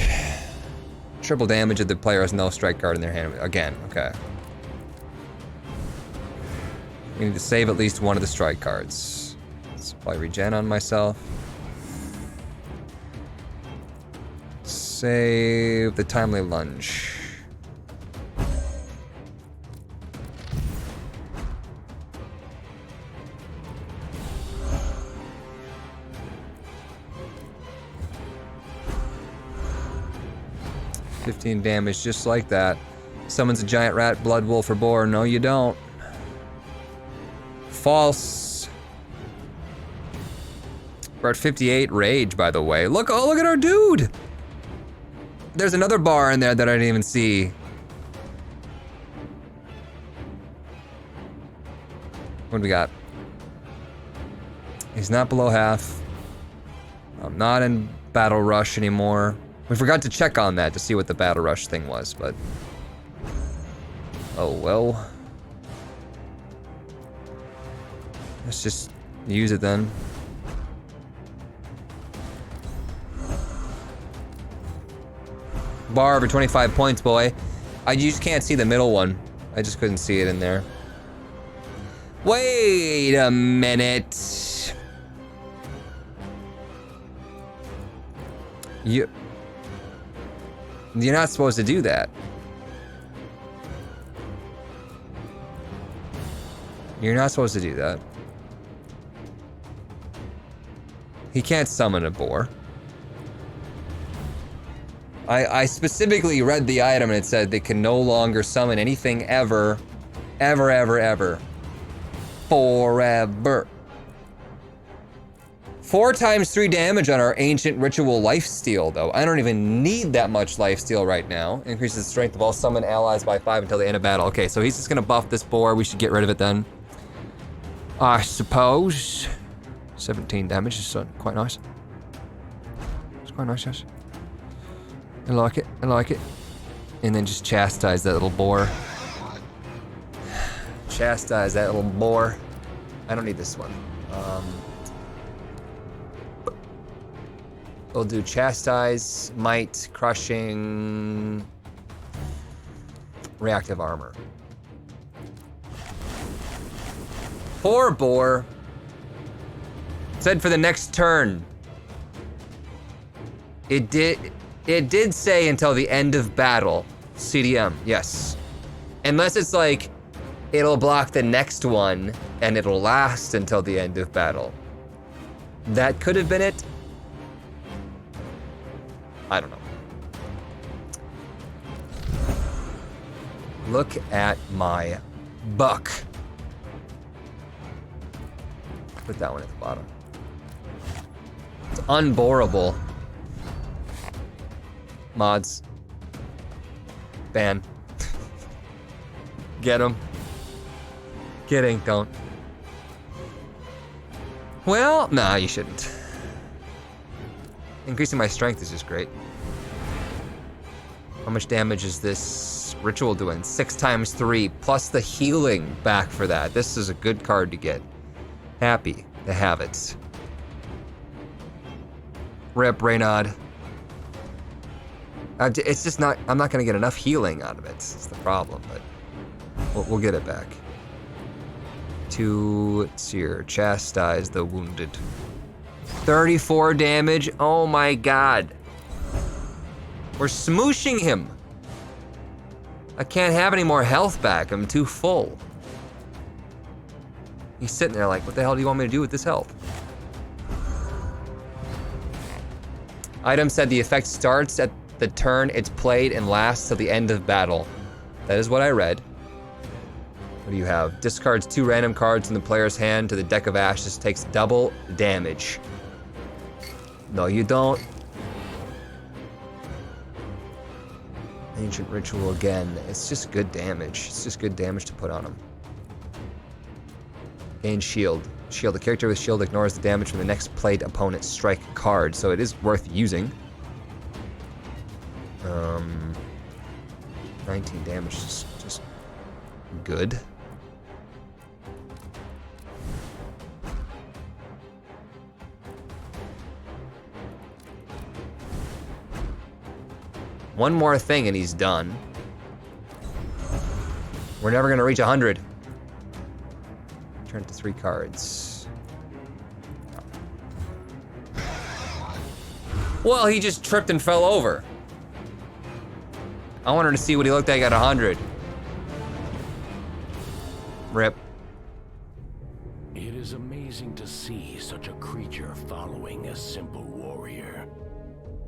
Triple damage if the player has no strike card in their hand. Again, okay. We need to save at least one of the strike cards. Supply regen on myself. Save the timely lunge. $15 damage just like that. Summons a giant rat, blood wolf, or boar. No, you don't. False. We're at 58 rage, by the way. Look, oh, look at our dude. There's another bar in there that I didn't even see. What do we got? He's not below half. I'm not in battle rush anymore. We forgot to check on that to see what the battle rush thing was, but oh well. Let's just use it then. Bar for 25 points, boy. You just can't see the middle one. I just couldn't see it in there. Wait a minute. You're not supposed to do that. You're not supposed to do that. He can't summon a boar. I specifically read the item and it said they can no longer summon anything ever. Ever, ever, ever. Forever. 4 times 3 damage on our ancient ritual lifesteal, though. I don't even need that much lifesteal right now. Increases the strength of all summoned allies by 5 until the end of battle. Okay, so he's just gonna buff this boar. We should get rid of it then. I suppose. 17 damage is quite nice. It's quite nice, yes. I like it, I like it. And then just chastise that little boar. Chastise that little boar. I don't need this one. We'll do chastise, might, crushing, reactive armor. Poor boar. Said for the next turn. It did say until the end of battle. CDM, yes. Unless it's like, it'll block the next one and it'll last until the end of battle. That could have been it. I don't know. Look at my buck. Put that one at the bottom. It's unborable. Mods. Ban. Get him. Kidding, don't. Well, nah, you shouldn't. Increasing my strength is just great. How much damage is this ritual doing? 6 times 3, plus the healing back for that. This is a good card to get. Happy to have it. Rip, Reynard. It's just not, I'm not gonna get enough healing out of it. It's the problem, but we'll get it back. To Seer, chastise the wounded. 34 damage, oh my god. We're smooshing him. I can't have any more health back, I'm too full. He's sitting there like, what the hell do you want me to do with this health? Item said the effect starts at the turn it's played and lasts till the end of battle. That is what I read. What do you have? Discards 2 random cards from the player's hand to the deck of ashes, takes double damage. No, you don't. Ancient Ritual again. It's just good damage. It's just good damage to put on him. Gain Shield. Shield. The character with Shield ignores the damage from the next played opponent's strike card, so it is worth using. 19 damage is just good. One more thing and he's done. We're never gonna reach 100. Turn to 3 cards. Well, he just tripped and fell over. I wanted to see what he looked like at 100. Rip. It is amazing to see such a creature following a simple warrior.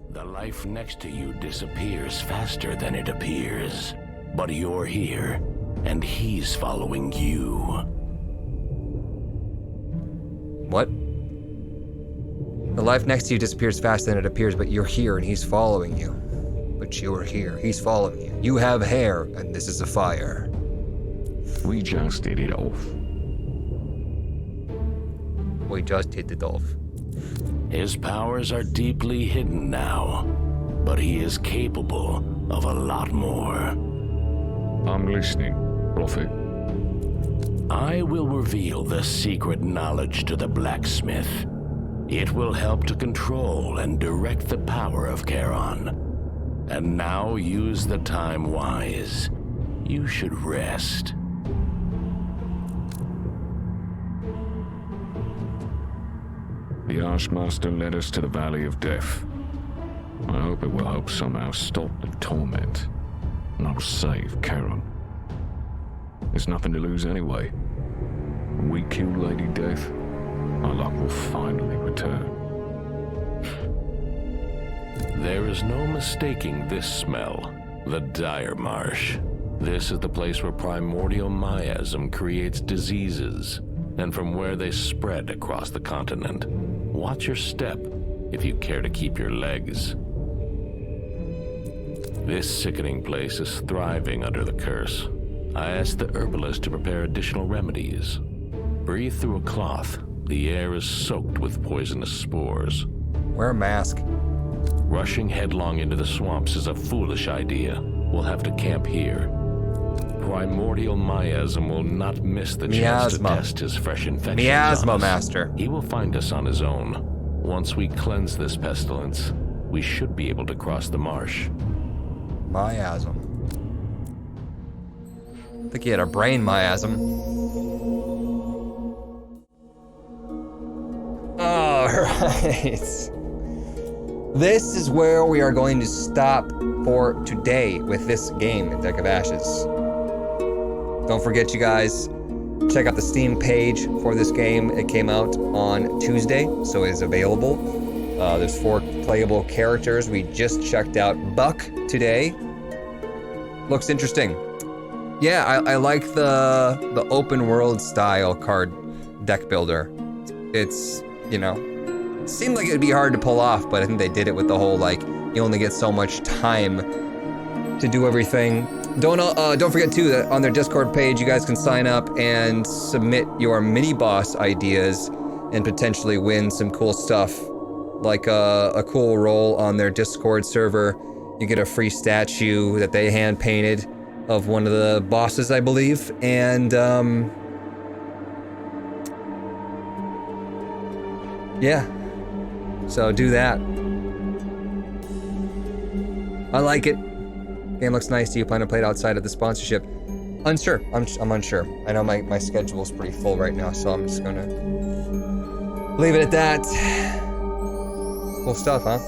The life next to you disappears faster than it appears. But you're here, and he's following you. What? The life next to you disappears faster than it appears, but you're here and he's following you. But you're here, he's following you. You have hair, and this is a fire. We just hit it off. We just hit it off. His powers are deeply hidden now, but he is capable of a lot more. I'm listening, Prophet. I will reveal the secret knowledge to the blacksmith. It will help to control and direct the power of Charon. And now use the time wise. You should rest. The Archmaster led us to the Valley of Death. I hope it will help somehow stop the torment. And I'll save Charon. There's nothing to lose anyway. When we kill Lady Death, our luck will finally return. There is no mistaking this smell, the Dire Marsh. This is the place where primordial miasm creates diseases, and from where they spread across the continent. Watch your step if you care to keep your legs. This sickening place is thriving under the curse. I asked the herbalist to prepare additional remedies. Breathe through a cloth. The air is soaked with poisonous spores. Wear a mask. Rushing headlong into the swamps is a foolish idea. We'll have to camp here. Primordial miasm will not miss the chance to test his fresh infections. Miasma Master. He will find us on his own. Once we cleanse this pestilence, we should be able to cross the marsh. Miasm. I think he had a brain miasm. Alright. This is where we are going to stop for today with this game, Deck of Ashes. Don't forget, you guys, check out the Steam page for this game. It came out on Tuesday, so it is available. There's 4 playable characters. We just checked out Buck today. Looks interesting. Yeah, I like the open world style card deck builder. It's, you know, it seemed like it'd be hard to pull off, but I think they did it with the whole, like, you only get so much time to do everything. Don't forget too that on their Discord page, you guys can sign up and submit your mini boss ideas and potentially win some cool stuff, like a cool role on their Discord server. You get a free statue that they hand painted of one of the bosses, I believe, and yeah. So do that. I like it. Game looks nice. Do you plan to play it outside of the sponsorship? Unsure. I'm unsure. I know my schedule's pretty full right now, so I'm just gonna leave it at that. Cool stuff, huh?